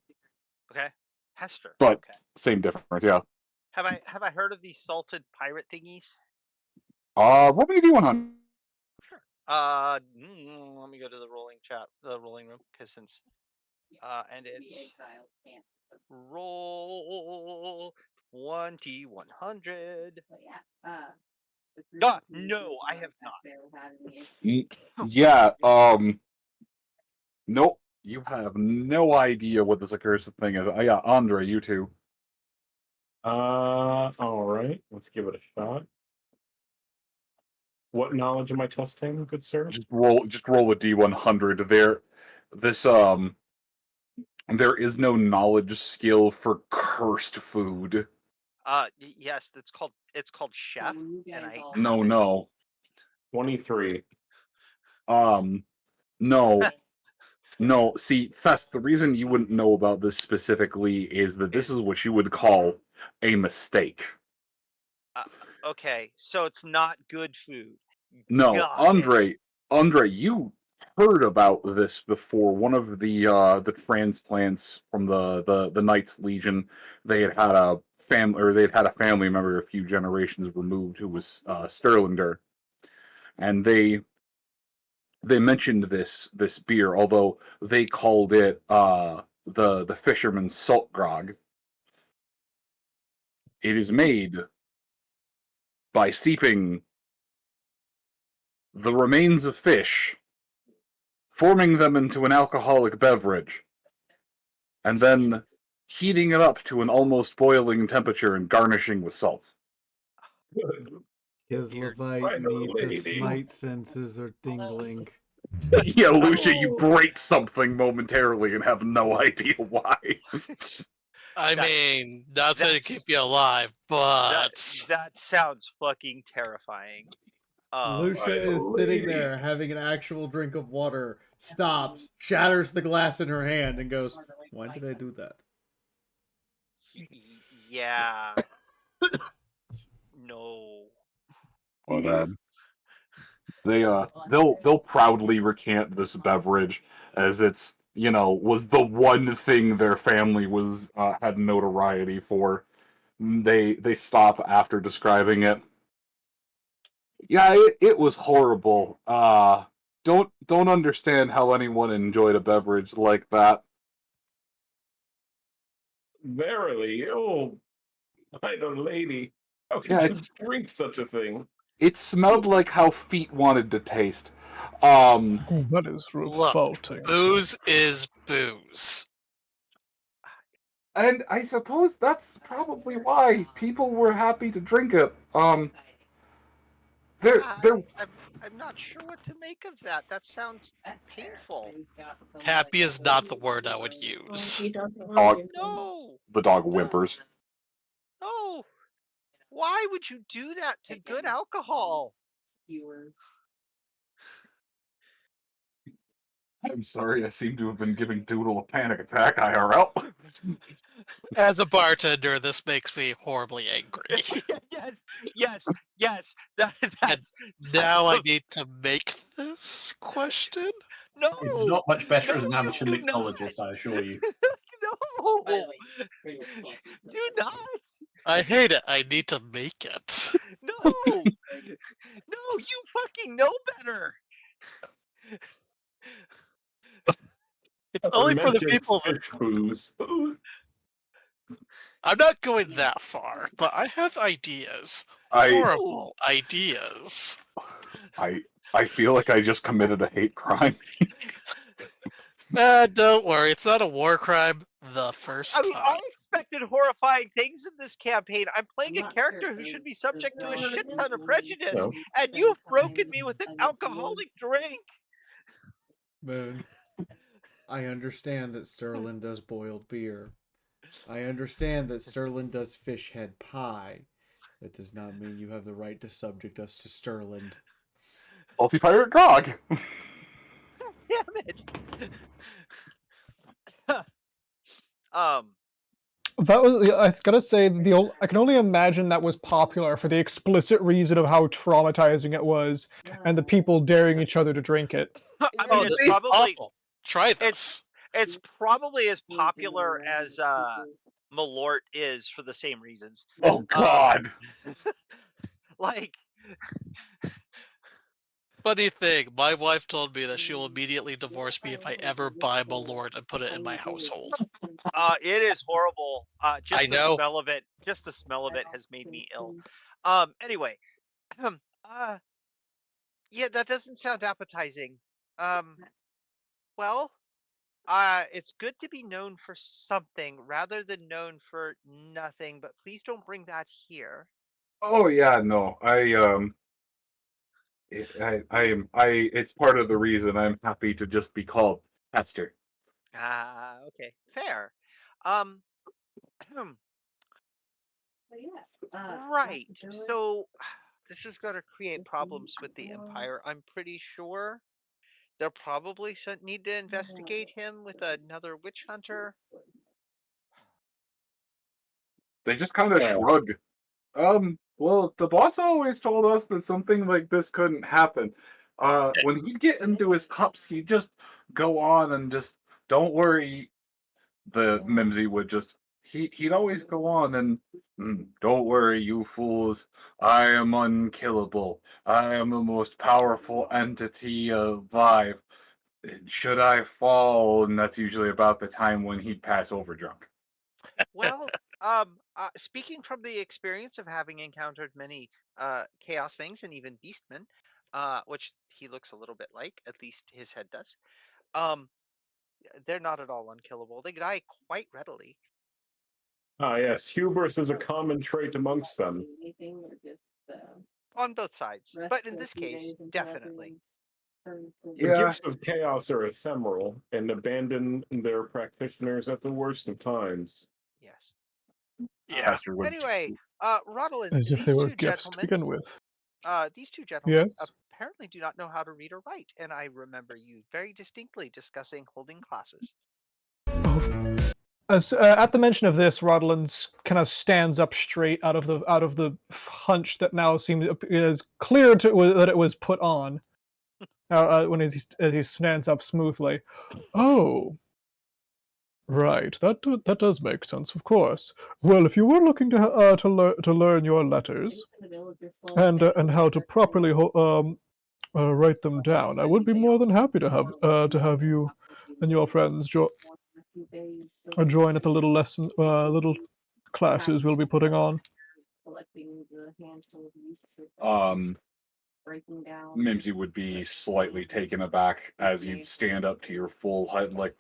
Okay, Hester. But okay. same difference, yeah. Have I heard of these salted pirate thingies? What were you doing on? Sure. Let me go to the rolling room, because since and it's roll 2100. No, I have not. Yeah, nope. You have no idea what this accursed thing is. Yeah, Andre, you too. All right. Let's give it a shot. What knowledge am I testing, good sir? Just roll a D100 there. This there is no knowledge skill for cursed food. Yes, it's called chef, and I No. 23. No. No, see, Fest, the reason you wouldn't know about this specifically is that this is what you would call a mistake. Okay, so it's not good food. No, Got it. Andre, you heard about this before. One of the transplants from the Knights Legion, they had had a family member a few generations removed who was Sterlinger, and they mentioned this beer, although they called it the fisherman's salt grog. It is made by steeping the remains of fish, forming them into an alcoholic beverage, and then heating it up to an almost boiling temperature and garnishing with salt. His Levite need the smite senses are tingling. Yeah, Lucia, you break something momentarily and have no idea why. I mean, not saying to keep you alive, but that sounds fucking terrifying. Lucia is sitting there having an actual drink of water, stops, shatters the glass in her hand, and goes, "Why did I do that?" Yeah. No. But they'll proudly recant this beverage as it's was the one thing their family was had notoriety for. They stop after describing it. Yeah, it was horrible. Don't understand how anyone enjoyed a beverage like that. Verily, oh, my lady, how could you drink such a thing? It smelled like how feet wanted to taste. That is look, revolting. booze is booze. And I suppose that's probably why people were happy to drink it. I'm not sure what to make of that. That sounds painful. Happy is not the word I would use. No. The dog whimpers. No. Why would you do that to good alcohol? I'm sorry, I seem to have been giving Doodle a panic attack, IRL. As a bartender, this makes me horribly angry. Yes. That's now I need to make this question? No. It's not much better as an amateur mixologist, I assure you. No. Do not. I hate it. I need to make it. No. No, you fucking know better. It's only for the people that... booze. I'm not going that far, but I have ideas. Horrible ideas. I feel like I just committed a hate crime. Don't worry, it's not a war crime the first time. I expected horrifying things in this campaign. I'm playing a character who should be subject to a shit ton of prejudice, and you've broken me with an alcoholic drink. Moon, I understand that Sterling does boiled beer. I understand that Sterling does fish head pie. That does not mean you have the right to subject us to Sterling. Salty pirate grog. Damn it. That was, I gotta say, I can only imagine that was popular for the explicit reason of how traumatizing it was, and the people daring each other to drink it. I mean, it's probably awful. Try this. It's probably as popular as Malort is for the same reasons. Oh God! Like, funny thing, my wife told me that she will immediately divorce me if I ever buy Malort and put it in my household. It is horrible. Just I know. The smell of it. Just the smell of it has made me ill. Anyway, yeah, that doesn't sound appetizing. Well, It's good to be known for something rather than known for nothing, but please don't bring that here. Oh yeah, no. It's part of the reason I'm happy to just be called Hester. Okay. Fair. Um, right. So this is going to create problems with the Empire. I'm pretty sure they'll probably need to investigate him with another witch hunter. They just kind of Yeah. shrug. Well, the boss always told us that something like this couldn't happen. When he'd get into his cups, he'd just go on and just, don't worry. The Mimsy would just, he'd always go on and, don't worry, you fools. I am unkillable. I am the most powerful entity alive. Should I fall? And that's usually about the time when he'd pass over drunk. Well, speaking from the experience of having encountered many chaos things and even beastmen, which he looks a little bit like, at least his head does. Um, they're not at all unkillable. They die quite readily. Ah, yes, hubris is a common trait amongst them. On both sides, but in this case, definitely. The Yeah, gifts of chaos are ephemeral and abandon their practitioners at the worst of times. Yes. Yeah. Hester would. Anyway, Rodolin, As if they these were two gifts to gentlemen, begin with. Yes. Yes. Apparently do not know how to read or write, and I remember you very distinctly discussing holding classes. As at the mention of this, Rodolin kind of stands up straight out of the hunch that now seems is clear that it was put on. As he stands up smoothly. Oh, right. That does make sense, of course. Well, if you were looking to learn your letters and how to properly write them down, I would be more than happy to have you and your friends join at the little classes we'll be putting on. Mimsy would be slightly taken aback as you stand up to your full height, like,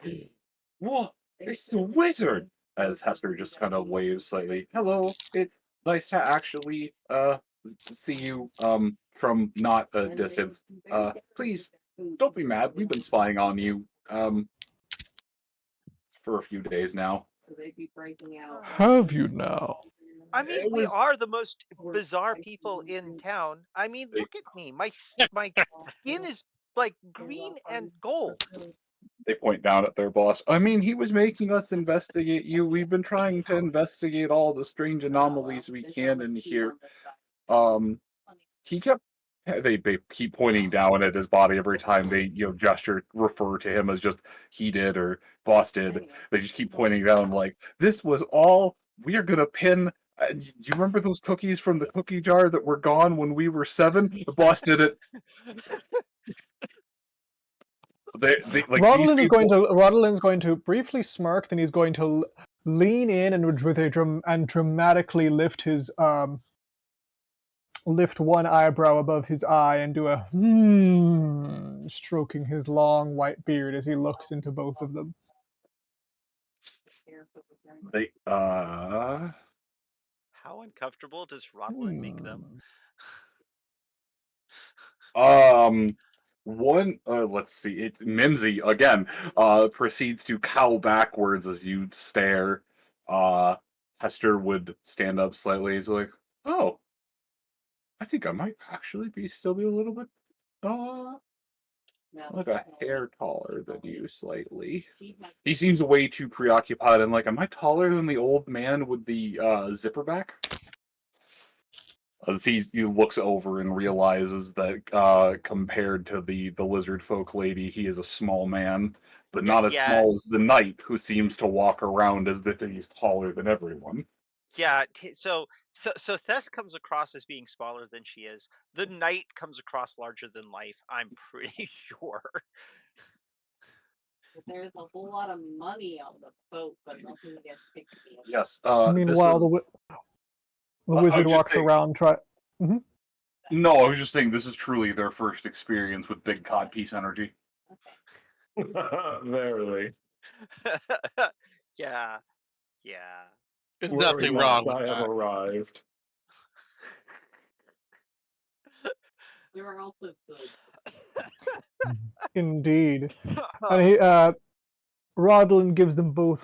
"What? It's the wizard!" As Hester just kind of waves slightly. "Hello, it's nice to actually see you from not a distance. Please don't be mad. We've been spying on you for a few days now." Have you now? I mean, we are the most bizarre people in town. I mean, look at me. My skin is like green and gold. They point down at their boss. I mean, he was making us investigate you. We've been trying to investigate all the strange anomalies we can in here. He kept. They keep pointing down at his body every time they gesture, refer to him as just he did or boss did. They just keep pointing down like this was all we are gonna pin. Do you remember those cookies from the cookie jar that were gone when we were 7? The boss did it. They like these people. Rodelin's going to briefly smirk, then he's going to lean in and dramatically lift his lift one eyebrow above his eye and do a stroking his long white beard as he looks into both of them. They How uncomfortable does Rodolin make them? One, let's see, it's Mimsy again, proceeds to cowl backwards as you stare. Hester would stand up slightly. He's like, "Oh, I think I might actually still be a little bit, like a hair taller than you slightly." He seems way too preoccupied and like, "Am I taller than the old man with the zipper back?" As he looks over and realizes that compared to the lizard folk lady, he is a small man, but not as small as Yes. the knight, who seems to walk around as if he's taller than everyone. Yeah. So Thess comes across as being smaller than she is. The knight comes across larger than life. I'm pretty sure. There's a whole lot of money on the boat, but nothing gets picked up. Yes. Meanwhile, the wizard walks around. No, I was just saying this is truly their first experience with big codpiece energy. Verily. Yeah, yeah. There's Where we nothing must wrong with I have that. arrived. There are also good. Indeed. And he, Rodlin gives them both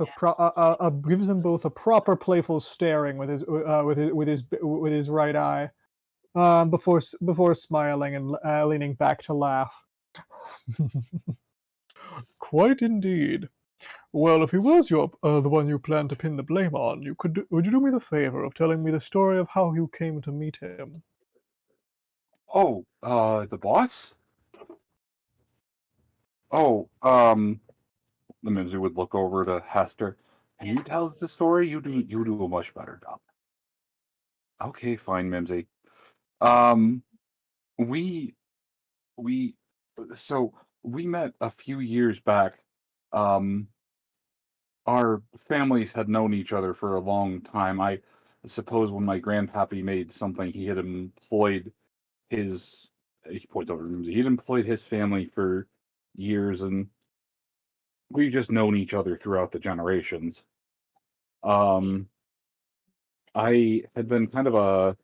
gives them both a proper playful staring with his right eye, before smiling and leaning back to laugh. Quite indeed. Well, if he was the one you planned to pin the blame on, would you do me the favor of telling me the story of how you came to meet him? Oh, the boss? Oh, the Mimsy would look over to Hester. Can you tell us the story? You do a much better job. Okay, fine, Mimsy. Um, we we so we met a few years back. Um, our families had known each other for a long time. I suppose when my grandpappy made something, he had employed his. He points over to Mimsy. He'd employed his family for years, and we've just known each other throughout the generations. Um, I had been kind of a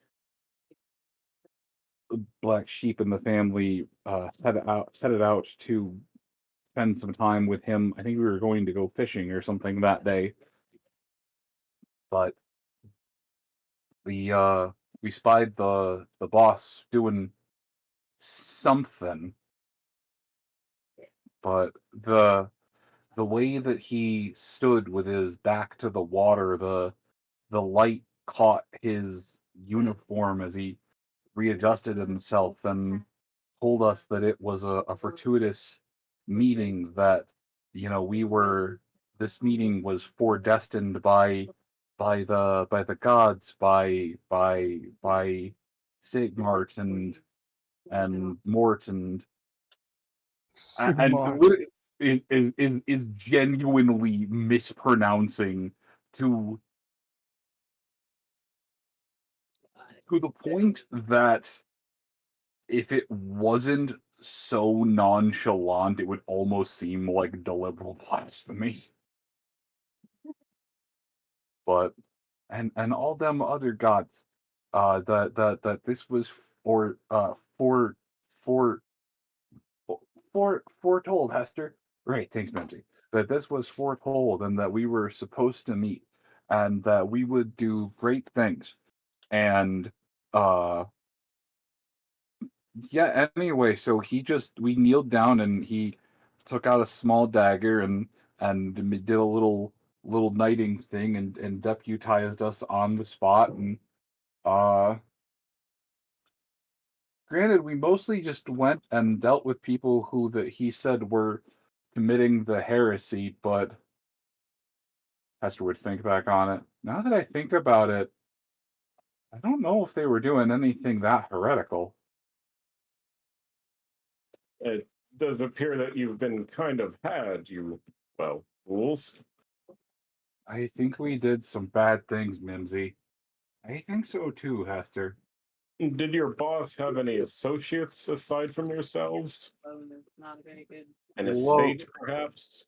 black sheep in the family, headed out to spend some time with him. I think we were going to go fishing or something that day, but we we spied the boss doing something, but the way that he stood with his back to the water, the light caught his uniform as he readjusted himself and told us that it was a fortuitous meeting, that we were this meeting was foredestined by the gods, by Sigmart and Mort and Sigmar. is genuinely mispronouncing to the point that if it wasn't so nonchalant, it would almost seem like deliberate blasphemy. But and all them other gods, that this was for for foretold, Hester. Right, thanks, Mimsy. That this was foretold, and that we were supposed to meet, and that we would do great things. And uh yeah, anyway, so we kneeled down and he took out a small dagger and did a little knighting thing and deputized us on the spot. And uh granted, we mostly just went and dealt with people who that he said were committing the heresy, but Hester would think back on it. Now that I think about it, I don't know if they were doing anything that heretical. It does appear that you've been kind of had, fools. I think we did some bad things, Mimsy. I think so too, Hester. Did your boss have any associates aside from yourselves? Not very good. An Well, estate, perhaps?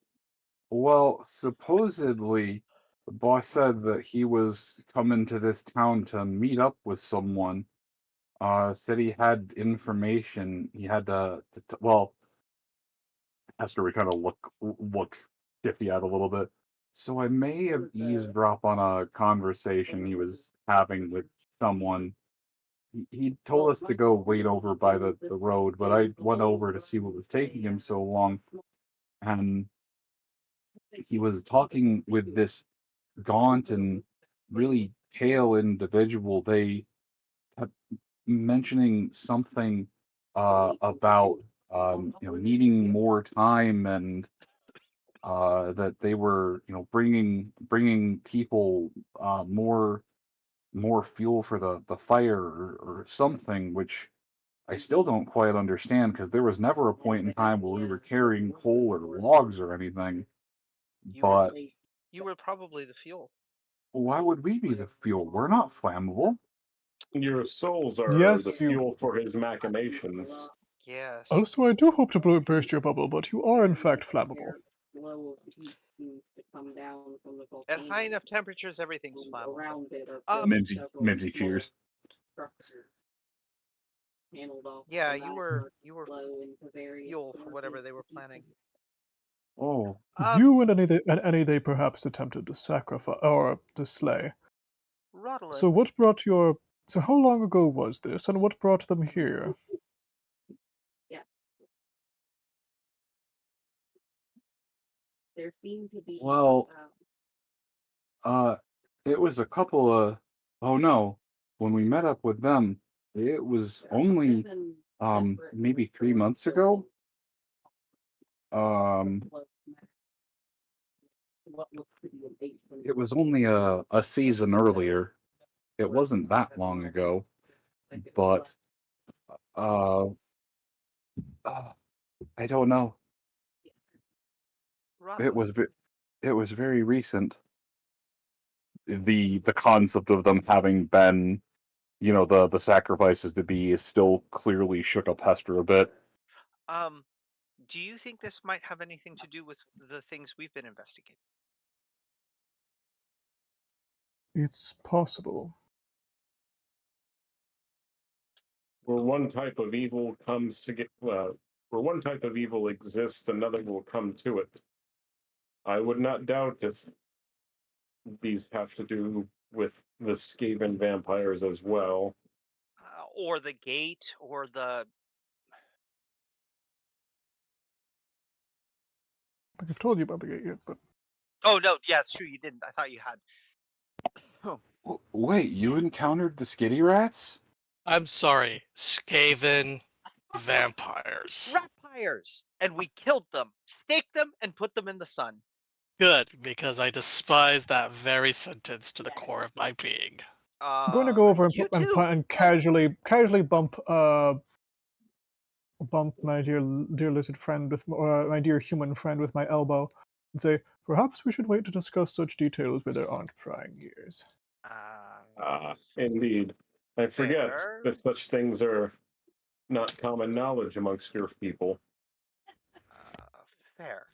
well, supposedly the boss said that he was coming to this town to meet up with someone. Said he had information. He had well, Hester would kind of look shifty at a little bit. So I may have eavesdropped on a conversation he was having with someone. He told us to go wait over by the road, but I went over to see what was taking him so long, and he was talking with this gaunt and really pale individual. They kept mentioning something about needing more time, and that they were bringing people more fuel for the fire, or something, which I still don't quite understand, because there was never a point in time where we were carrying coal or logs or anything. But You were probably the fuel. why would we be the fuel? We're not flammable. Your souls are the Yes, you. fuel for his machinations. Yes. Also, I do hope to burst your bubble, but you are in fact flammable. come down from the At volcano. high enough temperatures, everything's And flammable. around it are Um, built Mimsy, several Mimsy, small cheers. structures paneled off Yeah, the you map were that flow into various fuel for whatever sources they were to keep planning. Oh, You and any they perhaps attempted to sacrifice or to slay. So Rodolin, what brought your? So how long ago was this, and what brought them here? Yeah. There seem to be well, it was a couple of. Oh no, when we met up with them, it was only 7 maybe separate 3 months ago. Um, what looks to be a base from it was only a season earlier. It wasn't that long ago, but uh, I don't know. It Rodolin. was it was very recent. The concept of them having been, the sacrifices to be is still clearly shook up Hester a bit. Do you think this might have anything to do with the things we've been investigating? It's possible. Where one type of evil comes to get, where one type of evil exists, another will come to it. I would not doubt if these have to do with the Skaven vampires as well. Or the gate, or the... I think I've told you about the gate yet, but Oh, no, yeah, it's true, you didn't. I thought you had. Wait, you encountered the skitty rats? I'm sorry, Skaven vampires. Ratpires! And we killed them, staked them, and put them in the sun. Good, because I despise that very sentence to the core of my being. I'm going to go over You and, too! and casually bump my dear lizard friend with my dear human friend with my elbow, and say, perhaps we should wait to discuss such details where there aren't prying ears. Indeed. I forget Fair. that such things are not common knowledge amongst your people. Fair.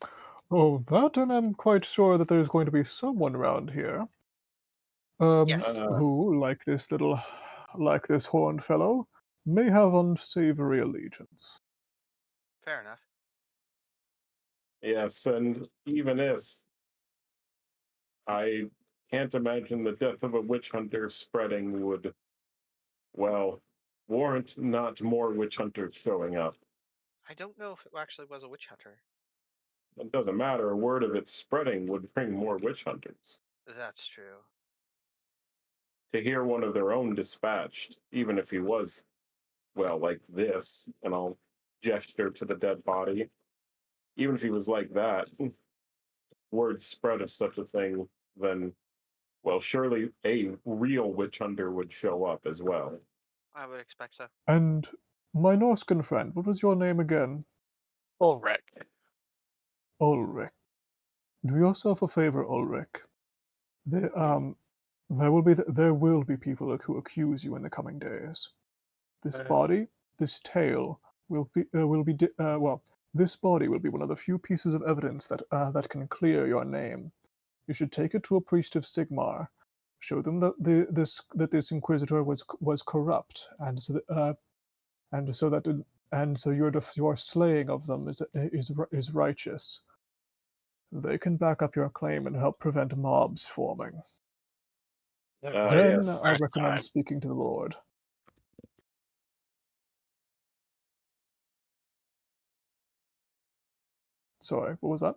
Oh, that, and I'm quite sure that there's going to be someone around here, Yes. who, like this horned fellow, may have unsavory allegiance. Fair enough. Yes, and even if I can't imagine the death of a witch hunter spreading would, well, warrant not more witch hunters showing up. I don't know if it actually was a witch hunter. It doesn't matter, a word of it spreading would bring more witch hunters. That's true. To hear one of their own dispatched, even if he was, well, like this, and I'll gesture to the dead body, even if he was like that, word spread of such a thing, then, well, surely a real witch hunter would show up as well. I would expect so. And my Norscan friend, what was your name again? Ulrich. Ulrich. Do yourself a favor, Ulrich. There will be people who accuse you in the coming days. This body, this tale, this body will be one of the few pieces of evidence that can clear your name. You should take it to a priest of Sigmar, show them that this inquisitor was corrupt, and so your slaying of them is righteous. They can back up your claim and help prevent mobs forming. Then Yes. I recommend speaking to the Lord. Sorry, what was that?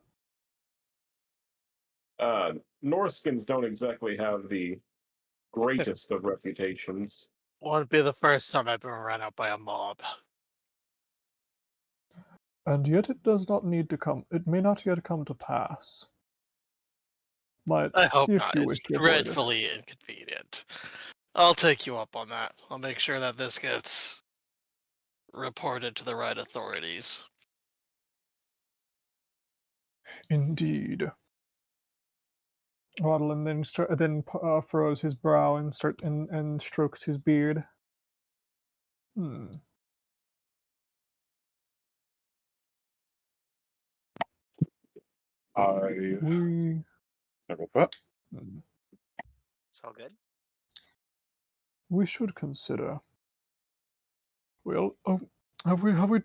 Norskins don't exactly have the greatest of reputations. Won't be the first time I've been run out by a mob. And yet it does not need to come. It may not yet come to pass. But I hope if not. you It's wish to avoid it, dreadfully inconvenient. I'll take you up on that. I'll make sure that this gets reported to the right authorities. indeed. Rodlin then furrows his brow and strokes his beard. I Never thought. It's all good. We should consider. Well, have we?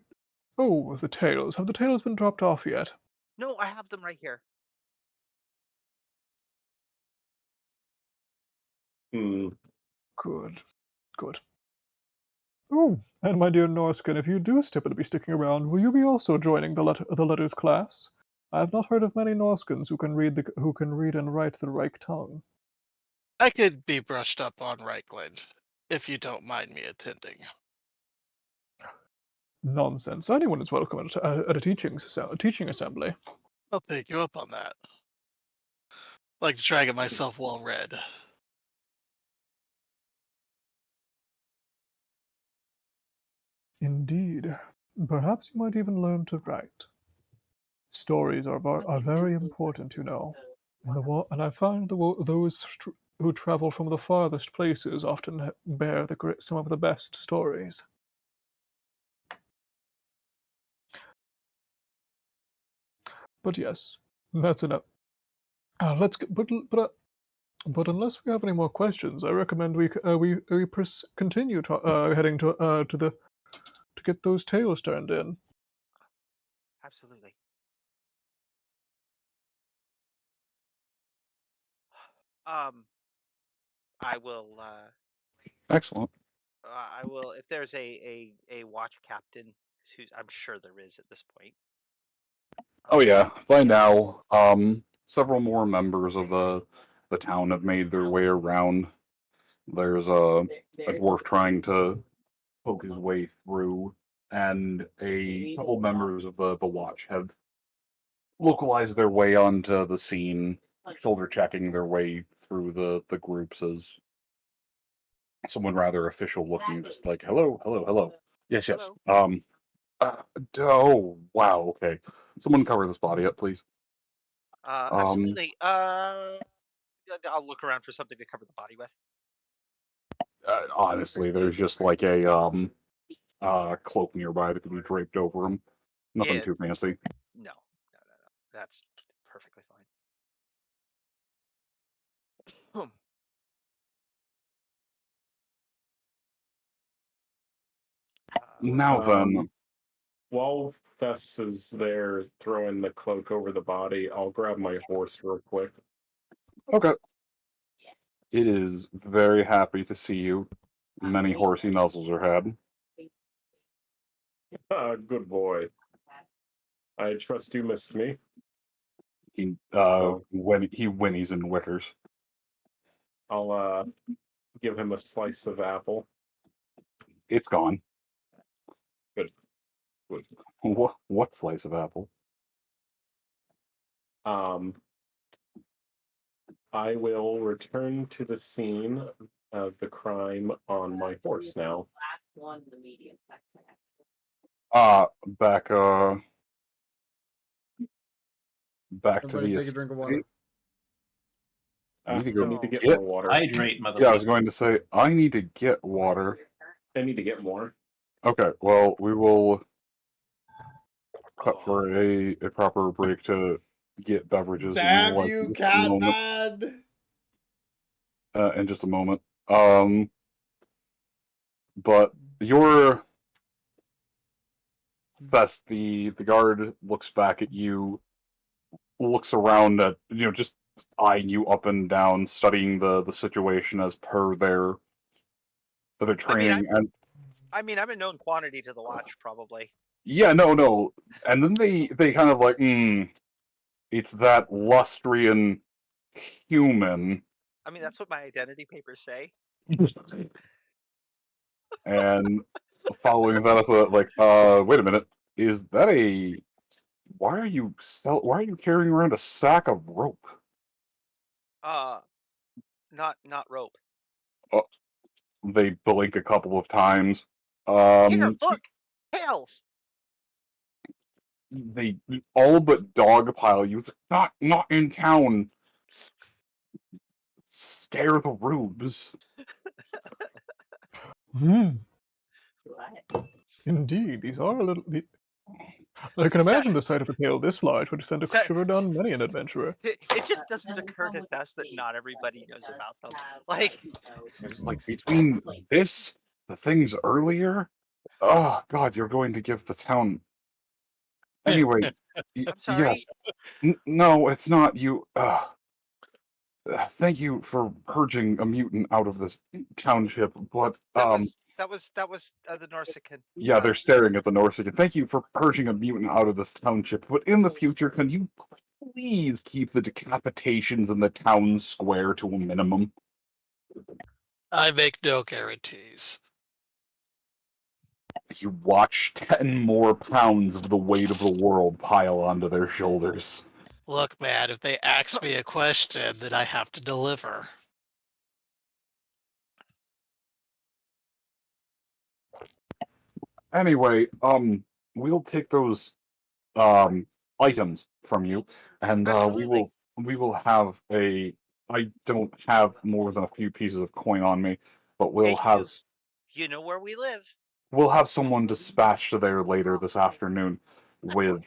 Oh, the tails. Have the tails been dropped off yet? No, I have them right here. Good. Good. Oh, and my dear Norskin, if you do happen to be sticking around, will you be also joining the letters class? I have not heard of many Norskins who can read and write the Reich tongue. I could be brushed up on Reichland, if you don't mind me attending. Nonsense. Anyone is welcome at a teaching assembly. I'll take you up on that. Like to try to get myself well read. Indeed. Perhaps you might even learn to write. Stories are very important, you know. And I find those who travel from the farthest places often bear some of the best stories. But yes, that's enough. Let's get, but unless we have any more questions, I recommend we continue heading to get those tails turned in. Absolutely. I will. Excellent. I will. If there's a watch captain, who I'm sure there is at this point. Oh yeah, by now, several more members of the town have made their way around. There's a dwarf trying to poke his way through, and a couple members of the watch have localized their way onto the scene, shoulder checking their way through the groups as someone rather official looking, just like hello, hello, hello. Yes, yes. Hello. Oh wow, okay. Someone cover this body up, please. Absolutely. I'll look around for something to cover the body with. Honestly, there's just like a cloak nearby that can be draped over him. Nothing too fancy. No. That's perfectly fine. Now then, while Thess is there throwing the cloak over the body, I'll grab my horse real quick. okay. It is very happy to see you. Many horsey nuzzles are had. Good boy. I trust you missed me. He when he whinnies and wickers. I'll give him a slice of apple. It's gone. Good. Good. What slice of apple? I will return to the scene of the crime on my horse now. Back back to Everybody the take a drink of water. I need to I go need to get get more water. Hydrate, motherfucker. Yeah, I was going to say I need to get water. I need to get more. Okay, well we will cut for a proper break to get beverages. Damn Like you, just a moment. Catman! In just a moment. But your best, the guard looks back at you, looks around at just eyeing you up and down, studying the situation as per their training. I'm a known quantity to the watch, probably. Yeah, no, and then they kind of like, it's that lustrian human. I mean, that's what my identity papers say. And following that up with like, wait a minute, is that a? Why are you carrying around a sack of rope? Not rope. Oh, they blink a couple of times. Here, look, tails. They all but dogpile you. It's not in town. Scare the rubes. Indeed, these are a little. I can imagine the sight of a tail this large would send a That- shiver down many an adventurer. It just doesn't occur to Thess that not everybody knows about them. Like, It's like between this, the things earlier. Oh God, you're going to give the town. Anyway, I'm sorry. yes. No, it's not you. Thank you for purging a mutant out of this township, but That was the Norsican. yeah, they're staring at the Norsican. Thank you for purging a mutant out of this township, but in the future, can you please keep the decapitations in the town square to a minimum? I make no guarantees. You watch 10 more pounds of the weight of the world pile onto their shoulders. Look, man, if they ask me a question, then I have to deliver. Anyway, we'll take those items from you, and we will have a. I don't have more than a few pieces of coin on me, but we'll have You know where we live. we'll have someone dispatched there later this afternoon with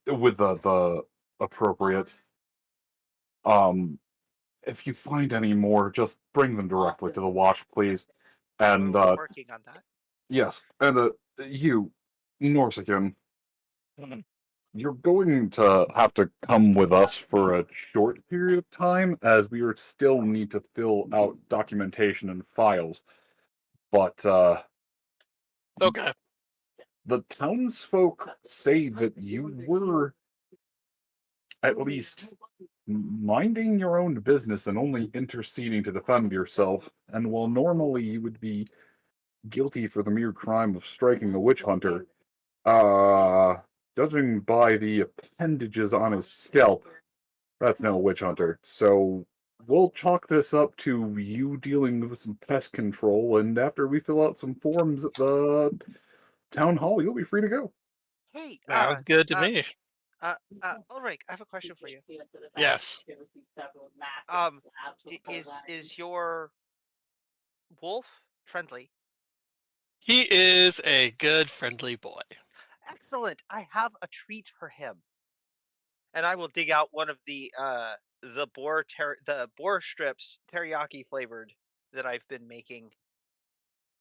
the appropriate. If you find any more, just bring them directly to the watch, please. And We're working on that. yes, and you, Norsican, you're going to have to come with us for a short period of time, as we are still need to fill out documentation and files. But Okay. the townsfolk say that you were at least minding your own business and only interceding to defend yourself. And while normally you would be guilty for the mere crime of striking a witch hunter, judging by the appendages on his scalp, that's no witch hunter. So we'll chalk this up to you dealing with some pest control, and after we fill out some forms at the town hall, you'll be free to go. Hey, Sounds good to me. Ulrich, I have a question for you. Yes. Is your wolf friendly? He is a good, friendly boy. Excellent. I have a treat for him. And I will dig out one of the boar strips, teriyaki flavored, that I've been making,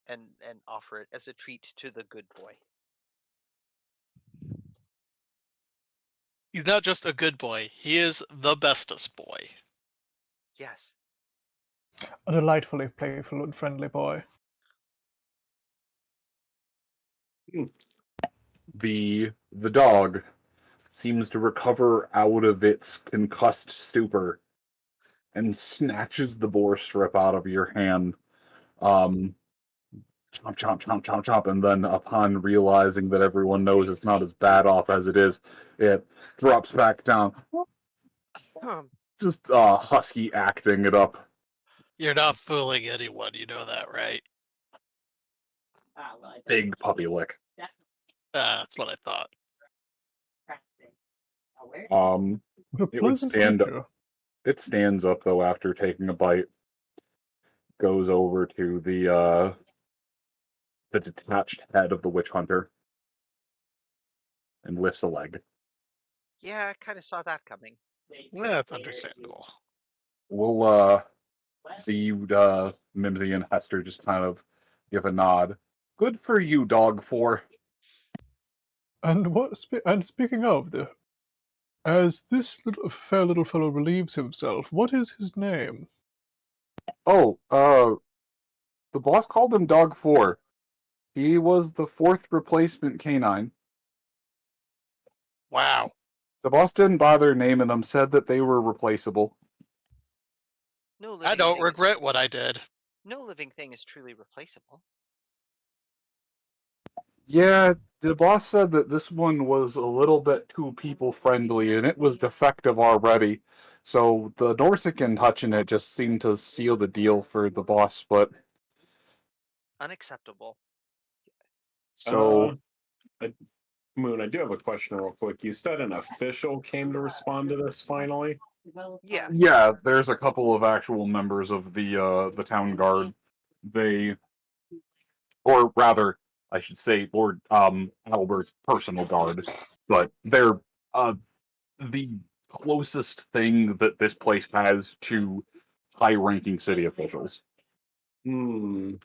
and offer it as a treat to the good boy. He's not just a good boy, he is the bestest boy. Yes. A delightfully playful and friendly boy. The dog seems to recover out of its concussed stupor and snatches the boar strip out of your hand. Chomp, chomp, chomp, chomp, chomp, and then upon realizing that everyone knows it's not as bad off as it is, it drops back down. Just husky acting it up. You're not fooling anyone, you know that, right? Big puppy lick. That's what I thought. It would stand up. It stands up though after taking a bite. Goes over to the detached head of the witch hunter and lifts a leg. Yeah, I kind of saw that coming. Yeah, that's understandable. We'll Mimsy and Hester just kind of give a nod. Good for you, dog 4. And speaking of as this fair little fellow relieves himself, what is his name? Oh, the boss called him Dog 4. He was the 4th replacement canine. Wow. The boss didn't bother naming them, said that they were replaceable. I don't regret what I did. No living thing is truly replaceable. Yeah, the boss said that this one was a little bit too people-friendly, and it was defective already. So the Norsican touching it just seemed to seal the deal for the boss, but... Unacceptable. So... Moon, I do have a question real quick. You said an official came to respond to this finally? Yes. Yeah, there's a couple of actual members of the town guard. They... Or rather, I should say Lord Albert's personal guard, but they're the closest thing that this place has to high-ranking city officials. I'm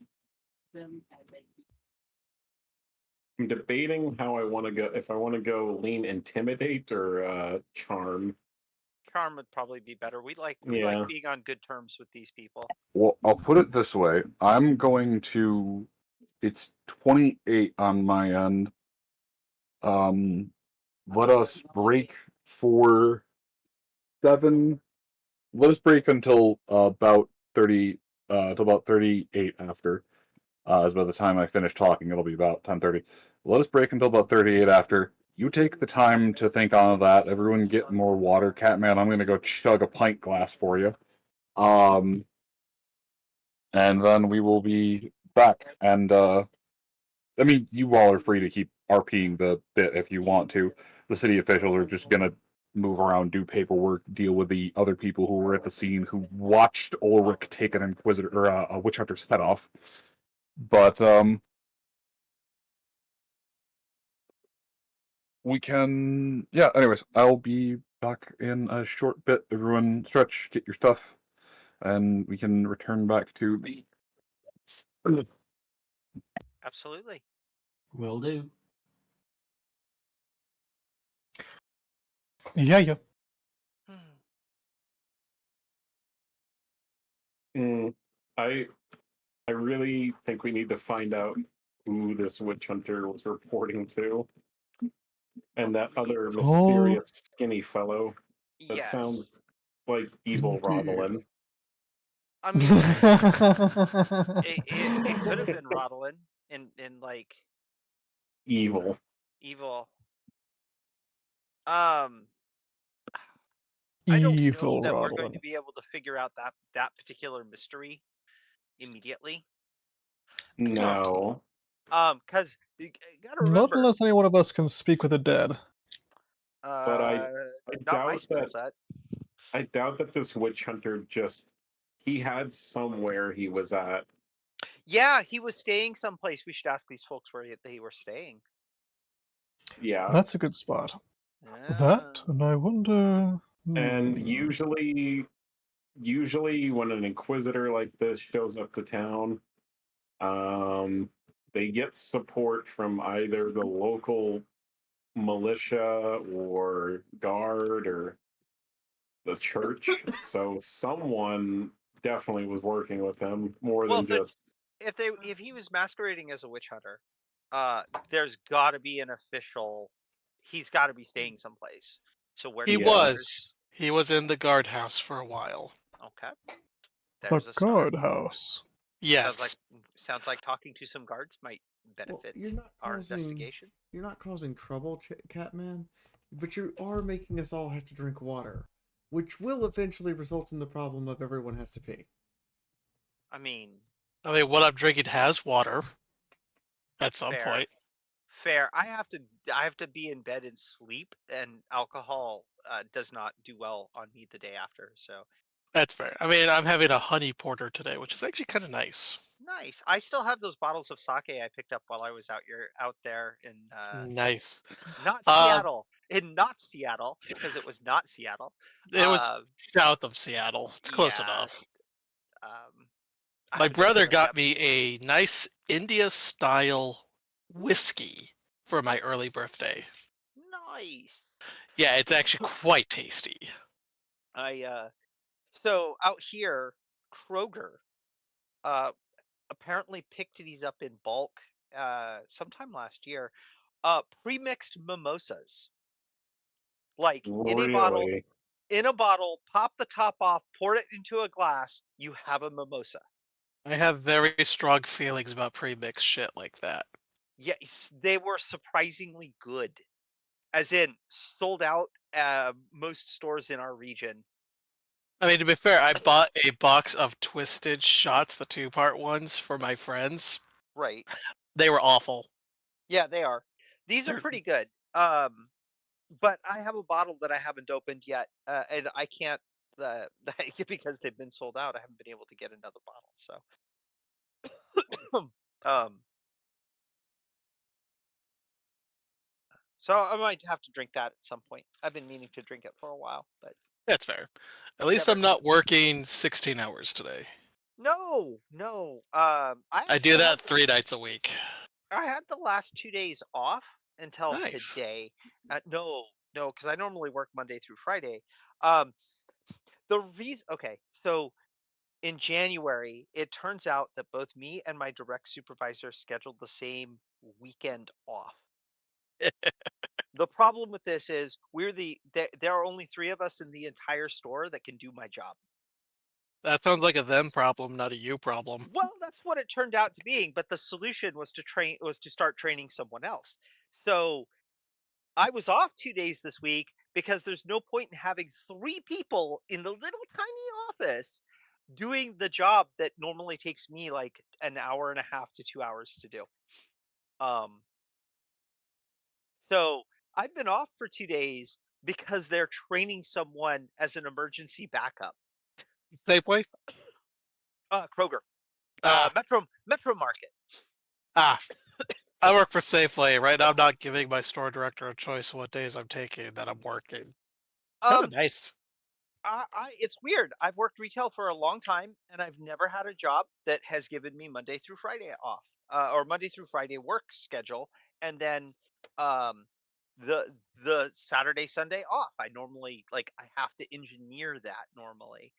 debating how I want to go. If I want to go lean intimidate or charm. Charm would probably be better. We like Yeah. being on good terms with these people. Well, I'll put it this way. I'm going to. It's 28 on my end. Let us break for 7. Let us break until about 30, till about 38 after. As by the time I finish talking, it'll be about 10:30. Let us break until about 38 after. You take the time to think on that. Everyone get more water. Catman, I'm going to go chug a pint glass for you. And then we will be back. And, I mean, you all are free to keep RPing the bit if you want to. The city officials are just going to move around, do paperwork, deal with the other people who were at the scene who watched Ulrich take an Inquisitor or a Witch Hunter's head off. But, we can, yeah, anyways, I'll be back in a short bit. Everyone stretch, get your stuff, and we can return back to the... Absolutely. Will do. Yeah. I really think we need to find out who this witch hunter was reporting to. And that other mysterious skinny fellow. That sounds like evil Rodolin. I mean, it could have been Rodolin in like evil. I don't know Evil that we're going Rodolin. to be able to figure out that particular mystery immediately. No. Because you gotta Not remember, unless any one of us can speak with the dead. But I not my doubt skill that. set. I doubt that this witch hunter he had somewhere he was at. Yeah, he was staying someplace. We should ask these folks where they were staying. Yeah. That's a good spot. That, and I wonder... And usually when an inquisitor like this shows up to town, they get support from either the local militia or guard or the church. So someone definitely was working with him more Well, than just if he was masquerading as a witch hunter, there's got to be an official. He's got to be staying someplace. So where do He witch was. hunters? He was in the guardhouse for a while. Okay. The There's a start. guardhouse. Yes. Sounds like talking to some guards might benefit our investigation. You're not causing trouble, Catman, but you are making us all have to drink water, which will eventually result in the problem of everyone has to pee. I mean, what I'm drinking has water. At some point. Fair. I have to be in bed and sleep, and alcohol does not do well on me the day after. So that's fair. I mean, I'm having a honey porter today, which is actually kind of nice. Nice. I still have those bottles of sake I picked up while I was out there in nice. Not Seattle. Not Seattle, because it was not Seattle. It was south of Seattle. It's close enough. My brother got me a nice India-style whiskey for my early birthday. Nice. Yeah, it's actually quite tasty. So out here, Kroger apparently picked these up in bulk sometime last year. Pre-mixed mimosas. Like really? in a bottle, pop the top off, pour it into a glass, you have a mimosa. I have very strong feelings about pre-mixed shit like that. Yes, they were surprisingly good. As in, sold out at most stores in our region. I mean, to be fair, I bought a box of Twisted shots, the 2-part ones, for my friends. Right. They were awful. Yeah, they are. These are pretty good. But I have a bottle that I haven't opened yet, and I can't because they've been sold out. I haven't been able to get another bottle. So, So I might have to drink that at some point. I've been meaning to drink it for a while, but That's fair. At least never. I'm not working 16 hours today. No, no. I I do actually had that 3 nights a week. I had the last 2 days off until Nice. today. No, no, because I normally work Monday through Friday. Um, the reason, okay, so in January, it turns out that both me and my direct supervisor scheduled the same weekend off. The problem with this is there are only 3 of us in the entire store that can do my job. That sounds like a them problem, not a you problem. Well, that's what it turned out to being, but the solution was to start training someone else. So I was off 2 days this week because there's no point in having 3 people in the little tiny office doing the job that normally takes me like an hour and a half to 2 hours to do. Um, so I've been off for 2 days because they're training someone as an emergency backup. Safeway? Kroger, Ah, Metro Market. ah. I work for Safeway. Right now, I'm not giving my store director a choice of what days I'm taking that I'm working. Kind of Um, nice. it's weird. I've worked retail for a long time, and I've never had a job that has given me Monday through Friday off, or Monday through Friday work schedule, and then um, the the Saturday Sunday off. I normally I have to engineer that normally.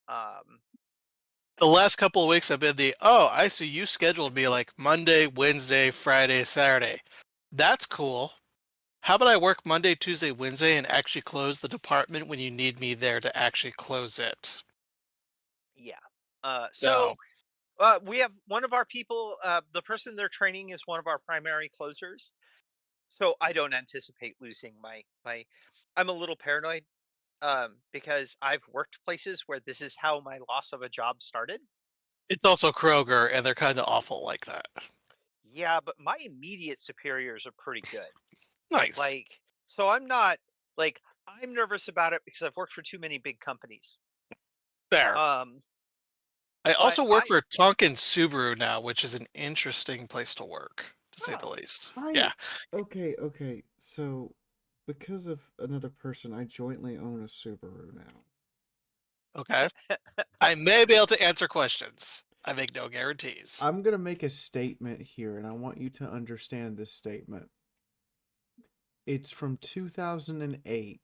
Um, The last couple of weeks I've been oh, I see you scheduled me like Monday, Wednesday, Friday, Saturday. That's cool. How about I work Monday, Tuesday, Wednesday and actually close the department when you need me there to actually close it? yeah. So, We have one of our people. The person they're training is one of our primary closers. So I don't anticipate losing my. I'm a little paranoid because I've worked places where this is how my loss of a job started. it's also Kroger, and they're kind of awful like that. Yeah, but my immediate superiors are pretty good. Nice. So I'm not I'm nervous about it because I've worked for too many big companies. Fair. Um, I but also work for Tonkin Subaru now, which is an interesting place to work, to say the Oh, least. Yeah. Okay. So, because of another person, I jointly own a Subaru now. Okay. I may be able to answer questions. I make no guarantees. I'm going to make a statement here, and I want you to understand this statement. It's from 2008.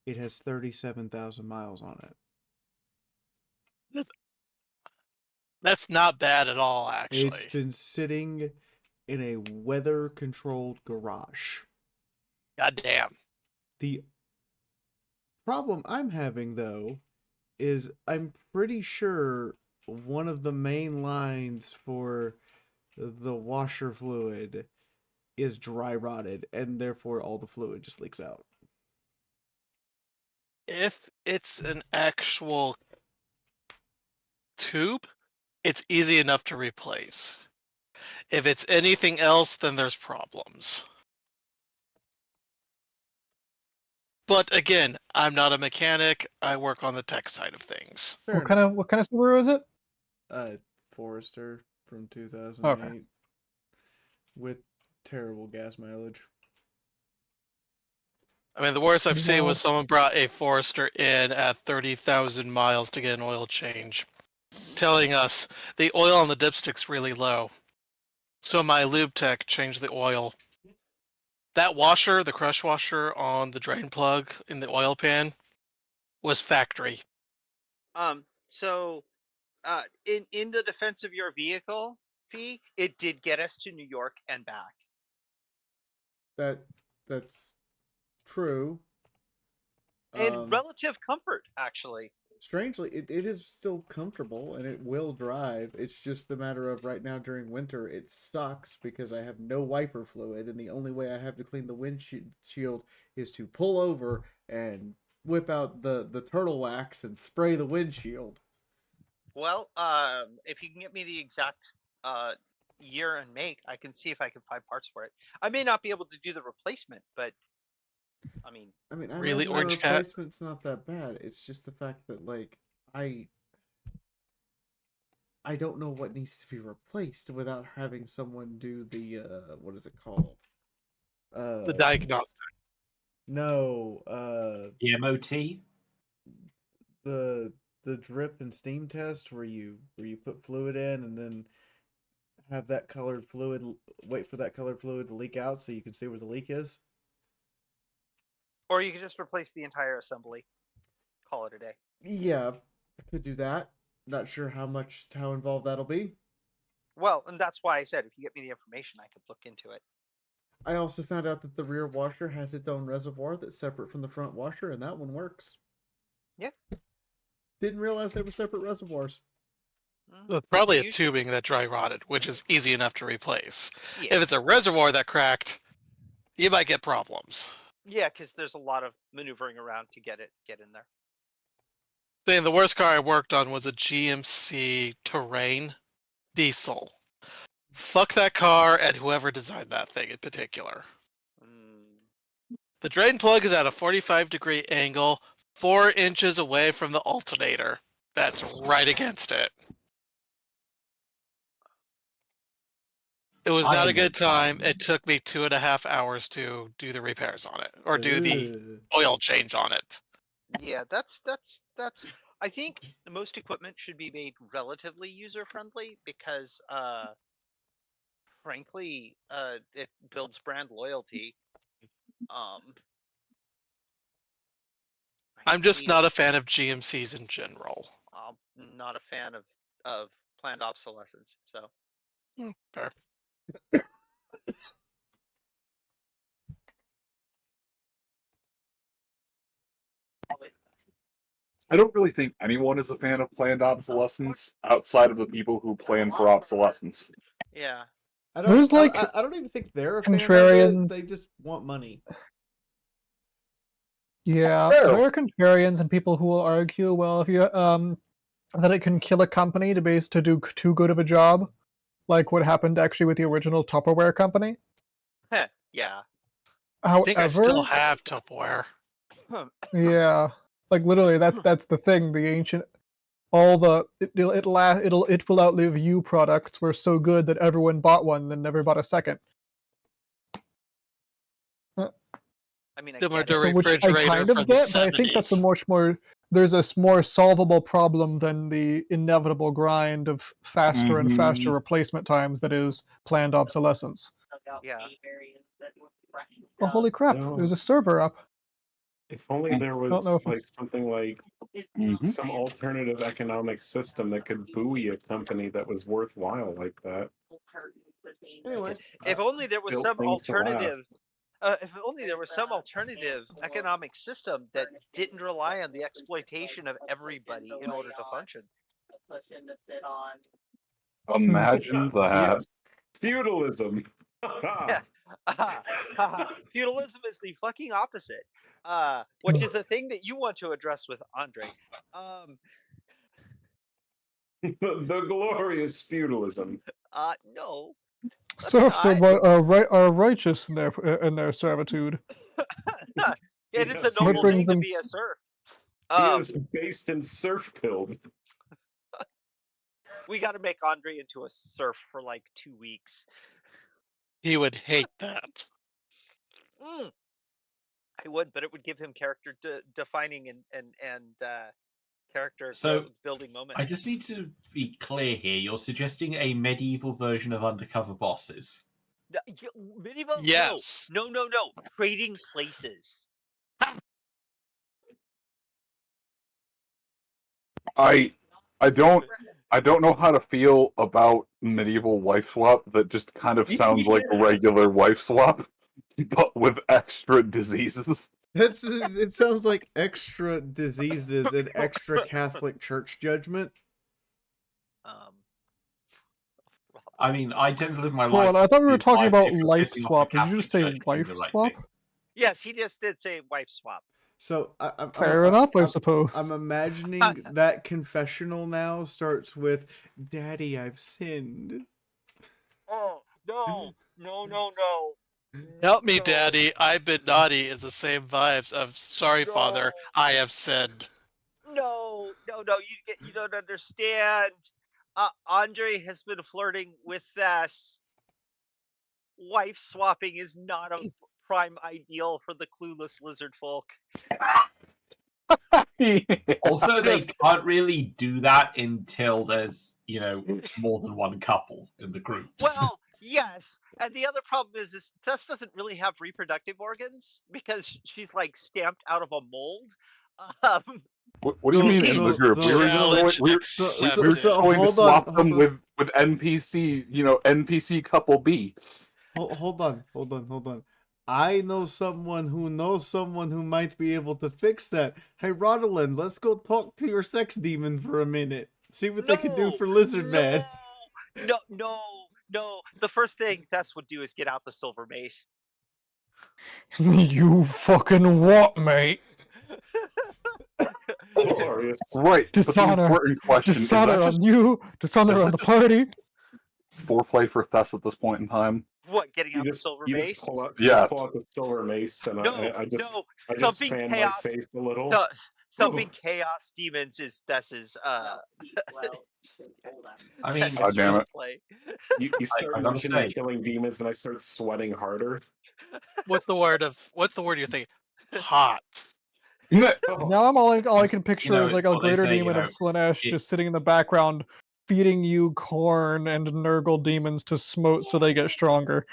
It has 37,000 miles on it. That's not bad at all, actually. It's been sitting in a weather-controlled garage. Goddamn. The problem I'm having, though, is I'm pretty sure one of the main lines for the washer fluid is dry rotted, and therefore all the fluid just leaks out. If it's an actual tube, it's easy enough to replace. If it's anything else, then there's problems. But again, I'm not a mechanic. I work on the tech side of things. What kind of Subaru is it? Forester from 2008 with terrible gas mileage. I mean, the worst I've seen Wow. was someone brought a Forester in at 30,000 miles to get an oil change, telling us the oil on the dipstick's really low. So my lube tech changed the oil. That washer, the crush washer on the drain plug in the oil pan, was factory. So in the defense of your vehicle fee, it did get us to New York and back. That's true. And relative comfort, actually. Strangely, it is still comfortable and it will drive. It's just the matter of right now during winter, it sucks because I have no wiper fluid, and the only way I have to clean the windshield is to pull over and whip out the turtle wax and spray the windshield. Well, if you can get me the exact year and make, I can see if I can find parts for it. I may not be able to do the replacement, but I mean, I Really, imagine the Orange Cat? replacement's not that bad. It's just the fact that I don't know what needs to be replaced without having someone do the what is it called? The diagnostic. No, The MOT. the drip and steam test where you put fluid in and then have that colored fluid wait for that colored fluid to leak out so you can see where the leak is. Or you could just replace the entire assembly. Call it a day. Yeah, I could do that. Not sure how involved that'll be. Well, and that's why I said if you get me the information, I could look into it. I also found out that the rear washer has its own reservoir that's separate from the front washer, and that one works. Yeah. Didn't realize they were separate reservoirs. It's probably a tubing that dry rotted, which is easy enough to replace. Yeah. If it's a reservoir that cracked, you might get problems. Yeah, because there's a lot of maneuvering around to get in there. The worst car I worked on was a GMC Terrain diesel. Fuck that car and whoever designed that thing in particular. The drain plug is at a 45-degree angle, 4 inches away from the alternator. That's right against it. It was not a good time. It took me 2.5 hours to do the repairs on it, or do the oil change on it. Yeah, that's. I think most equipment should be made relatively user friendly because, frankly, it builds brand loyalty. I'm just not a fan of GMCs in general. I'm not a fan of planned obsolescence. So. Fair. I don't really think anyone is a fan of planned obsolescence outside of the people who plan for obsolescence. Yeah. I don't even think they're a fan of contrarians. it. They just want money. Yeah, there are contrarians and people who will argue, well, if you that it can kill a company to do too good of a job, like what happened actually with the original Tupperware company. Yeah. However, I think I still have Tupperware. Yeah, like literally, that's the thing. The ancient, it will outlive you products were so good that everyone bought one, then never bought a second. I mean, Similar to So which I refrigerator kind from of the get, but I think that's a 70s. much more. There's a more solvable problem than the inevitable grind of faster and faster replacement times that is planned obsolescence. Yeah. Oh, holy crap! No. There's a server up. If only there Don't was know if like it's- something like some alternative economic system that could buoy a company that was worthwhile like that. Anyway, if only there was built some things to last. alternative. If only there was some alternative economic system that didn't rely on the exploitation of everybody in order to function. Imagine that. Yes. Feudalism. Feudalism is the fucking opposite, which is a thing that you want to address with Andre. The glorious feudalism. No. Serfs are righteous in their servitude. It is Yes, a noble brings thing to them- be a serf. He is based in serf build. We got to make Andre into a serf for like 2 weeks. He would hate that. I would, but it would give him character defining and character building moments. I just need to be clear here. You're suggesting a medieval version of undercover bosses. Medieval? Yes. No. Trading places. I don't know how to feel about medieval wife swap that just kind of sounds like a regular wife swap, but with extra diseases. It sounds like extra diseases and extra Catholic Church judgment. I mean, I tend to live my Hold life. on, I thought we were with talking life about if you're life pissing off the swap. Did you Catholic just say Church doing wife the right swap? thing. Yes, he just did say wife swap. So Fair enough, I suppose. I'm imagining that confessional now starts with, "Daddy, I've sinned." Oh no! Help me, Daddy. I've been naughty is the same vibes of sorry, Father, I have sinned. No, you don't understand. Andre has been flirting with this. Wife swapping is not a prime ideal for the clueless lizard folk. Also, they can't really do that until there's, more than one couple in the groups. Well, yes, and the other problem is Tess doesn't really have reproductive organs because she's like stamped out of a mold. What do you mean in the group? We were just going, going to hold swap on, them hold on. with NPC, NPC couple B. Hold on. I know someone who might be able to fix that. Hey, Rodolin, let's go talk to your sex demon for a minute. See what they can do for Lizard Man. No. The first thing Tess would do is get out the silver mace. You fucking what, mate? Right. Dishonor. But the important question Dishonor is on you. Dishonor on the party. Foreplay for Thess at this point in time. What? Getting out the silver mace? Just pull out the silver mace, and I just fan my face a little. Thumping chaos demons is Thess's. I mean, Thess's damn it. play. You start mentioning killing demons, and I start sweating harder. What's the word you think? Hot. Now all I can picture is like a greater demon of Slaanesh just sitting in the background, feeding you corn and Nurgle demons to smote so they get stronger.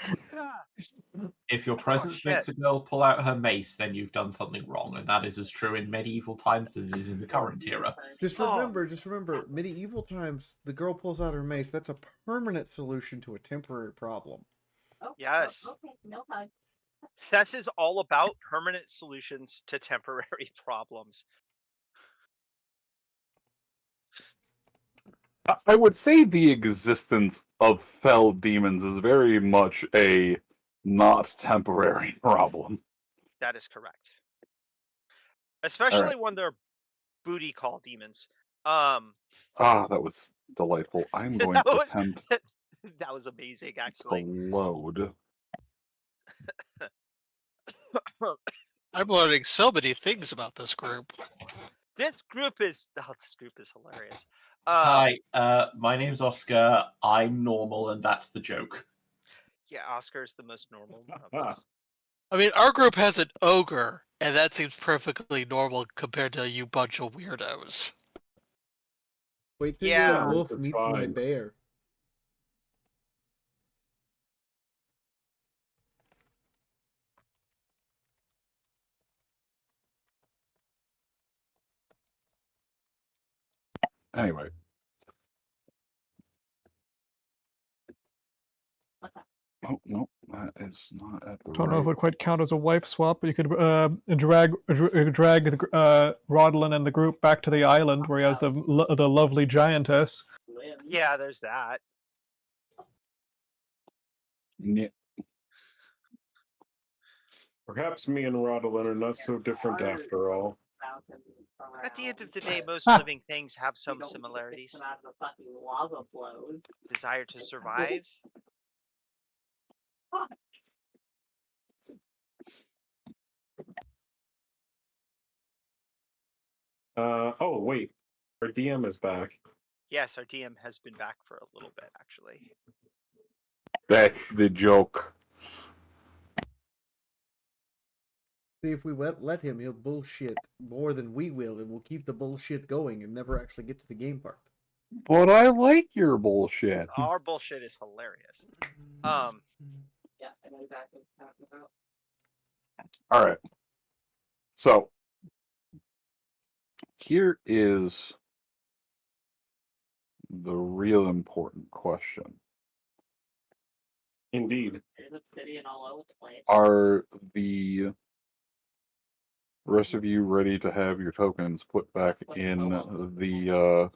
If your presence makes a girl pull out her mace, then you've done something wrong, and that is as true in medieval times as it is in the current era. Just remember, medieval times, the girl pulls out her mace. That's a permanent solution to a temporary problem. Yes. Okay, no hugs. Thess is all about permanent solutions to temporary problems. I would say the existence of fell demons is very much a not temporary problem. That is correct. Especially when they're booty call demons. That was delightful. I'm going to attempt that was amazing, actually. to load. I'm learning so many things about this group. This group is hilarious. Hi, my name's Oscar. I'm normal, and that's the joke. Yeah, Oscar's the most normal one of us. I mean, our group has an ogre, and that seems perfectly normal compared to you bunch of weirdos. Wait till your wolf meets my bear. Anyway. Oh, no, that is not at the I don't know if it right. would quite count as a wife swap, but you could drag Rodolin and the group back to the island where he has the lovely giantess. Yeah, there's that. Yeah. Perhaps me and Rodolin are not so different after all. At the end of the day, most living things have some similarities. Desire to survive. Oh, wait. Our DM is back. Yes, our DM has been back for a little bit, actually. That's the joke. See, if we let him, he'll bullshit more than we will, and we'll keep the bullshit going and never actually get to the game part. But I like your bullshit. Our bullshit is hilarious. Yeah, I know exactly what you're talking about. All right. So, here is the real important question. Indeed. There's obsidian all over the place. Are the rest of you ready to have your tokens put back in the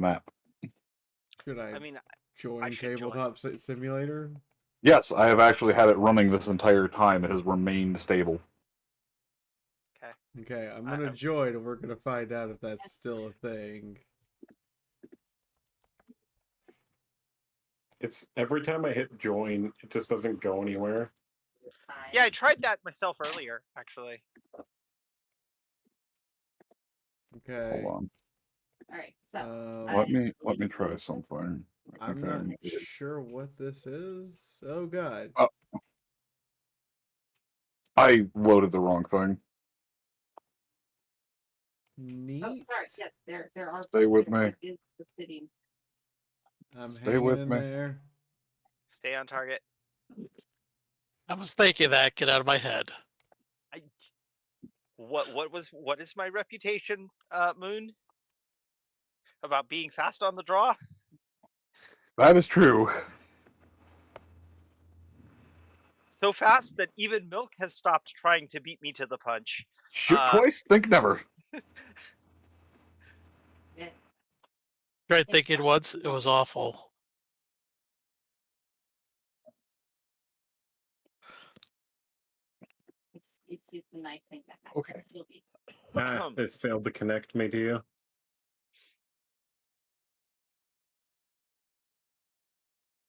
map? Should I join I should Tabletop Simulator? Yes, I have actually had it running this entire time. It has remained stable. Okay, I'm gonna join, and we're gonna find out if that's still a thing. It's every time I hit join, it just doesn't go anywhere. Yeah, I tried that myself earlier, actually. Okay. Hold on. All right, so Let me try something. I'm not sure what this is. Oh god. I loaded the wrong thing. Neat. Oh, sorry. Yes, there are. Stay with me. Is the city. I'm Stay hanging with in me. there. Stay on target. I was thinking that. Get out of my head. What is my reputation, Moon? About being fast on the draw? That is true. So fast that even Milk has stopped trying to beat me to the punch. Shoot twice, think never. Tried thinking once, it was awful. It's just a nice thing that Okay. It failed to connect me to you.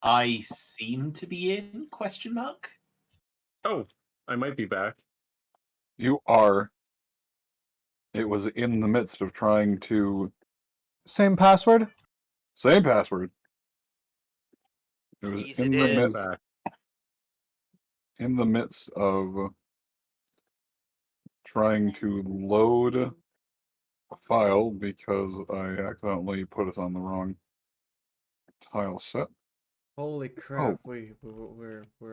I seem to be in, question mark? Oh, I might be back. You are. It was in the midst of trying to... Same password? Same password. It was Please, in it the is. midst... In the midst of trying to load a file because I accidentally put it on the wrong tile set. Holy crap! We're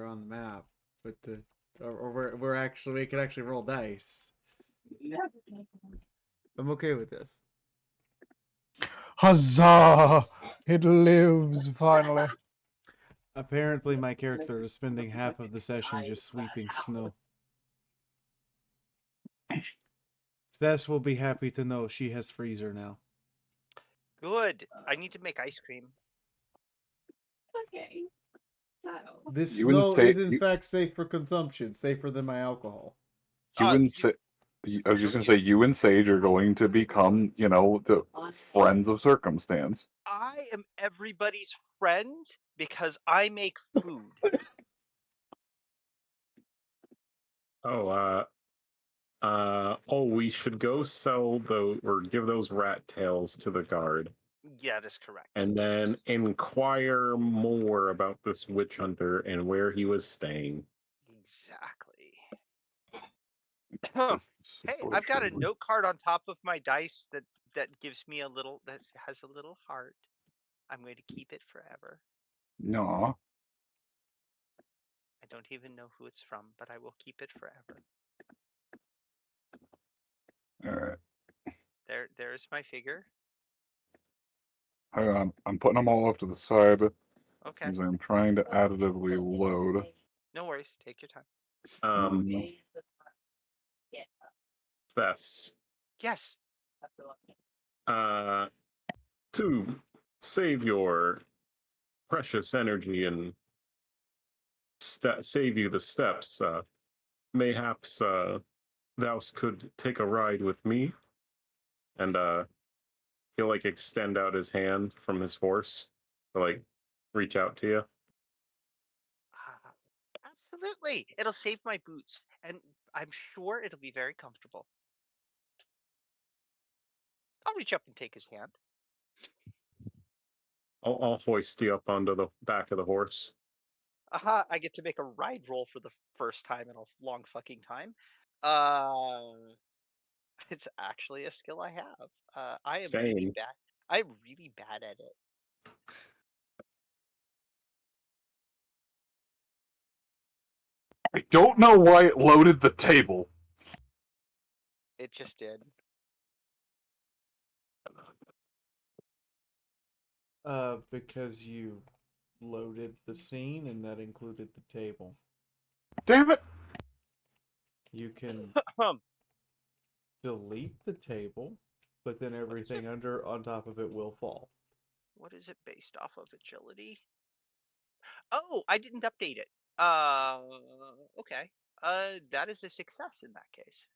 on the map with the, or we're actually, we can actually roll dice. I'm okay with this. Huzzah! It lives finally. Apparently, my character is spending half of the session just sweeping snow. Thess will be happy to know she has freezer now. Good. I need to make ice cream. Okay. So. This You and snow Sa- is in you- fact safe for consumption, safer than my alcohol. You and I was just gonna say, you and Sage are going to become, you know, the friends of circumstance. I am everybody's friend because I make food. We should go sell or give those rat tails to the guard. Yeah, that's correct. And then inquire more about this witch hunter and where he was staying. Exactly. Hey, I've got a note card on top of my dice that gives me that has a little heart. I'm going to keep it forever. No. I don't even know who it's from, but I will keep it forever. All right. There's my figure. Hang on. I'm putting them all off to the side. Okay. Because I'm trying to additively load. No worries. Take your time. Fess. Yes. To save your precious energy and save you the steps, mayhaps thou could take a ride with me. And he'll like extend out his hand from his horse to like reach out to you. Absolutely. It'll save my boots, and I'm sure it'll be very comfortable. I'll reach up and take his hand. I'll hoist you up onto the back of the horse. Aha, I get to make a ride roll for the first time in a long fucking time. It's actually a skill I have. I am really Same. bad. I'm really bad at it. I don't know why it loaded the table. It just did. Because you loaded the scene and that included the table. Damn it! You can delete the table, but then everything on top of it will fall. What is it based off of? Agility? Oh, I didn't update it. Okay. That is a success in that case.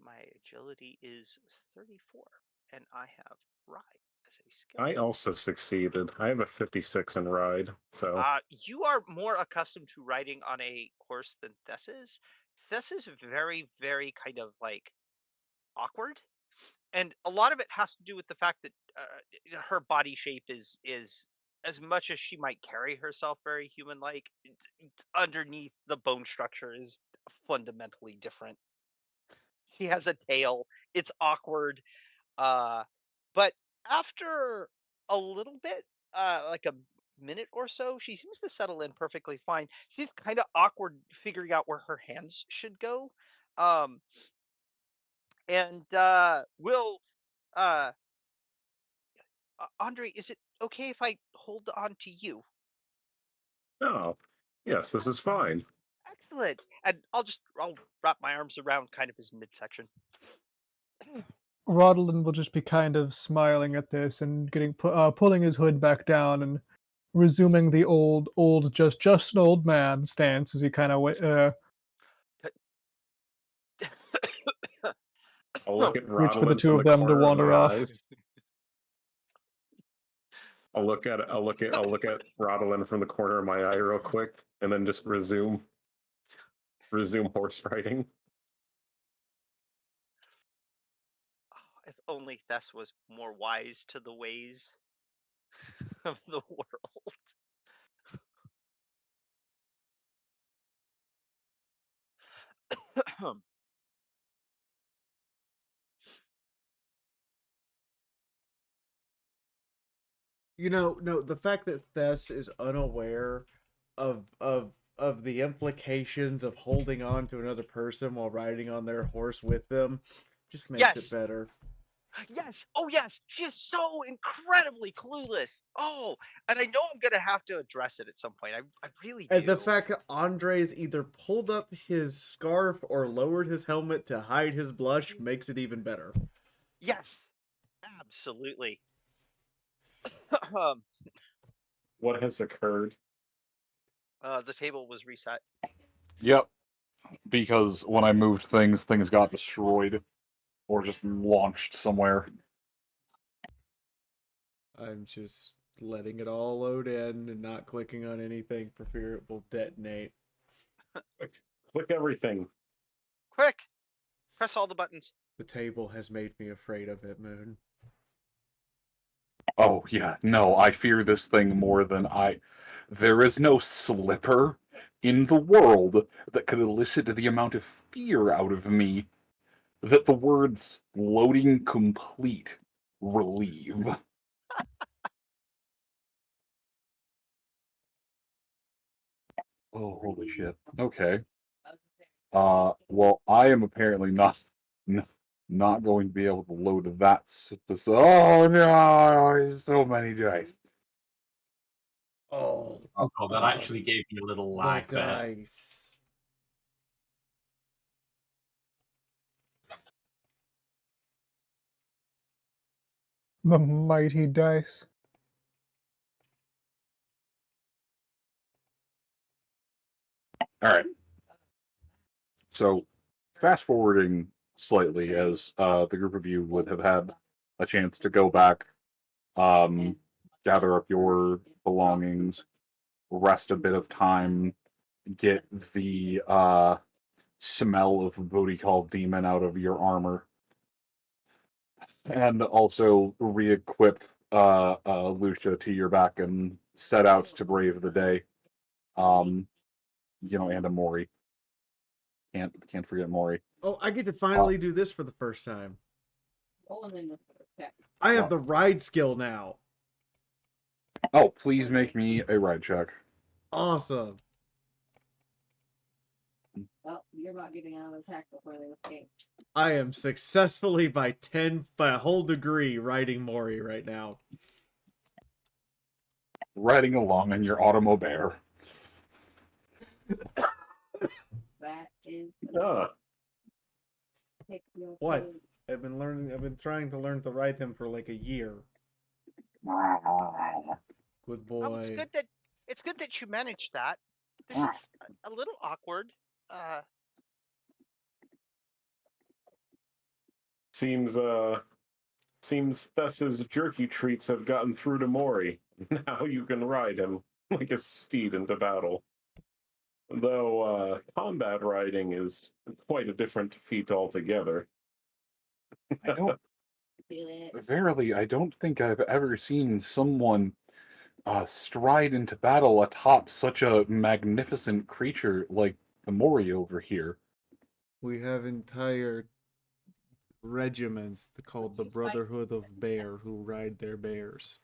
My agility is 34, and I have ride as a skill. I also succeeded. I have a 56 in ride, so. You are more accustomed to riding on a horse than Thess is. Thess is very, very kind of like awkward, and a lot of it has to do with the fact that her body shape is as much as she might carry herself very human like, underneath the bone structure is fundamentally different. She has a tail. It's awkward. Uh, but after a little bit, like a minute or so, she seems to settle in perfectly fine. She's kind of awkward figuring out where her hands should go. Um, and will uh, Andre, is it okay if I hold on to you? Oh, yes, this is fine. Excellent. And I'll wrap my arms around kind of his midsection. Rodolin will just be kind of smiling at this and pulling his hood back down and resuming the just an old man stance as he kind of I'll look at waits for the Rodolin two from of the them to corner of wander my off. eyes. I'll look at Rodolin from the corner of my eye real quick, and then just resume horse riding. If only Thess was more wise to the ways of the world. No, the fact that Thess is unaware of the implications of holding on to another person while riding on their horse with them just makes it Yes. better. Yes. Oh, yes. She is so incredibly clueless. Oh, and I know I'm gonna have to address it at some point. I really do. And the fact that Andres either pulled up his scarf or lowered his helmet to hide his blush makes it even better. Yes. Absolutely. What has occurred? The table was reset. Yep. Because when I moved things got destroyed. Or just launched somewhere. I'm just letting it all load in and not clicking on anything for fear it will detonate. Click everything. Quick! Press all the buttons. The table has made me afraid of it, Moon. Oh, yeah, no, I fear this thing more than I... There is no slipper in the world that could elicit the amount of fear out of me that the words loading complete relieve. Oh, holy shit. Okay. Well, I am apparently not going to be able to load that. Oh no, so many dice. Oh, that actually gave me a little lag the there. dice. The mighty dice. All right. So, fast forwarding slightly, as the group of you would have had a chance to go back, gather up your belongings, rest a bit of time, get the smell of booty call demon out of your armor, and also re-equip Lucia to your back and set out to brave the day. And Mori. Can't forget Mori. Oh, I get to finally do this for the first time. I have What? the ride skill now. Oh, please make me a ride check. Awesome. Well, you're about getting out of the pack before they escape. I am successfully by a whole degree riding Mori right now. Riding along in your automobile. That is. What? I've been trying to learn to ride them for like a year. Good boy. Oh, it's good that you managed that. This is a little awkward. Seems Thess's jerky treats have gotten through to Mori. Now you can ride him like a steed into battle. Though combat riding is quite a different feat altogether. Verily, I don't think I've ever seen someone stride into battle atop such a magnificent creature like the Mori over here. We have entire regiments called the Brotherhood of Bear who ride their bears.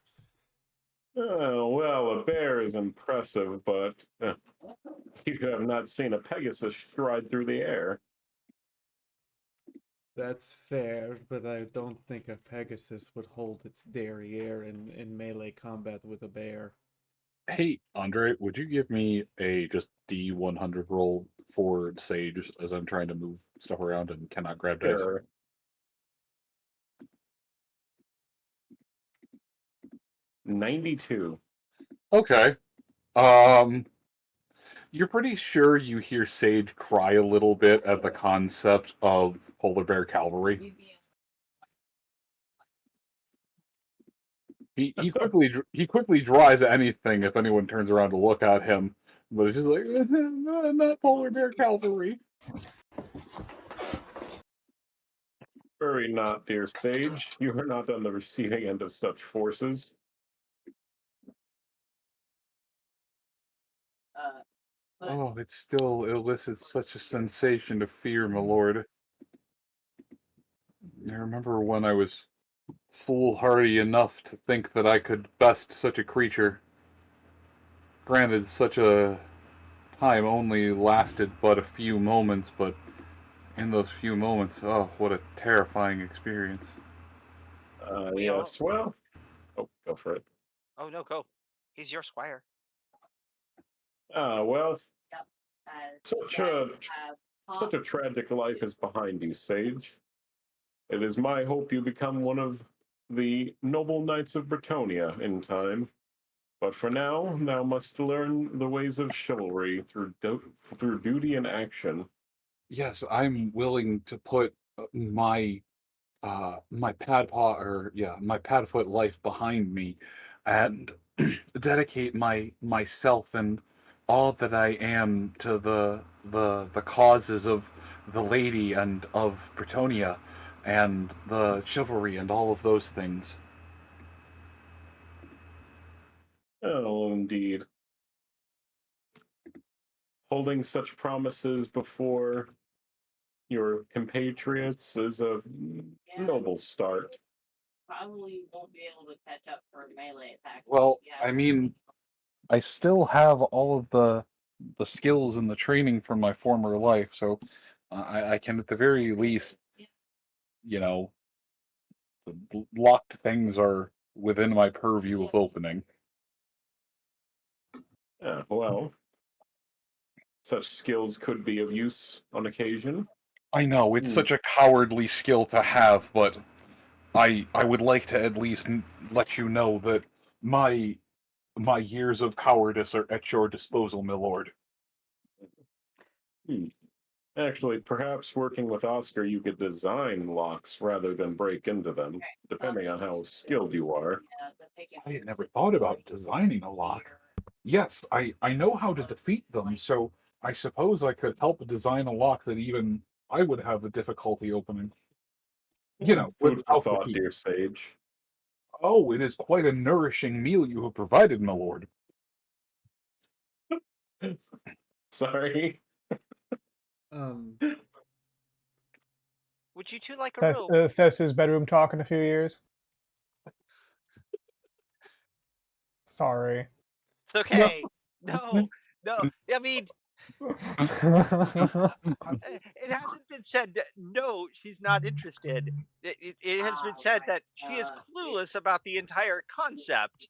Oh, well, a bear is impressive, but you have not seen a Pegasus stride through the air. That's fair, but I don't think a Pegasus would hold its derriere in melee combat with a bear. Hey, Andre, would you give me a just D100 roll for Sage as I'm trying to move stuff around and cannot grab dice? Sure. $92. Okay. You're pretty sure you hear Sage cry a little bit at the concept of polar bear cavalry. He quickly dries anything if anyone turns around to look at him, but it's just like not polar bear cavalry. Worry not, dear Sage. You are not on the receiving end of such forces. Oh, it still elicits such a sensation of fear, my lord. I remember when I was foolhardy enough to think that I could best such a creature. Granted, such a time only lasted but a few moments, but in those few moments, oh, what a terrifying experience. Yes, well. Oh, go for it. Oh no, go. He's your squire. Well, such a tragic life is behind you, Sage. It is my hope you become one of the noble knights of Bretonia in time. But for now, thou must learn the ways of chivalry through duty and action. Yes, I'm willing to put my my my padfoot life behind me and dedicate myself and all that I am to the causes of the lady and of Bretonia and the chivalry and all of those things. Oh, indeed. Holding such promises before your compatriots is a noble start. Probably won't be able to catch up for a melee attack. Well, I mean, I still have all of the skills and the training from my former life, so I can at the very least, you know, the locked things are within my purview of opening. Well, such skills could be of use on occasion. I know it's such a cowardly skill to have, but I would like to at least let you know that my years of cowardice are at your disposal, my lord. Actually, perhaps working with Oscar, you could design locks rather than break into them, depending on how skilled you are. I had never thought about designing a lock. Yes, I know how to defeat them, so I suppose I could help design a lock that even I would have a difficulty opening. You know, Food for without the thought, key. dear Sage. Oh, it is quite a nourishing meal you have provided, my lord. Sorry. Would you two like a That's room? Thess's bedroom talk in a few years. Sorry. It's okay. No, no. I mean, it hasn't been said. No, she's not interested. It has been said that she is clueless about the entire concept.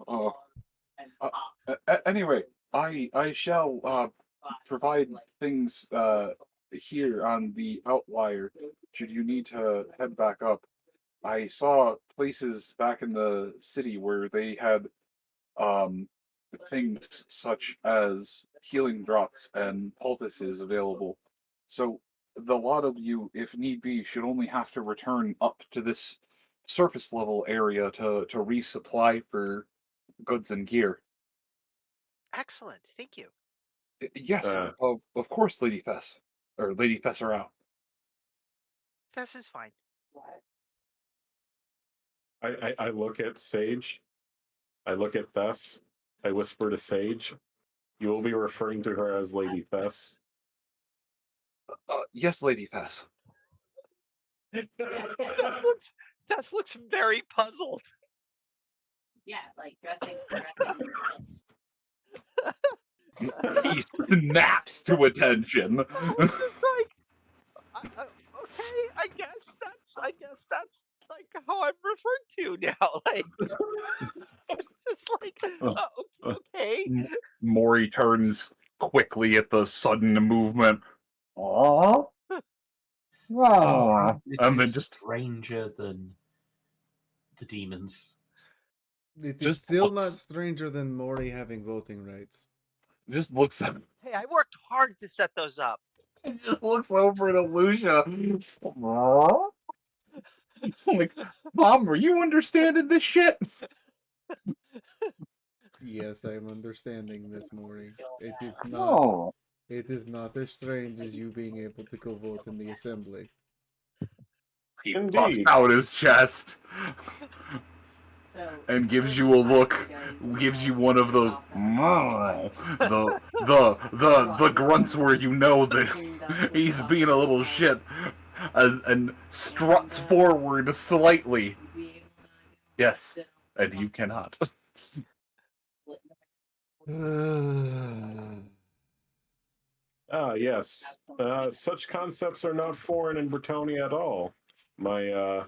Oh. Anyway, I shall provide things here on the outlier. Should you need to head back up, I saw places back in the city where they had um, things such as healing draughts and poultices available. So the lot of you, if need be, should only have to return up to this surface level area to resupply for goods and gear. Excellent. Thank you. Yes, of course, Lady Thess. Or Lady Thesserau. This is fine. I look at Sage. I look at Thess. I whisper to Sage. You will be referring to her as Lady Thess. Yes, Lady Fess. Tess looks very puzzled. Yeah, like dressing. He snaps to attention. I'm just like, okay, I guess that's like how I'm referred to now. Like, just like, okay. Maury turns quickly at the sudden movement. Aww. Aww. This And is then just stranger than the demons. It is Just still looks- not stranger than Maury having voting rights. just looks at Hey, I worked hard to set those up. just looks over at Alucia. Aww. Like, Mom, are you understanding this shit? Yes, I am understanding this, Maury. It is not. No. It is not as strange as you being able to go vote in the assembly. He Indeed. puffs out his chest and gives you a look. Gives you one of those the grunts where you know that he's being a little shit, and struts forward slightly. Yes, and you cannot. Ah, yes. Such concepts are not foreign in Bretonia at all. My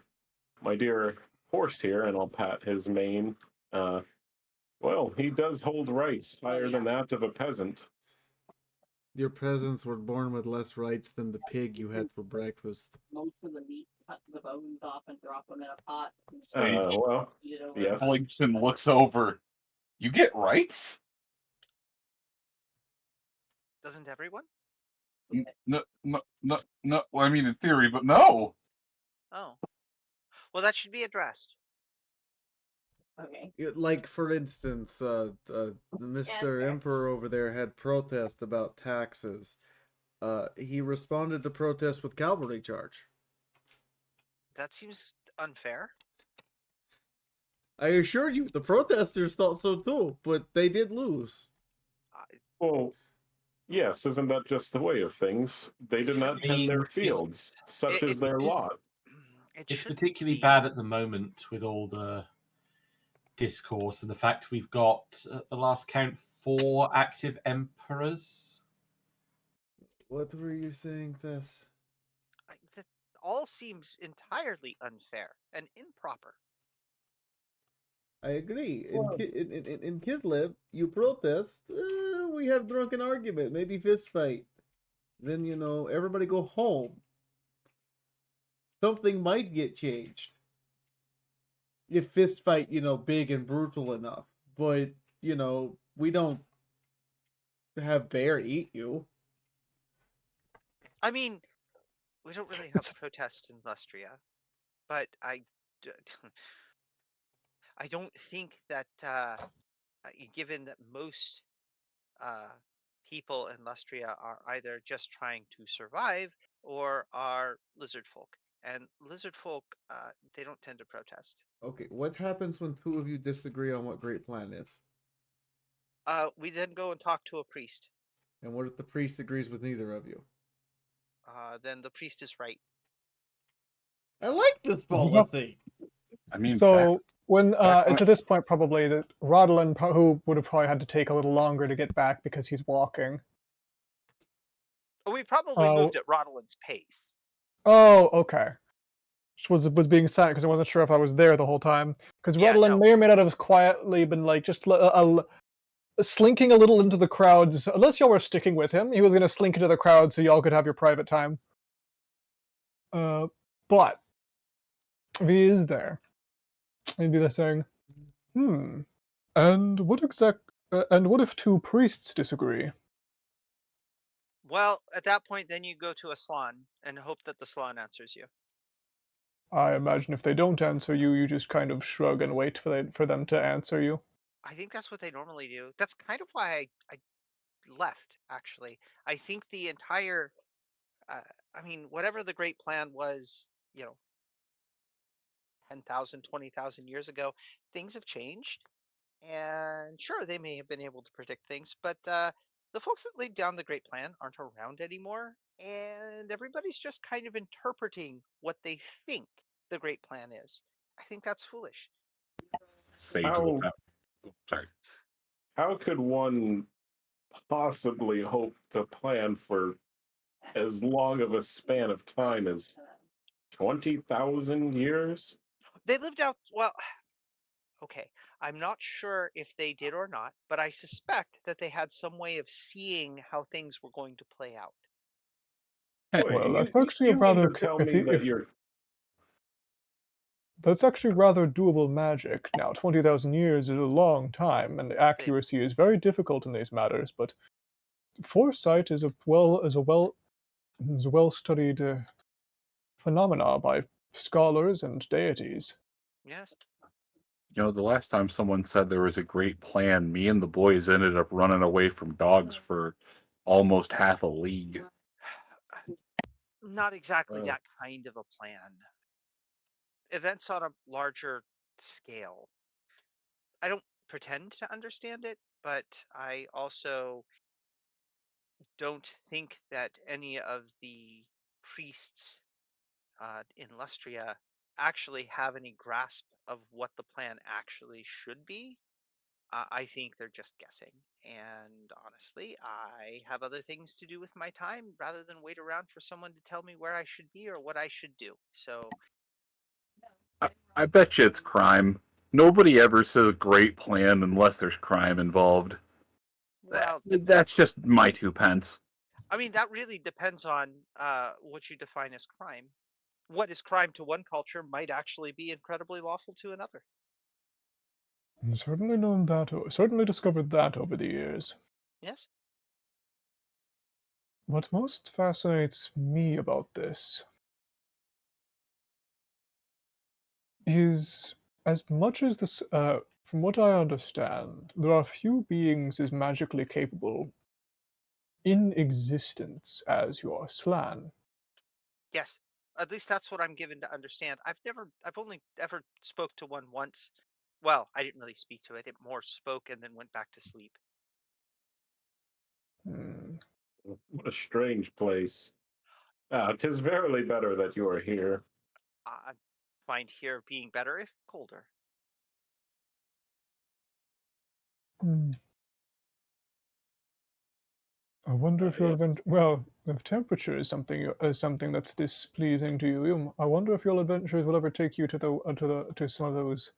dear horse here, and I'll pat his mane. Well, he does hold rights higher than that of a peasant. Your peasants were born with less rights than the pig you had for breakfast. Most of the meat, cut the bones off and drop them in a pot. Sage Well, Eat it over. yes. blinks and looks over. You get rights? Doesn't everyone? No. I mean, in theory, but no. Oh, well, that should be addressed. Okay. Like, for instance, Mr. Emperor over there had protest about taxes. He responded to protest with cavalry charge. That seems unfair. I assure you, the protesters thought so too, but they did lose. Well, yes, isn't that just the way of things? They did not tend their fields. Such is their lot. It's particularly bad at the moment with all the discourse and the fact we've got, at the last count, 4 active emperors. What were you saying, Thess? That all seems entirely unfair and improper. I agree. In Kislev, you protest, we have drunken argument, maybe fist fight. Then, everybody go home. Something might get changed. If fist fight, big and brutal enough. But, we don't have bear eat you. I mean, we don't really have protest in Lustria, but I don't think that, given that most people in Lustria are either just trying to survive or are lizard folk. And lizard folk, they don't tend to protest. Okay, what happens when two of you disagree on what great plan is? We then go and talk to a priest. And what if the priest agrees with neither of you? Then the priest is right. I like this policy. I mean, so when it's at this point probably that Rodlin, who would have probably had to take a little longer to get back because he's walking. We probably moved at Rodlin's pace. Oh, okay. Was being silent because I wasn't sure if I was there the whole time. Because Rodlin may or may not have quietly been like just slinking a little into the crowds. Unless y'all were sticking with him, he was going to slink into the crowd so y'all could have your private time. But if he is there, he'd be saying, and what if two priests disagree? Well, at that point, then you go to a Slan and hope that the Slan answers you. I imagine if they don't answer you, you just kind of shrug and wait for them to answer you. I think that's what they normally do. That's kind of why I left, actually. I think the entire, whatever the great plan was you know, 10,000, 20,000 years ago, things have changed. And sure, they may have been able to predict things, but the folks that laid down the Great Plan aren't around anymore. And everybody's just kind of interpreting what they think the Great Plan is. I think that's foolish. Sage of the How sorry. how could one possibly hope to plan for as long of a span of time as 20,000 years? They lived out, well, okay. I'm not sure if they did or not, but I suspect that they had some way of seeing how things were going to play out. Wait, Well, that's you, actually a you mean rather to tell if me you, that if you're that's actually rather doable magic. Now, 20,000 years is a long time, and accuracy is very difficult in these matters. But foresight is a well studied phenomena by scholars and deities. Yes. You know, the last time someone said there was a great plan, me and the boys ended up running away from dogs for almost half a league. Not exactly that kind of a plan. Events on a larger scale. I don't pretend to understand it, but I also don't think that any of the priests in Lustria actually have any grasp of what the plan actually should be. I think they're just guessing. And honestly, I have other things to do with my time rather than wait around for someone to tell me where I should be or what I should do. So, I bet you it's crime. Nobody ever says great plan unless there's crime involved. well, That's just my 2 pence. I mean, that really depends on what you define as crime. What is crime to one culture might actually be incredibly lawful to another. I've certainly discovered that over the years. Yes? What most fascinates me about this is, as much as this, from what I understand, there are few beings as magically capable in existence as your Slan. Yes. At least that's what I'm given to understand. I've only ever spoke to one once. Well, I didn't really speak to it. It more spoke and then went back to sleep. What a strange place. Tis verily better that you are here. I find here being better if colder. I wonder if you'll Yes. well, if temperature is something that's displeasing to you, I wonder if your adventures will ever take you to to some of those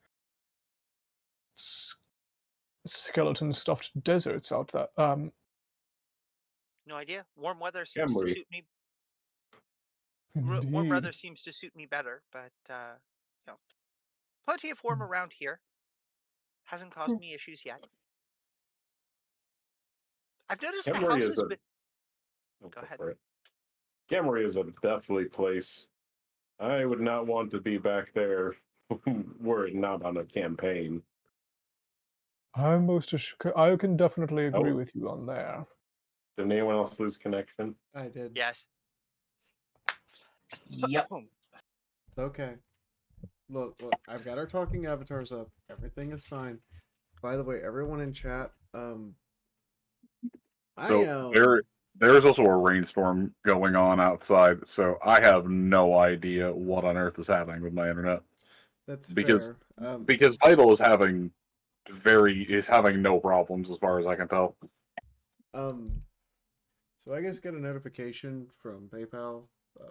skeleton stuffed deserts out there. No idea. Warm weather seems to Emery. suit me. Warm Indeed. weather seems to suit me better, but you know, plenty of warm around here. Hasn't caused me issues yet. I've noticed the Emery is houses, a but oh, go ahead. for it. Emery is a deathly place. I would not want to be back there were it not on a campaign. I can definitely agree Oh, with you on there. did anyone else lose connection? I did. Yes. Yep. It's okay. Look, I've got our talking avatars up. Everything is fine. By the way, everyone in chat, So there's also a rainstorm going on outside, so I have no idea what on earth is happening with my internet. That's because fair. because Vital is having no problems as far as I can tell. So I just get a notification from PayPal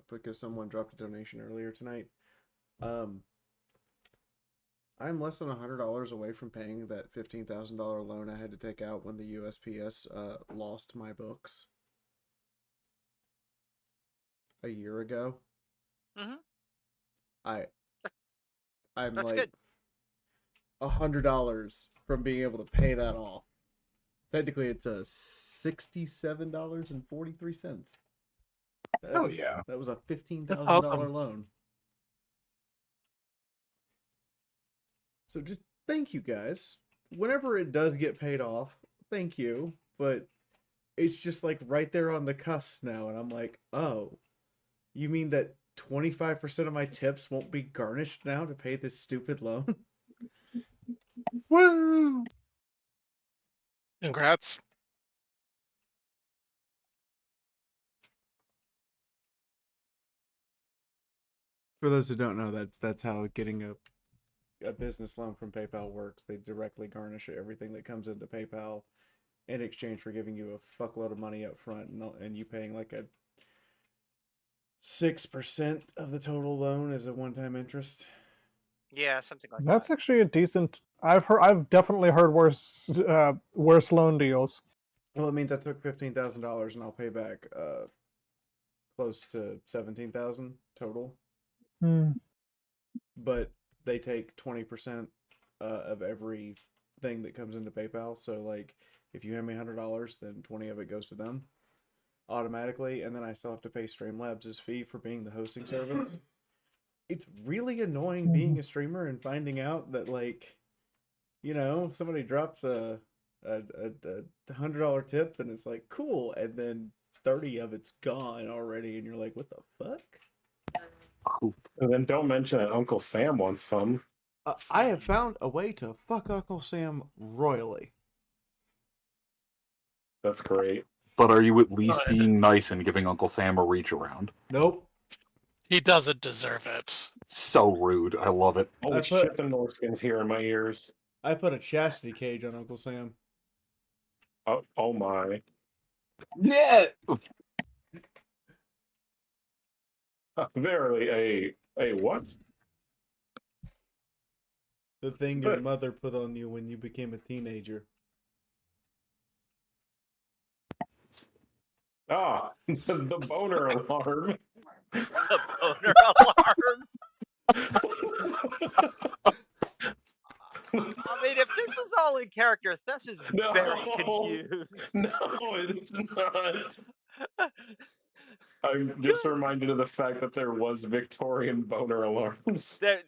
because someone dropped a donation earlier tonight. I'm less than $100 away from paying that $15,000 loan I had to take out when the USPS lost my books a year ago. Mm-hmm. I'm That's like good. $100 from being able to pay that off. Technically, it's $67.43. Oh yeah, that was a $15,000 loan. So just thank you guys. Whenever it does get paid off, thank you. But it's just like right there on the cusp now, and I'm like, oh, you mean that 25% of my tips won't be garnished now to pay this stupid loan. Woo! Congrats. For those who don't know, that's how getting a business loan from PayPal works. They directly garnish everything that comes into PayPal in exchange for giving you a fuckload of money up front, and you paying like a 6% of the total loan as a one-time interest. Yeah, something like That's that. actually a decent. I've definitely heard worse loan deals. Well, it means I took $15,000 and I'll pay back close to 17,000 total. Hmm. But they take 20% of every thing that comes into PayPal. So like, if you hand me $100, then 20 of it goes to them automatically, and then I still have to pay Streamlabs' fee for being the hosting service. It's really annoying being a streamer and finding out that, like, you know, somebody drops a $100 tip and it's like, cool, and then 30 of it's gone already, and you're like, what the fuck? And then don't mention that Uncle Sam wants some. I have found a way to fuck Uncle Sam royally. That's great. But are you at least Good. being nice and giving Uncle Sam a reach around? Nope. He doesn't deserve it. So rude. I love it. Holy shit, the Norskins here in my ears. I put a chastity cage on Uncle Sam. Oh my. Yeah. Verily, a what? The thing your mother put on you when you became a teenager. Ah, the boner alarm. The boner alarm. I mean, if this is all in character, Thess is very confused. No, it is not. I'm just reminded of the fact that there was Victorian boner alarms. There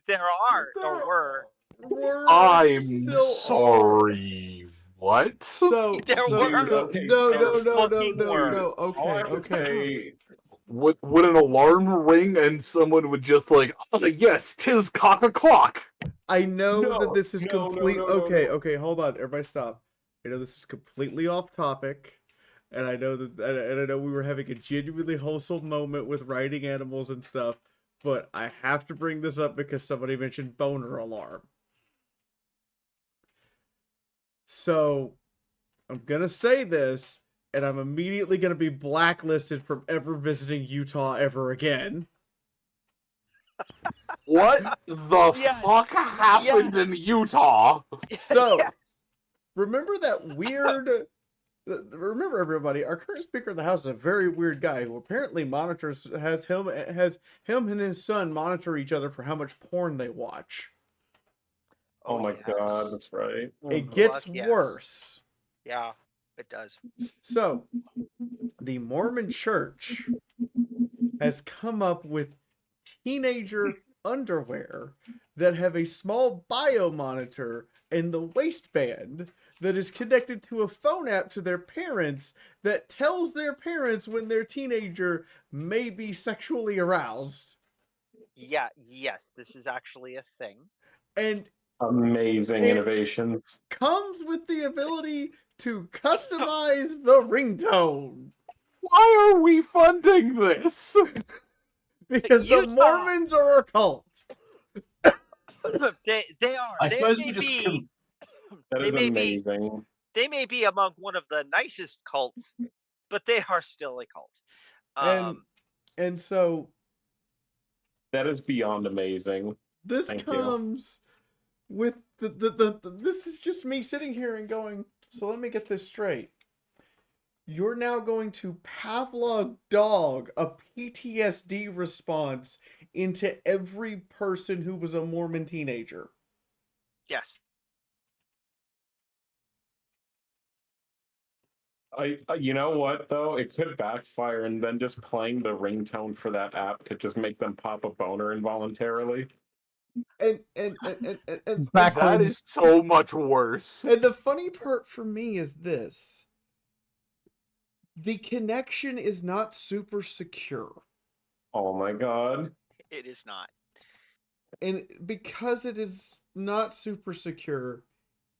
are or were. I'm sorry. What? So There were. Okay, no. All I have to Okay. say, Would an alarm ring and someone would just like, oh yes, 'tis cock o'clock. I know No, that this is no, complete. no, Okay, hold on, everybody, stop. I know this is completely off topic, and I know we were having a genuinely wholesome moment with riding animals and stuff, but I have to bring this up because somebody mentioned boner alarm. So, I'm gonna say this, and I'm immediately gonna be blacklisted from ever visiting Utah ever again. What the fuck happened in Utah? So, remember that weird... Remember, everybody, our current Speaker of the House is a very weird guy who apparently has him and his son monitor each other for how much porn they watch. oh my god, that's right. It gets Fuck yes. worse. Yeah, it does. So, the Mormon Church has come up with teenager underwear that have a small biomonitor in the waistband that is connected to a phone app to their parents that tells their parents when their teenager may be sexually aroused. Yeah, yes, this is actually a thing. And amazing innovations. Comes with the ability to customize the ringtone. Why are we funding this? Because the Mormons are a cult. They are. I suppose may we just be, That they is may amazing. They may be among one of the nicest cults, but they are still a cult. And so that is beyond amazing. This Thank comes with the this is just me sitting here and going, so let me get this straight. You're now going to Pavlov dog a PTSD response into every person who was a Mormon teenager. Yes. You know what though? It could backfire, and then just playing the ringtone for that app could just make them pop a boner involuntarily. And that is so much worse. And the funny part for me is this: the connection is not super secure. Oh my god. It is not. And because it is not super secure,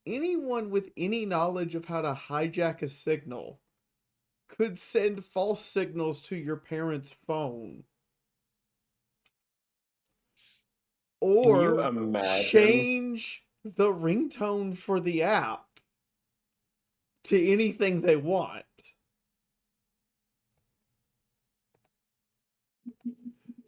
anyone with any knowledge of how to hijack a signal could send false signals to your parents' phone. Can you Or imagine? change the ringtone for the app to anything they want.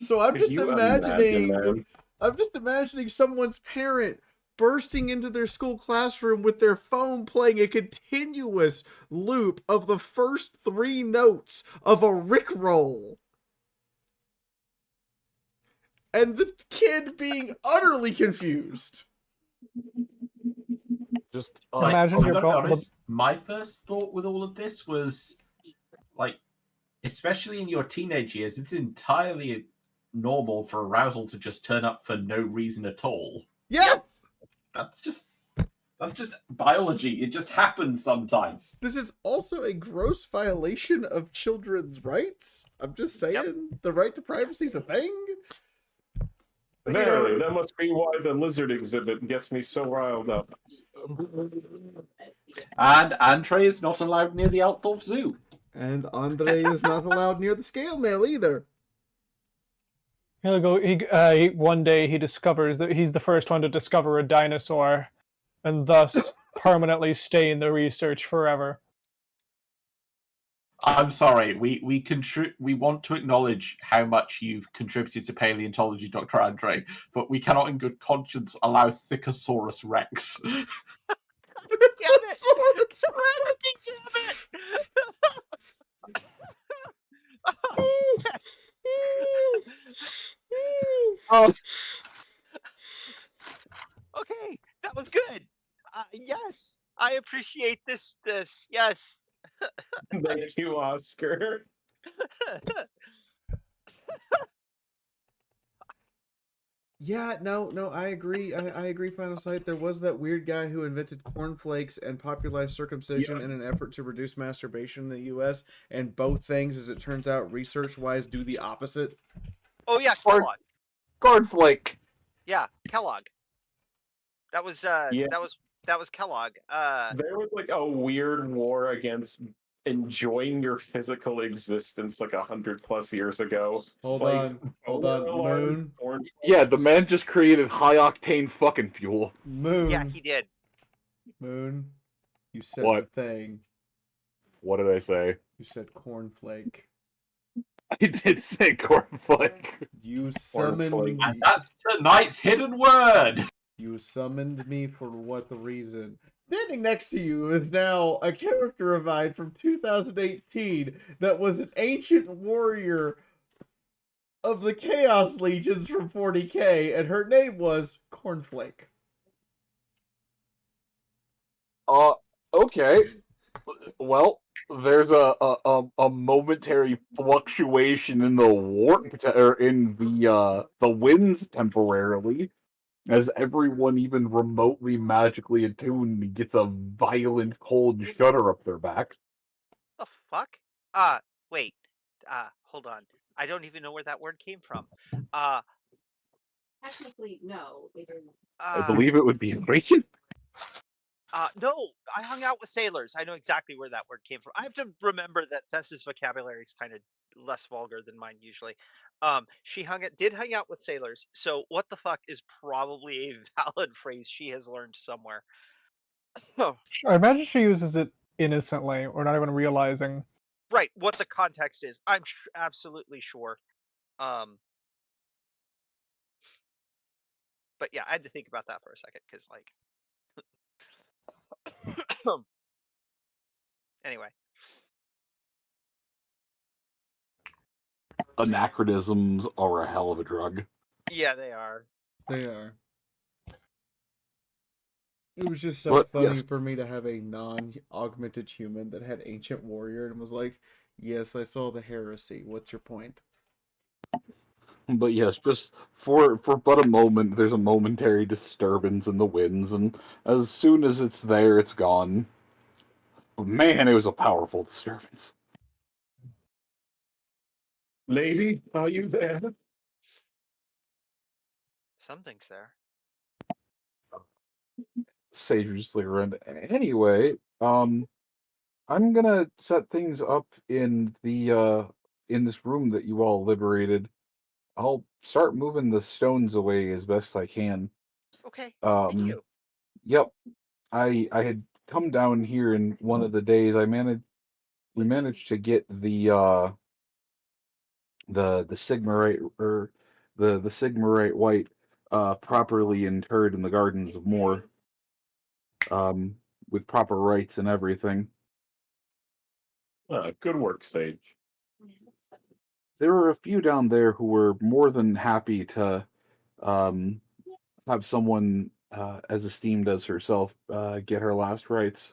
So I'm Could just you imagine, imagining man? someone's parent bursting into their school classroom with their phone playing a continuous loop of the first 3 notes of a Rickroll. And the kid being utterly confused. Just Like, Imagine I'm you're gonna be going. honest, my first thought with all of this was, like, especially in your teenage years, it's entirely normal for arousal to just turn up for no reason at all. Yes! That's just biology. It just happens sometimes. This is also a gross violation of children's rights. I'm just saying, the right to privacy is a thing. But, you know, Verily, that must be why the lizard exhibit gets me so riled up. And Andre is not allowed near the Altdorf Zoo. and Andre is not allowed near the scale mail either. He'll go. One day he discovers that he's the first one to discover a dinosaur, and thus permanently stay in the research forever. I'm sorry. We want to acknowledge how much you've contributed to paleontology, Dr. Andre, but we cannot in good conscience allow Thickosaurus Rex. Damn it! Oh, Okay, that was good. Yes, I appreciate this. Yes. Thank you, Oscar. Yeah, no, I agree. I agree, Final Sight. There was that weird guy who invented cornflakes and popularized circumcision in an effort to reduce masturbation in the U.S. And both things, as it turns out, research-wise, do the opposite. Oh yeah, Corn- Kellogg. Cornflake. Yeah, Kellogg. That was that was Kellogg. There was like a weird war against enjoying your physical existence like 100+ years ago. Hold Like, on, boner alarms, Moon. porn Yeah, the flakes. man just created high octane fucking fuel. Moon. Yeah, he did. Moon. You said What? the thing. What did I say? You said cornflake. I did say cornflake. You summoned. And that's tonight's hidden word. You summoned me for what reason? Standing next to you is now a character of mine from 2018 that was an ancient warrior of the Chaos Legions from 40K, and her name was Cornflake. Okay. Well, there's a momentary fluctuation in the in the winds temporarily, as everyone even remotely magically attuned gets a violent cold shudder up their back. The fuck? Wait. Hold on. I don't even know where that word came from. Technically, no. They didn't. I believe it would be American. No, I hung out with sailors. I know exactly where that word came from. I have to remember that Tessa's vocabulary is kind of less vulgar than mine usually. She did hang out with sailors. So what the fuck is probably a valid phrase she has learned somewhere. I imagine she uses it innocently, or not even realizing. Right, what the context is. I'm absolutely sure. But yeah, I had to think about that for a second because, like, anyway. Anachronisms are a hell of a drug. Yeah, they are. They are. It was just so funny for me to have a non-augmented human that had Ancient Warrior and was like, yes, I saw the heresy. What's your point? But yes, just for but a moment, there's a momentary disturbance in the winds, and as soon as it's there, it's gone. Man, it was a powerful disturbance. Lady, are you there? Something's there. Sage would just look around. Anyway, I'm gonna set things up in this room that you all liberated. I'll start moving the stones away as best I can. Okay. Thank you. Yep. I had come down here in one of the days. We managed to get the Sigmarite or the Sigmarite white properly interred in the Gardens of Moor, with proper rites and everything. Good work, Sage. There were a few down there who were more than happy to um, have someone as esteemed as herself get her last rites.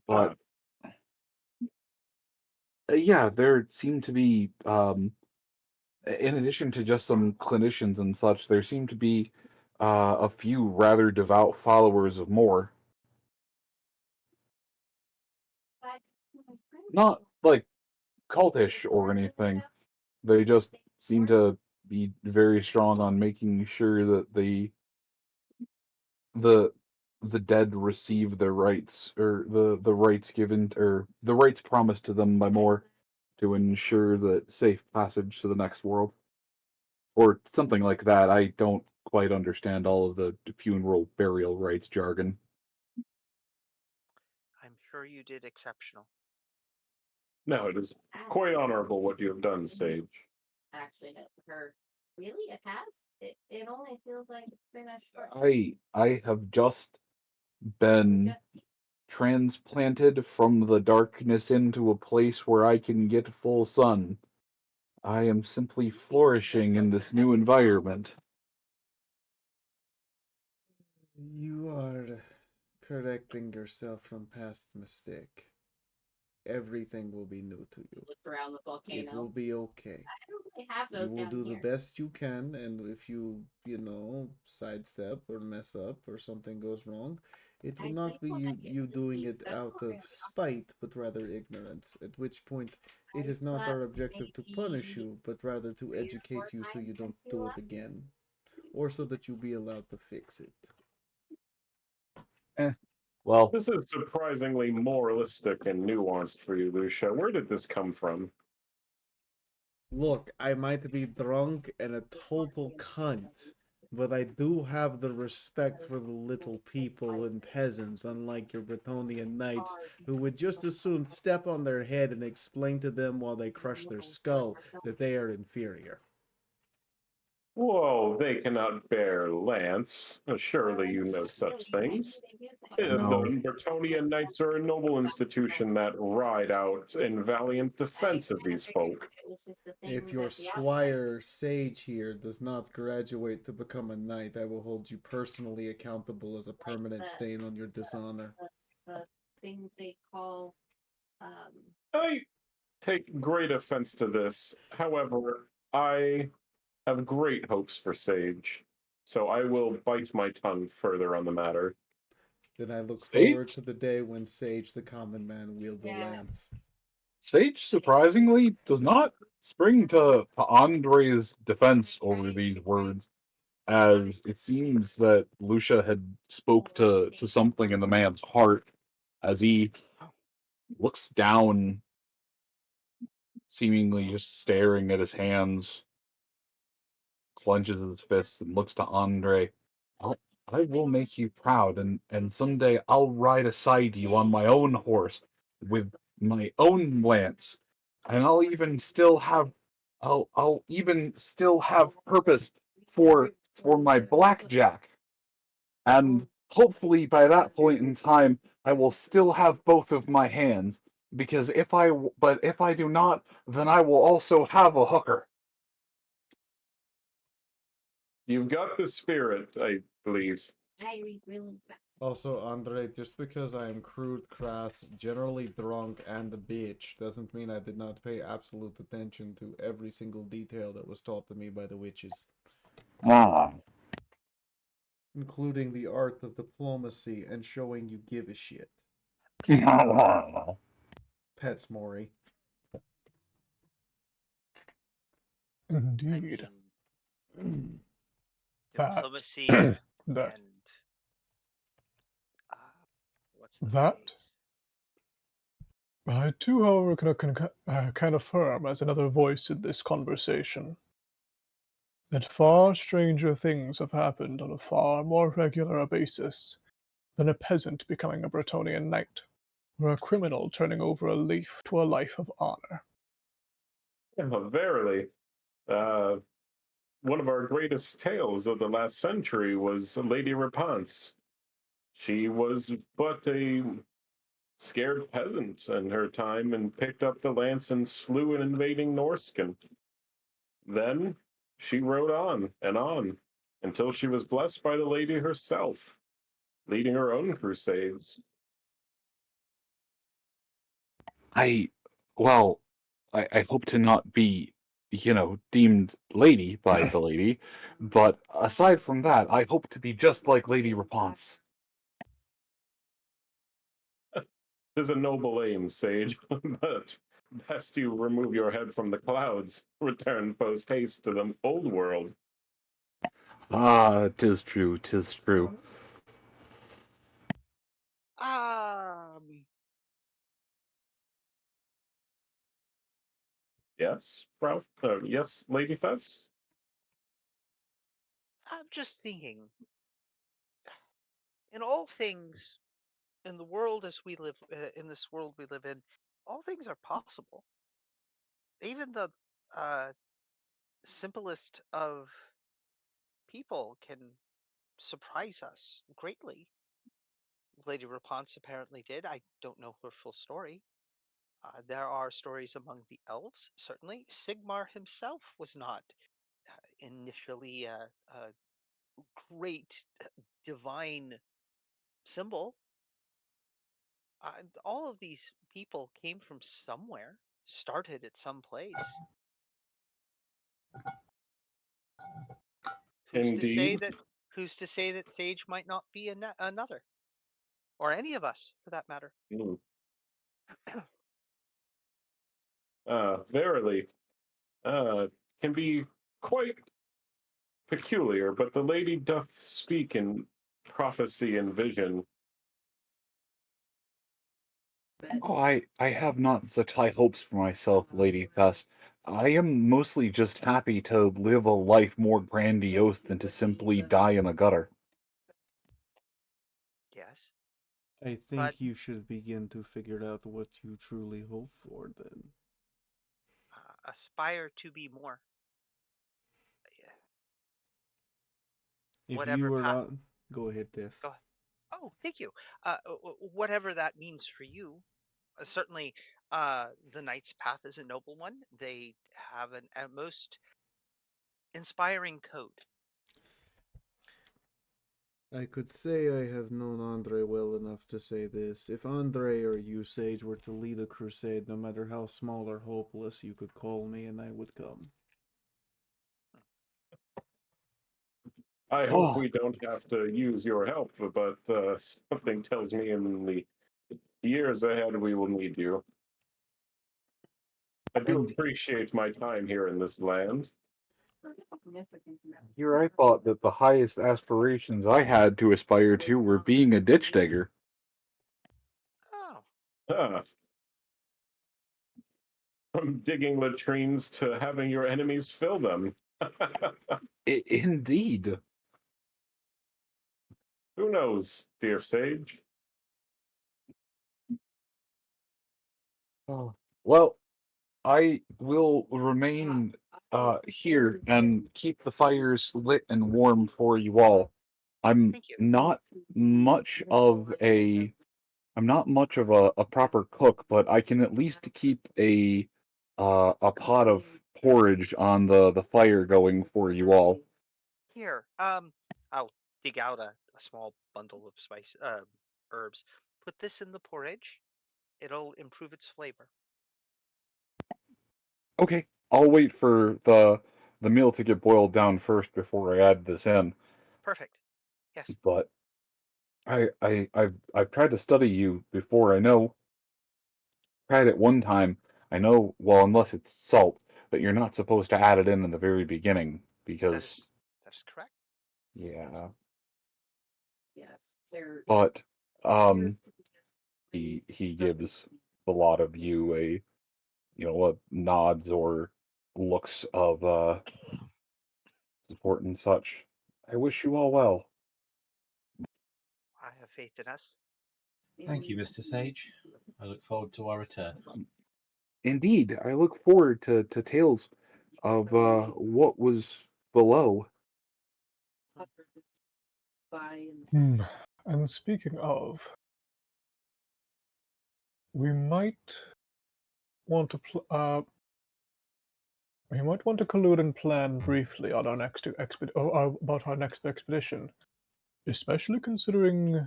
But yeah, there seemed to be, in addition to just some clinicians and such, there seemed to be a few rather devout followers of Moor. Not like cultish or anything. They just seem to be very strong on making sure that the the dead receive their rights or the rights given or the rights promised to them by Moor to ensure that safe passage to the next world or something like that. I don't quite understand all of the funeral burial rites jargon. I'm sure you did exceptional. No, it is quite honorable what you have done, Sage. Actually has heard. Really? It has? It only feels like it's been a short. I have just been transplanted from the darkness into a place where I can get full sun. I am simply flourishing in this new environment. You are correcting yourself from past mistake. Everything will be new to you. Looked around the volcano. It will be okay. I don't really have those You will down do here. the best you can, and if you sidestep or mess up or something goes wrong, it will not be you doing it out of spite, but rather ignorance. At which point, it is not our objective to punish you, but rather to educate you so you don't do it again, or so that you be allowed to fix it. Well, this is surprisingly moralistic and nuanced for you, Lucia. Where did this come from? Look, I might be drunk and a total cunt, but I do have the respect for the little people and peasants, unlike your Bretonian knights, who would just as soon step on their head and explain to them while they crush their skull that they are inferior. Whoa, they cannot bear lance. Surely you know such things. No. The Bretonian Knights are a noble institution that ride out in valiant defense of these folk. If your squire Sage here does not graduate to become a knight, I will hold you personally accountable as a permanent stain on your dishonor. The things they call. I take great offense to this. However, I have great hopes for Sage, so I will bite my tongue further on the matter. Then I look Sage? forward to the day when Sage the common man wields a lance. Sage surprisingly does not spring to Andre's defense over these words, as it seems that Lucia had spoke to something in the man's heart as he looks down, seemingly just staring at his hands, clenches his fists, and looks to Andre. I will make you proud, and someday I'll ride aside you on my own horse with my own lance, and I'll even still have purpose for my blackjack, and hopefully by that point in time I will still have both of my hands, because if I do not, then I will also have a hooker. You've got the spirit, I believe. I read really fast. Also, Andre, just because I am crude, crass, generally drunk, and a bitch, doesn't mean I did not pay absolute attention to every single detail that was taught to me by the witches. Including the art of diplomacy and showing you give a shit. Pets, Maury. Indeed. mean, That diplomacy that and uh, what's the that phrase? I too, however, can affirm as another voice in this conversation that far stranger things have happened on a far more regular basis than a peasant becoming a Bretonian knight, or a criminal turning over a leaf to a life of honor. Verily. One of our greatest tales of the last century was Lady Repance. She was but a scared peasant in her time and picked up the lance and slew an invading Norscan. Then she rode on until she was blessed by the lady herself, leading her own crusades. Well, I hope to not be, deemed lady by the lady, but aside from that, I hope to be just like Lady Repance. Tis a noble aim, sage, but best you remove your head from the clouds, return post haste to the old world. Ah, 'tis true, 'tis true. Yes, Frau? Yes, Lady Thess? I'm just thinking, in all things, in the world as we live, in this world we live in, all things are possible. Even the uh, simplest of people can surprise us greatly. Lady Rapunzel apparently did. I don't know her full story. There are stories among the elves, certainly. Sigmar himself was not initially a great divine symbol. All of these people came from somewhere, started at some place. Who's to say Indeed. that? Who's to say that Sage might not be another, or any of us, for that matter? Mm. Verily, can be quite peculiar, but the lady doth speak in prophecy and vision. Oh, I have not such high hopes for myself, Lady Thess. I am mostly just happy to live a life more grandiose than to simply die in a gutter. Yes, I but think you should begin to figure out what you truly hope for then. aspire to be more. If you Whatever were path. on, go ahead, this. Go ahead. Oh, thank you. Whatever that means for you. Certainly, the knight's path is a noble one. They have a most inspiring code. I could say I have known Andre well enough to say this. If Andre or you, Sage, were to lead a crusade, no matter how small or hopeless, you could call me and I would come. I hope Oh, we don't have to use your help, but something tells me in the years ahead we will need you. I do and appreciate my time here in this land. here I thought that the highest aspirations I had to aspire to were being a ditch digger. Oh, Ah, from digging latrines to having your enemies fill them. Indeed. Who knows, dear sage? Oh, well, I will remain here and keep the fires lit and warm for you all. I'm thank you. not much of a I'm not much of a proper cook, but I can at least keep a pot of porridge on the fire going for you all. Here, I'll dig out a small bundle of herbs. Put this in the porridge. It'll improve its flavor. Okay, I'll wait for the meal to get boiled down first before I add this in. Perfect. Yes. But I've tried to study you before. I know tried it one time. I know, well, unless it's salt, but you're not supposed to add it in the very beginning because That's correct. yeah. Yes, they're But he gives a lot of you a nods or looks of support and such. I wish you all well. I have faith in us. Thank you, Mr. Sage. I look forward to our return. Indeed, I look forward to tales of what was below. And speaking of, we might want to collude and plan briefly on our next about our next expedition, especially considering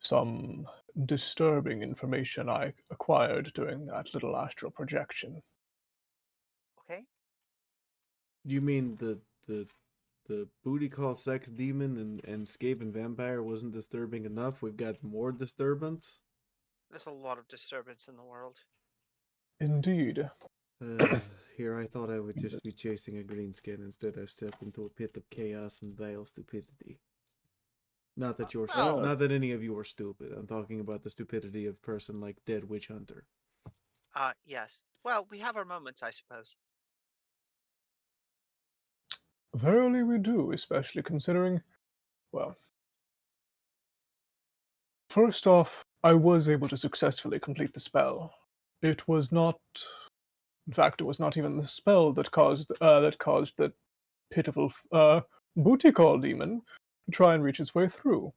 some disturbing information I acquired during that little astral projection. Okay. You mean the booty call sex demon and Skaven vampire wasn't disturbing enough? We've got more disturbance? There's a lot of disturbance in the world. Indeed. Here I thought I would just be chasing a greenskin. Instead I've stepped into a pit of chaos and vile stupidity. Not that not that any of you are stupid. I'm talking about the stupidity of a person like Dead Witch Hunter. Yes. Well, we have our moments, I suppose. Verily we do, especially considering, well, first off, I was able to successfully complete the spell. It was not, in fact, it was not even the spell that caused the pitiful booty call demon to try and reach its way through.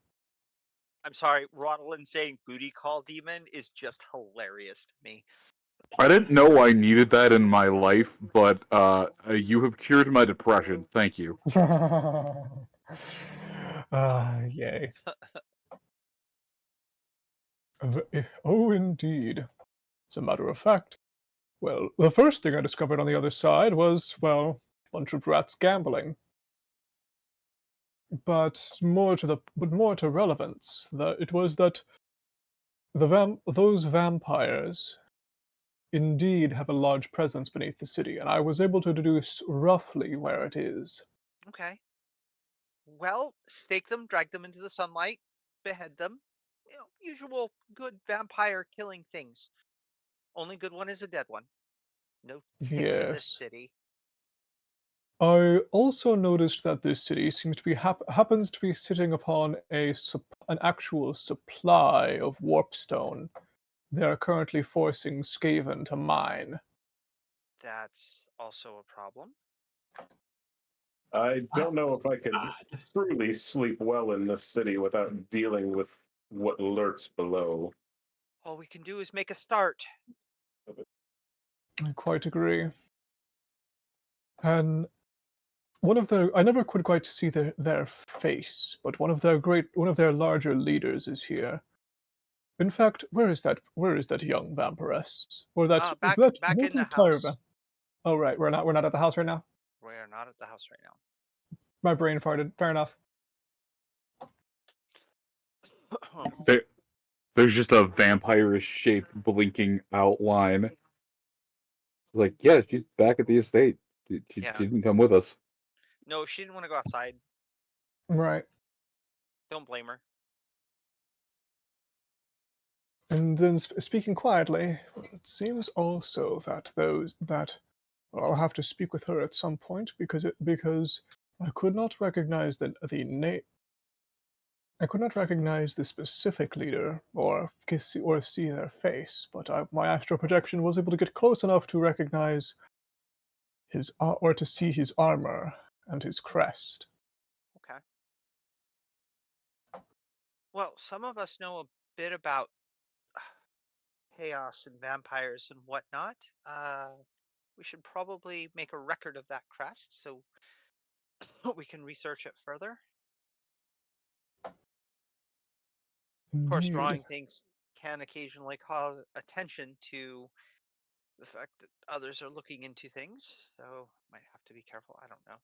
I'm sorry, Rodolin saying booty call demon is just hilarious to me. I didn't know I needed that in my life, but you have cured my depression. Thank you. Yay. Oh, indeed. As a matter of fact, well, the first thing I discovered on the other side was, well, a bunch of rats gambling. But more to relevance, it was that those vampires indeed have a large presence beneath the city, and I was able to deduce roughly where it is. Okay. Well, stake them, drag them into the sunlight, behead them. Usual good vampire killing things. Only good one is a dead one. No ticks in this Yes. city. I also noticed that this city seems to be happens to be sitting upon an actual supply of warpstone. They are currently forcing Skaven to mine. That's also a problem. I don't know if I could truly sleep well in this city without dealing with what lurks below. All we can do is make a start. I quite agree. And I never could quite see their face, but one of their larger leaders is here. In fact, where is that young vampiress? Or Back in the entire house. Oh right, we're not at the house right now. We are not at the house right now. My brain farted. Fair enough. There's just a vampire-shaped blinking outline. Like, yeah, she's back at the estate. She didn't come with us. No, she didn't want to go outside. Right. Don't blame her. And then speaking quietly, it seems also that I'll have to speak with her at some point because I could not recognize I could not recognize the specific leader or see their face, but my astral projection was able to get close enough to recognize or to see his armor and his crest. Okay. Well, some of us know a bit about chaos and vampires and whatnot. We should probably make a record of that crest so we can research it further. Of course, Indeed. drawing things can occasionally cause attention to the fact that others are looking into things, so might have to be careful. I don't know.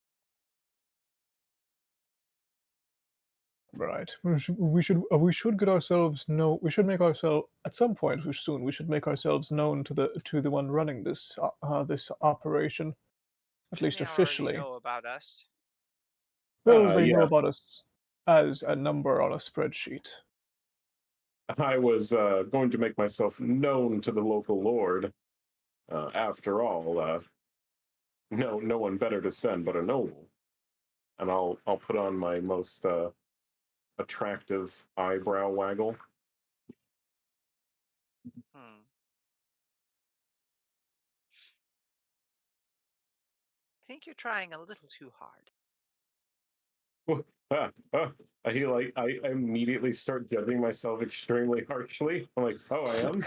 Right. We should get ourselves know. We should make ourselves at some point soon. We should make ourselves known to the one running this operation, at They least may already officially. know about us. Well, they know Yes. about us as a number on a spreadsheet. I was going to make myself known to the local lord. After all, no one better to send but a noble. And I'll put on my most attractive eyebrow waggle. Hmm. I think you're trying a little too hard. I immediately start judging myself extremely harshly. I'm like, oh, I am.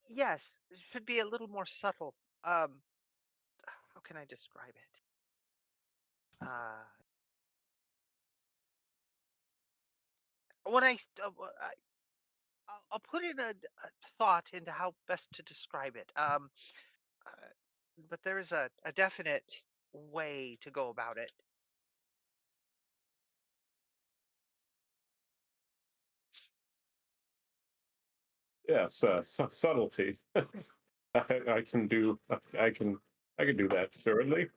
Yes, it should be a little more subtle. How can I describe it? When I'll put in a thought into how best to describe it. But there is a definite way to go about it. Yes, subtlety. I can do. I can do that surely.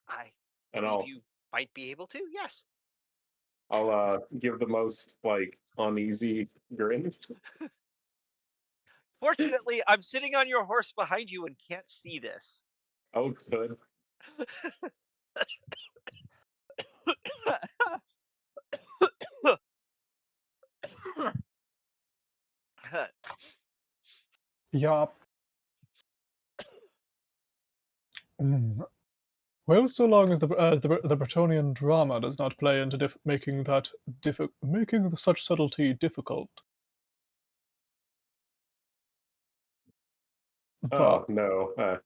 I And believe you might be able to. Yes. I'll give the most like uneasy grin. Fortunately, I'm sitting on your horse behind you and can't see this. Oh, good. Yeah. Well, so long as the Bretonian drama does not play into making such subtlety difficult. Oh But no.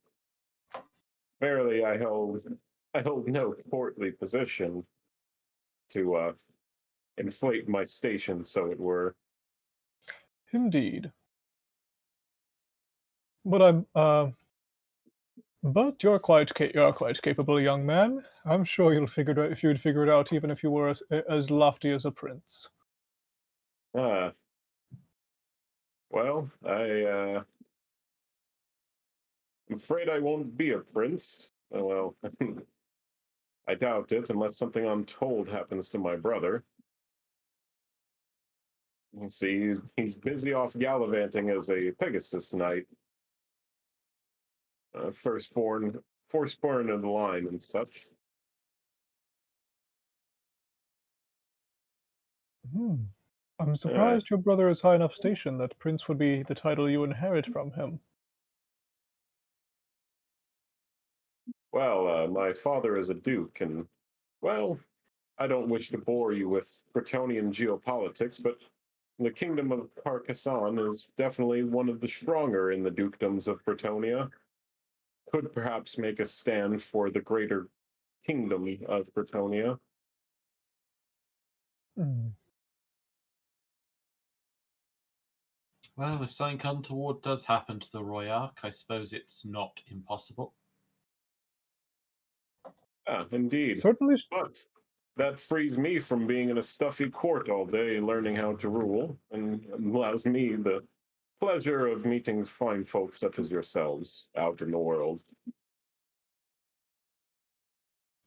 Verily, I hold no courtly position to inflate my station, so it were. indeed. But you're quite capable, young man. I'm sure you'll figure it out if you'd figure it out, even if you were as lofty as a prince. Well, I'm afraid I won't be a prince. Oh, well, I doubt it, unless something untold happens to my brother. You see, he's busy off gallivanting as a Pegasus knight, firstborn of the line and such. I'm surprised your brother is high enough station that prince would be the title you inherit from him. Well, my father is a duke, and, well, I don't wish to bore you with Bretonian geopolitics, but the kingdom of Carcassonne is definitely one of the stronger in the dukedoms of Bretonia. Could perhaps make a stand for the greater kingdom of Bretonia. Well, if something untoward does happen to the Royarch, I suppose it's not impossible. Indeed. Certainly. But that frees me from being in a stuffy court all day learning how to rule, and allows me the pleasure of meeting fine folks such as yourselves out in the world.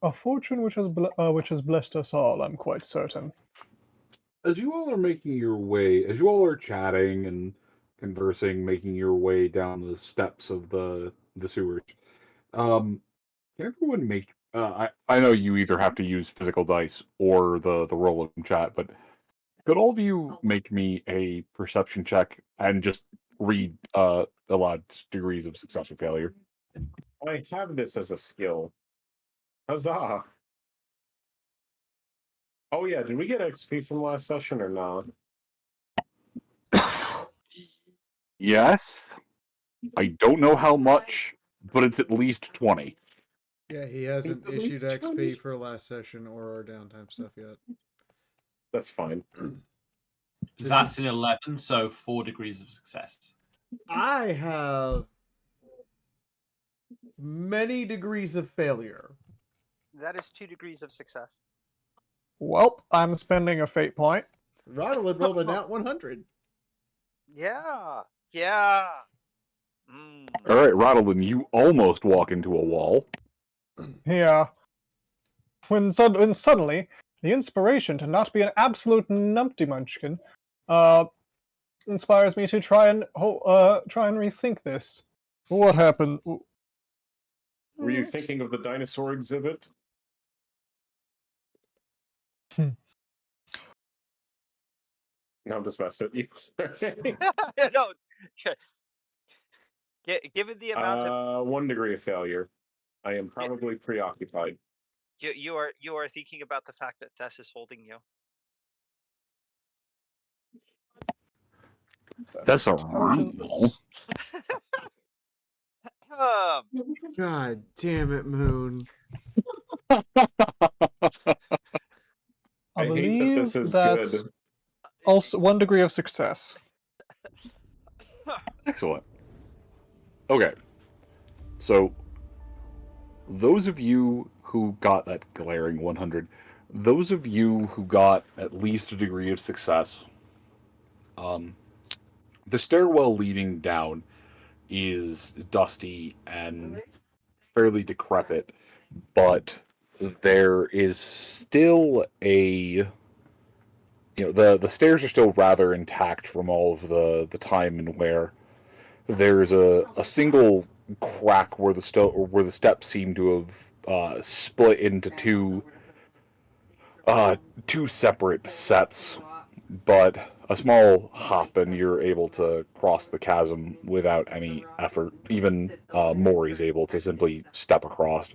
A fortune which has blessed us all, I'm quite certain. As you all are making your way, as you all are chatting and conversing, making your way down the steps of the sewers, can everyone make? I know you either have to use physical dice or the roll of chat, but could all of you make me a perception check and just read allowed degrees of success or failure? I have this as a skill. Huzzah! Oh yeah, did we get XP from last session or not? Yes. I don't know how much, but it's at least 20. Yeah, he hasn't issued XP for last session or our downtime stuff yet. That's fine. That's an 11, so 4 degrees of success. I have many degrees of failure. That is 2 degrees of success. Well, I'm spending a fate point. Rodolid rolled a nat 100. Yeah. Yeah. All right, Rodolin, you almost walk into a wall. Yeah. When suddenly, the inspiration to not be an absolute numpty munchkin, inspires me to try and rethink this. What happened? Were you thinking of the dinosaur exhibit? No, I'm just messing with you. Sorry. No. Given the amount of 1 degree of failure. I am probably preoccupied. you are thinking about the fact that Thess is holding you. That's a real. God damn it, Moon. I I hate that believe this is that's good. also 1 degree of success. Excellent. Okay. So, those of you who got that glaring 100, those of you who got at least a degree of success, the stairwell leading down is dusty and fairly decrepit, but there is still a the stairs are still rather intact from all of the time and wear. There's a single crack where the steps seem to have split into two separate sets, but a small hop and you're able to cross the chasm without any effort. Even Maury's able to simply step across.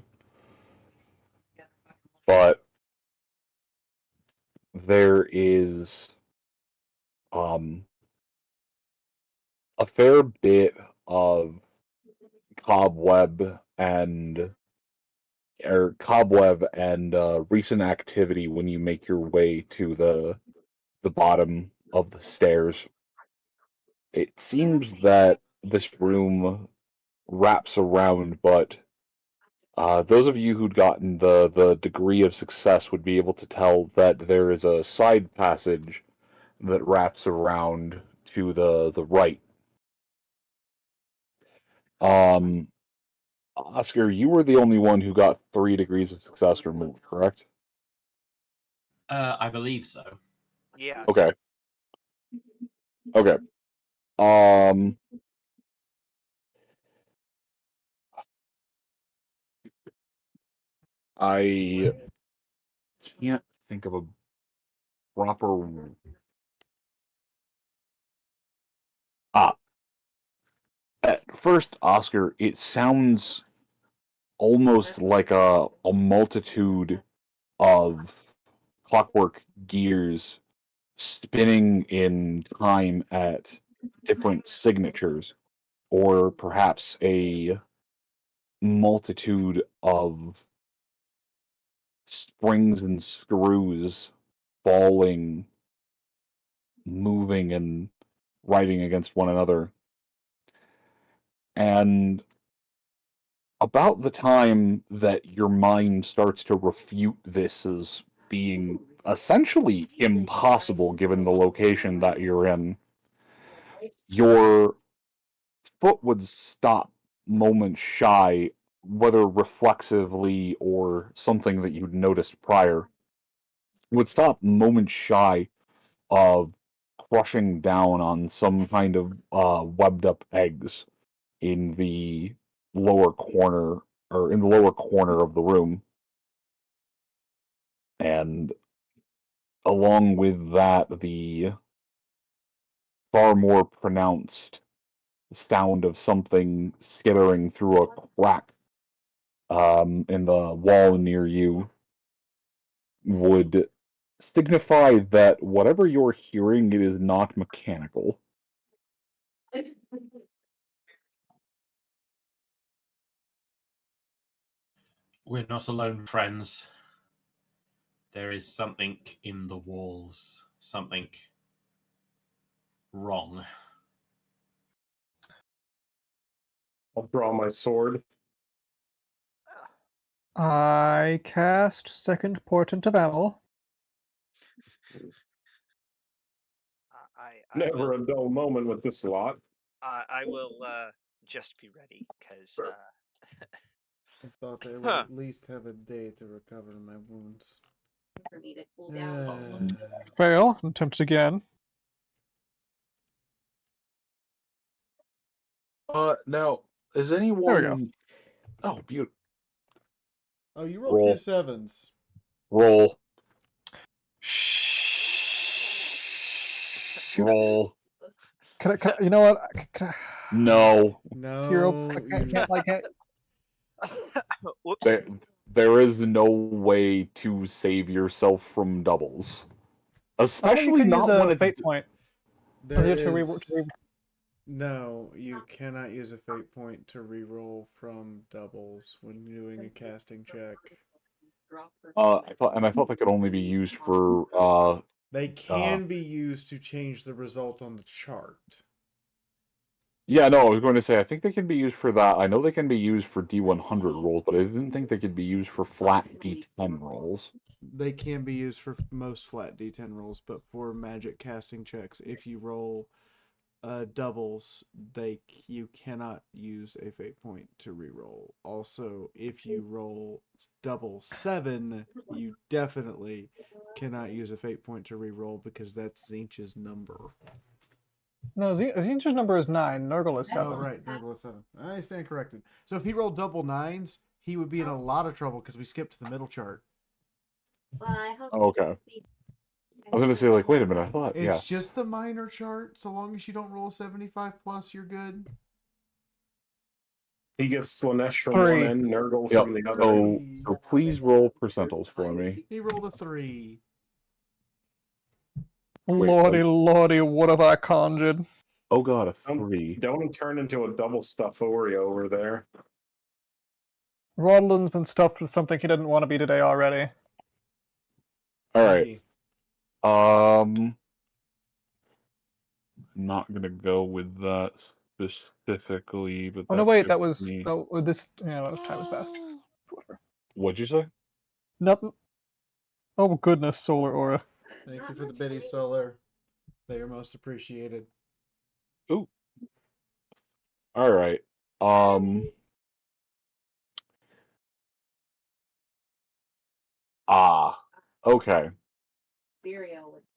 But there is a fair bit of cobweb and recent activity when you make your way to the bottom of the stairs. It seems that this room wraps around, but those of you who'd gotten the degree of success would be able to tell that there is a side passage that wraps around to the right. Oscar, you were the only one who got 3 degrees of success removed, correct? I believe so. Yes. Okay. Okay. Um, I can't think of a proper. At first, Oscar, it sounds almost like a multitude of clockwork gears spinning in time at different signatures, or perhaps a multitude of springs and screws falling, moving, and riding against one another. And about the time that your mind starts to refute this as being essentially impossible given the location that you're in, your foot would stop moments shy, whether reflexively or something that you'd noticed prior, would stop moments shy of crushing down on some kind of webbed up eggs in the lower corner of the room. And along with that, the far more pronounced sound of something skittering through a crack in the wall near you would signify that whatever you're hearing, it is not mechanical. We're not alone, friends. There is something in the walls. Something wrong. I'll draw my sword. I cast Second Portent of Amel. Never a dull moment with this lot. I will just be ready because. I thought I would at least have a day to recover my wounds. For me to cool down. Fail. Attempt again. Now, is There we go. anyone... Oh, beautiful. Oh, you rolled Roll. 2 7s. Roll. Roll. Can I, you know what? No. No. I can't. Whoops. There is no way to save yourself from doubles. I thought you Especially could use not when a it's... fate point. No, you cannot use a fate point to reroll from doubles when doing a casting check. I thought that could only be used for They can be used to change the result on the chart. Yeah, no, I was going to say I think they can be used for that. I know they can be used for D100 rolls, but I didn't think they could be used for flat D10 rolls. They can be used for most flat D10 rolls, but for magic casting checks, if you roll doubles, you cannot use a fate point to reroll. Also, if you roll double 7, you definitely cannot use a fate point to reroll because that's Zinch's number. No, Zinch's number is 9. Nurgle is 7. Oh, right. Nurgle is 7. I stand corrected. So if he rolled double 9s, he would be in a lot of trouble because we skipped to the middle chart. Well, I hope Okay. I was going to say, like, wait a minute, I thought, It's just the minor chart. So long as you don't roll 75 plus, you're good. He gets Slanesh from 3. one end, Nurgle from the other end. So please roll percentiles for me. He rolled a 3. Lordy, what have I conjured? Oh god, a 3. Don't turn into a double stuffed Oreo over there. Rodlin's been stuffed with something he didn't want to be today already. Alright. I'm not gonna go with that specifically, but Oh no, wait, that was this. Yeah, time has passed. Whatever. What'd you say? Nothing. Oh goodness, Solar Aura. Thank you for the biddies, Solar. They are most appreciated. Ooh. Alright. Okay.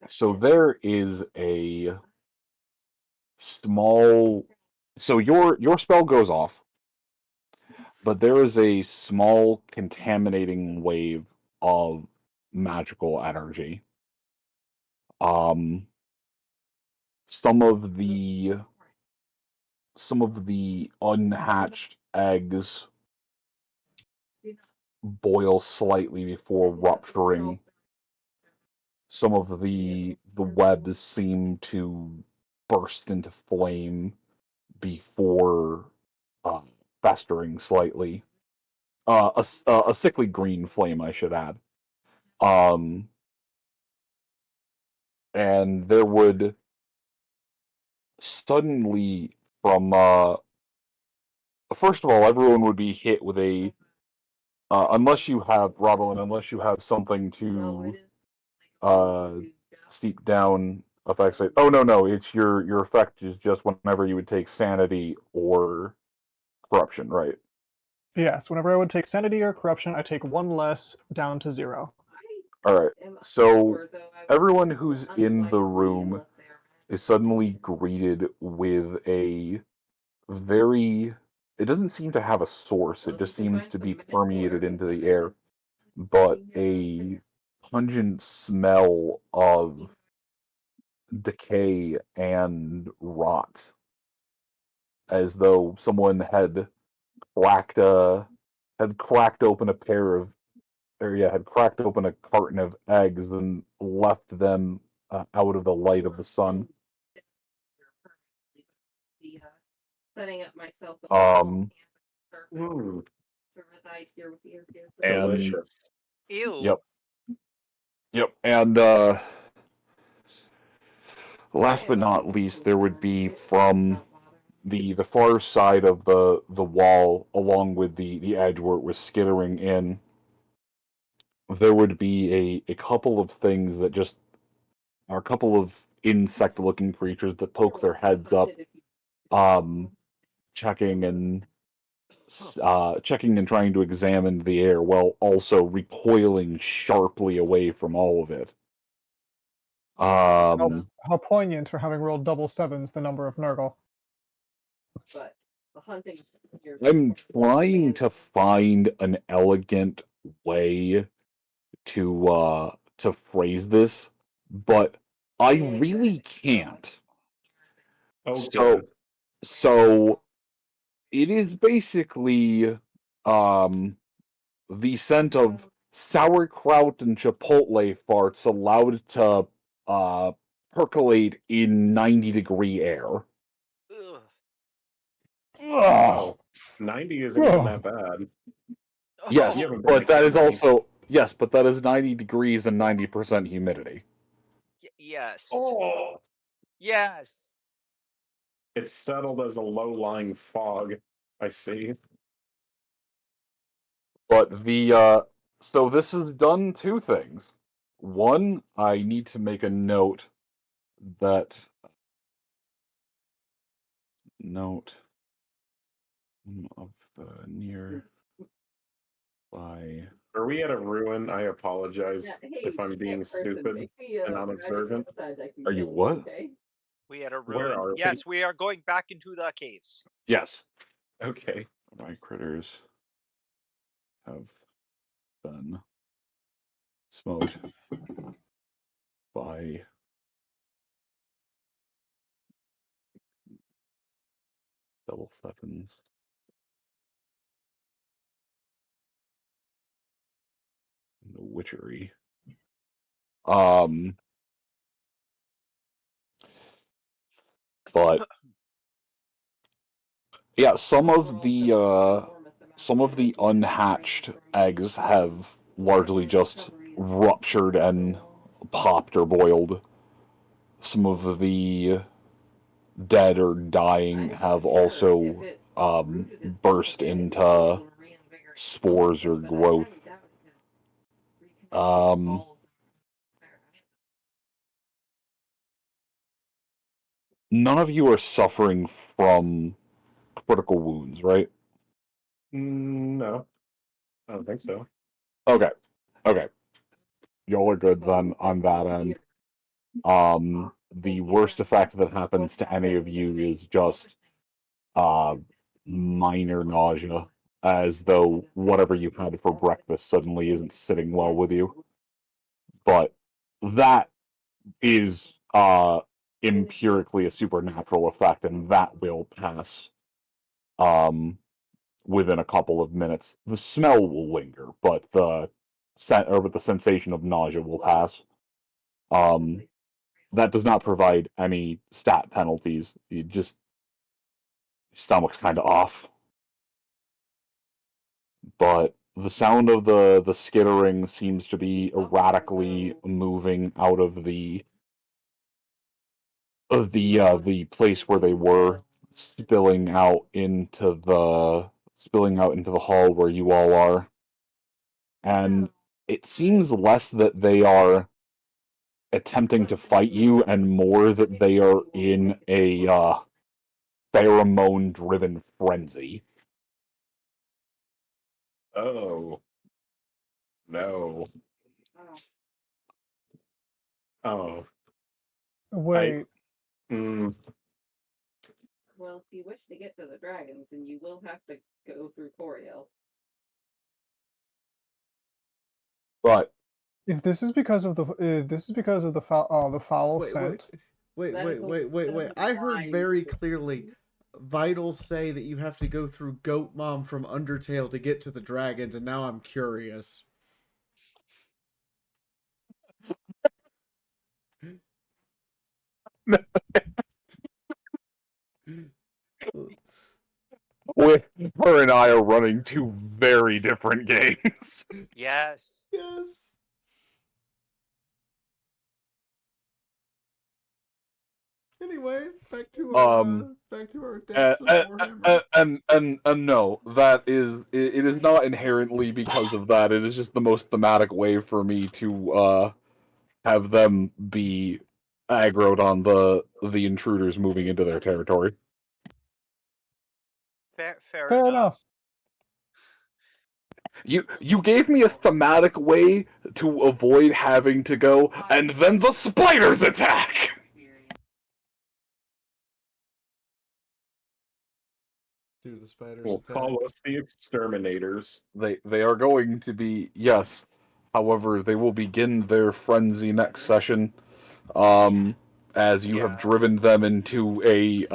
So there is a small... So your spell goes off, but there is a small contaminating wave of magical energy. Some of the unhatched eggs boil slightly before rupturing. Some of the webs seem to burst into flame before festering slightly. A sickly green flame, I should add. And there would suddenly, from first of all, everyone would be hit with a unless you have unless you have something to steep down effects. Oh no, it's your effect is just whenever you would take sanity or corruption, right? Yes, whenever I would take sanity or corruption, I take 1 less down to 0. Alright, so everyone who's in the room is suddenly greeted with a very... It doesn't seem to have a source, it just seems to be permeated into the air, but a pungent smell of decay and rot, as though someone had cracked open a had cracked open a carton of eggs and left them out of the light of the sun. Setting up myself. Delicious. Ew. Yep. And last but not least, there would be from the far side of the wall, along with the edge where it was skittering in, there would be a couple of things that just are a couple of insect-looking creatures that poke their heads up, checking and trying to examine the air while also recoiling sharply away from all of it. How poignant for having rolled double sevens the number of Nurgle. But the hunting. I'm trying to find an elegant way to phrase this, but I really can't. Oh, So good. so it is basically the scent of sauerkraut and chipotle farts allowed to percolate in 90-degree air. Ugh. Oh, 90 isn't even that bad. Yes, You haven't been but to that is Germany. also but that is 90 degrees and 90% humidity. Yes. Oh, Yes. it's settled as a low-lying fog. I see. But so this has done two things. One, I need to make a note that of the near by. Are we at a ruin? I apologize if I'm being stupid and unobservant. Are you what? We had a Where ruin. are we? Yes, we are going back into the caves. Yes. Okay. My critters have been smote by double sevens. The witchery. But yeah, some of the unhatched eggs have largely just ruptured and popped or boiled. Some of the dead or dying have also burst into spores or growth. None of you are suffering from critical wounds, right? No, I don't think so. Okay. Y'all are good then on that end. The worst effect that happens to any of you is just minor nausea, as though whatever you had for breakfast suddenly isn't sitting well with you. But that is empirically a supernatural effect, and that will pass within a couple of minutes. The smell will linger, but the sensation of nausea will pass. That does not provide any stat penalties. You just stomach's kind of off. But the sound of the skittering seems to be erratically moving out of the place where they were, spilling out into the hall where you all are. And it seems less that they are attempting to fight you and more that they are in a pheromone driven frenzy. Oh. No. Oh. Wait. Well, if you wish to get to the dragons, then you will have to go through Coriel. But if this is because of the foul Wait, scent. wait. I heard very clearly Vital say that you have to go through Goat Mom from Undertale to get to the dragons, and now I'm curious. Her and I are running two very different games. Yes. Yes. Anyway, back to our depths of Warhammer. And no, that is it is not inherently because of that. It is just the most thematic way for me to have them be aggroed on the intruders moving into their territory. Fair enough. You gave me a thematic way to avoid having to go, and then the spiders attack. Do the spiders We'll attack? call us the exterminators. They are going to be, yes. However, they will begin their frenzy next session. As you have driven them into a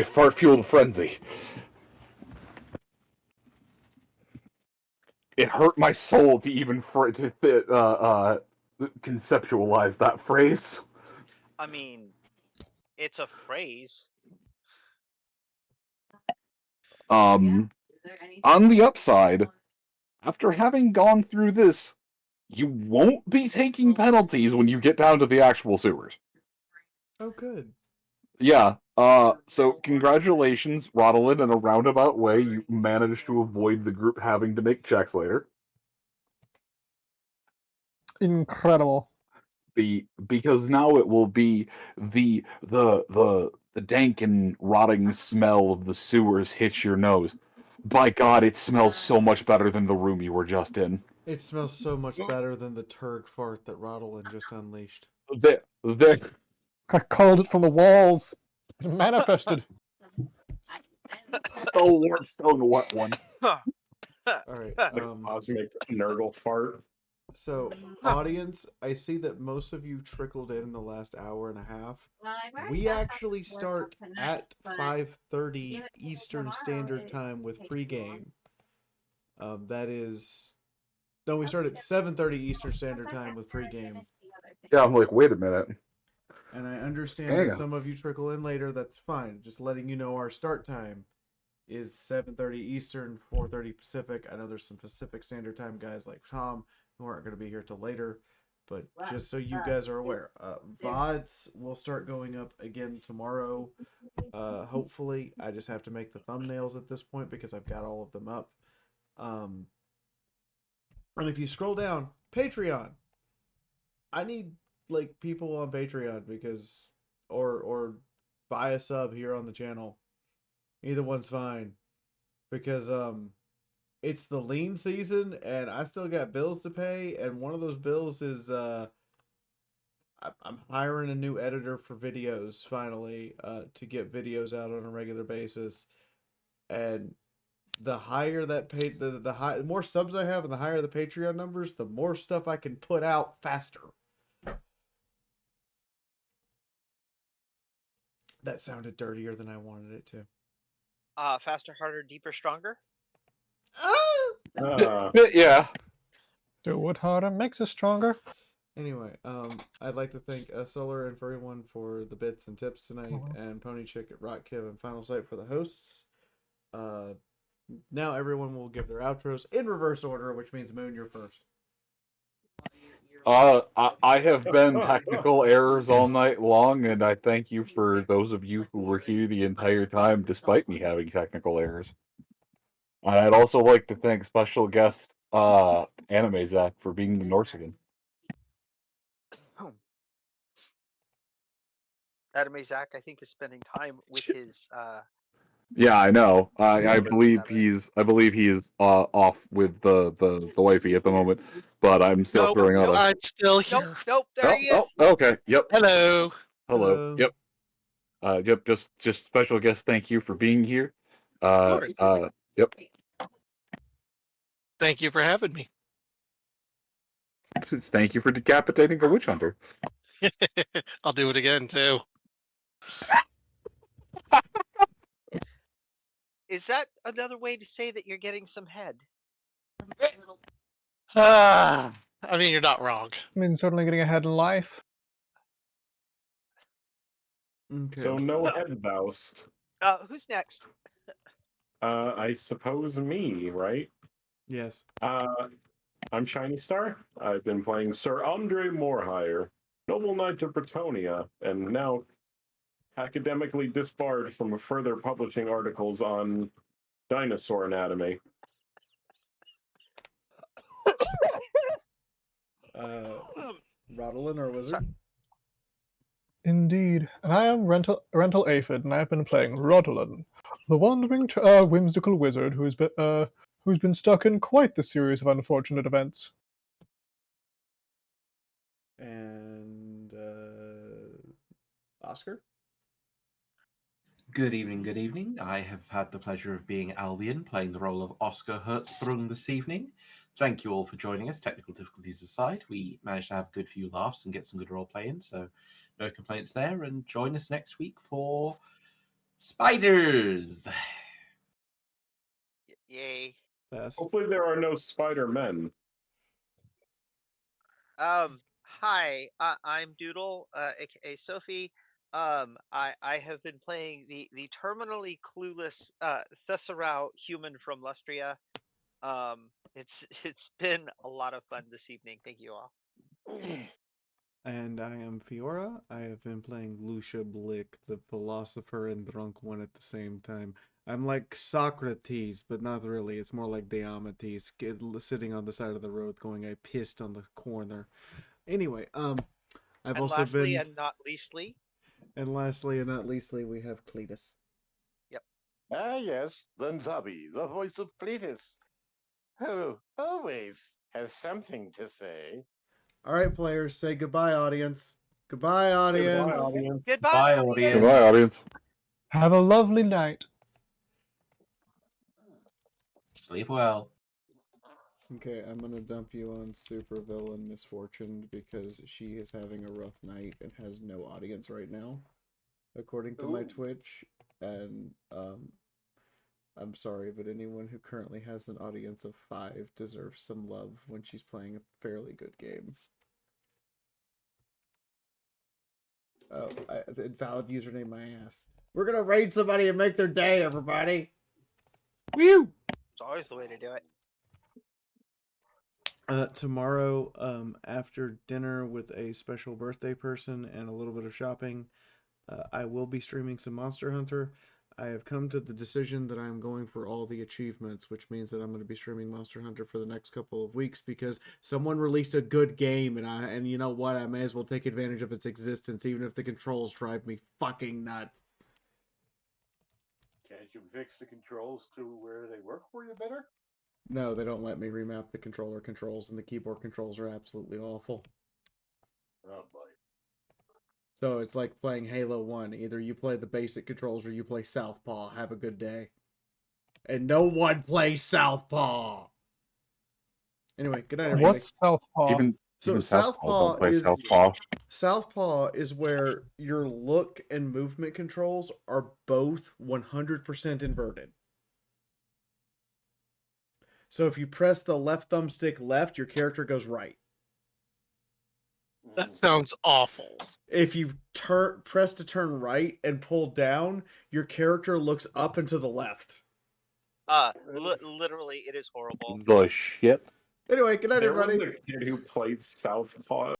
fart-fueled frenzy. It hurt my soul to even conceptualize that phrase. I mean, it's a phrase. On the upside, after having gone through this, you won't be taking penalties when you get down to the actual sewers. Oh, good. Yeah, so congratulations, Rodolin. In a roundabout way, you managed to avoid the group having to make checks later. Incredible. Because now it will be the dank and rotting smell of the sewers hits your nose. By God, it smells so much better than the room you were just in. It smells so much better than the turg fart that Rodolin just unleashed. I called it from the walls. It manifested. Oh, Warpstone, what one? All right. The cosmic Nurgle fart. So, audience, I see that most of you trickled in the last hour and a half. We actually start at 5:30 Eastern Standard Time with pregame. That is... No, we start at 7:30 Eastern Standard Time with pregame. Yeah, I'm like, wait a minute. And I understand that some of you trickle in later. That's fine. Just letting you know our start time is 7:30 Eastern, 4:30 Pacific. I know there's some Pacific Standard Time guys like Tom who aren't going to be here till later, but just so you guys are aware, VODs will start going up again tomorrow. Hopefully, I just have to make the thumbnails at this point because I've got all of them up. And if you scroll down, Patreon. I need like people on Patreon because or buy a sub here on the channel. Either one's fine because it's the lean season and I still got bills to pay, and one of those bills is I'm hiring a new editor for videos finally to get videos out on a regular basis. And the higher that pay the more subs I have and the higher the Patreon numbers, the more stuff I can put out faster. That sounded dirtier than I wanted it to. Faster, harder, deeper, stronger. Yeah. Do it harder makes us stronger. Anyway, I'd like to thank Solar and Furry One for the bits and tips tonight, and Pony Chick at Rock Kiv and Final Sight for the hosts. Now everyone will give their outros in reverse order, which means Moon, you're first. I have been technical errors all night long, and I thank you for those of you who were here the entire time, despite me having technical errors. And I'd also like to thank special guest Anime Zach for being the Norsican. Anime Zach, I think, is spending time with his. Yeah, I know. I believe he's off with the wifey at the moment, but I'm still throwing out a. I'm still here. Nope, there he is. Oh, okay. Yep. Hello. Hello. Yep. Yep. Just special guest. Thank you for being here. Yep. Thank you for having me. Thank you for decapitating a witch hunter. I'll do it again too. Is that another way to say that you're getting some head? I mean, you're not wrong. I mean, certainly getting ahead in life. Okay. So no head boust. Who's next? I suppose me, right? Yes. I'm Shiny Star. I've been playing Sir Andre Morehire. Noble Knight of Bretonia, and now academically disbarred from further publishing articles on dinosaur anatomy. Rodolin or Wizard? Indeed, and I am Rental Aphid, and I've been playing Rodolin, the wandering, whimsical wizard who's been stuck in quite the series of unfortunate events. And Oscar? Good evening, good evening. I have had the pleasure of being Albion, playing the role of Oscar Hertzsprung this evening. Thank you all for joining us. Technical difficulties aside, we managed to have a good few laughs and get some good role playing, so no complaints there. And join us next week for Spiders. Yay. Hopefully there are no Spider-Men. Hi, I'm Doodle, aka Sophie. I have been playing the terminally clueless Thesserau human from Lustria. It's been a lot of fun this evening. Thank you all. And I am Fiora. I have been playing Lucia Blick, the philosopher and drunk one at the same time. I'm like Socrates, but not really. It's more like Diomedes, sitting on the side of the road going, I pissed on the corner. Anyway, I've And also lastly, been... and not leastly. And lastly, and not leastly, we have Cletus. Yep. Ah, yes, Lunzabi, the voice of Cletus, who always has something to say. All right, players, say goodbye, audience. Goodbye, audience. Goodbye, audience. Goodbye, audience. Goodbye, audience. Have a lovely night. Sleep well. Okay, I'm gonna dump you on Supervillain Misfortune because she is having a rough night and has no audience right now, according to my Twitch. And I'm sorry, but anyone who currently has an audience of 5 deserves some love when she's playing a fairly good game. Oh, invalid username, my ass. We're gonna raid somebody and make their day, everybody. Woo! It's always the way to do it. Tomorrow, after dinner with a special birthday person and a little bit of shopping, I will be streaming some Monster Hunter. I have come to the decision that I'm going for all the achievements, which means that I'm going to be streaming Monster Hunter for the next couple of weeks because someone released a good game, and you know what? I may as well take advantage of its existence, even if the controls drive me fucking nuts. Can't you fix the controls to where they work for you better? No, they don't let me remap the controller controls, and the keyboard controls are absolutely awful. Oh boy. So it's like playing Halo 1. Either you play the basic controls or you play Southpaw. Have a good day. And no one plays Southpaw! Anyway, good night, everybody. What's Southpaw? Even Southpaw don't play is... Southpaw. Southpaw is where your look and movement controls are both 100% inverted. So if you press the left thumbstick left, your character goes right. That sounds awful. If you press to turn right and pull down, your character looks up and to the left. Literally, it is horrible. The shit. Anyway, good night, There everybody. was a kid who played Southpaw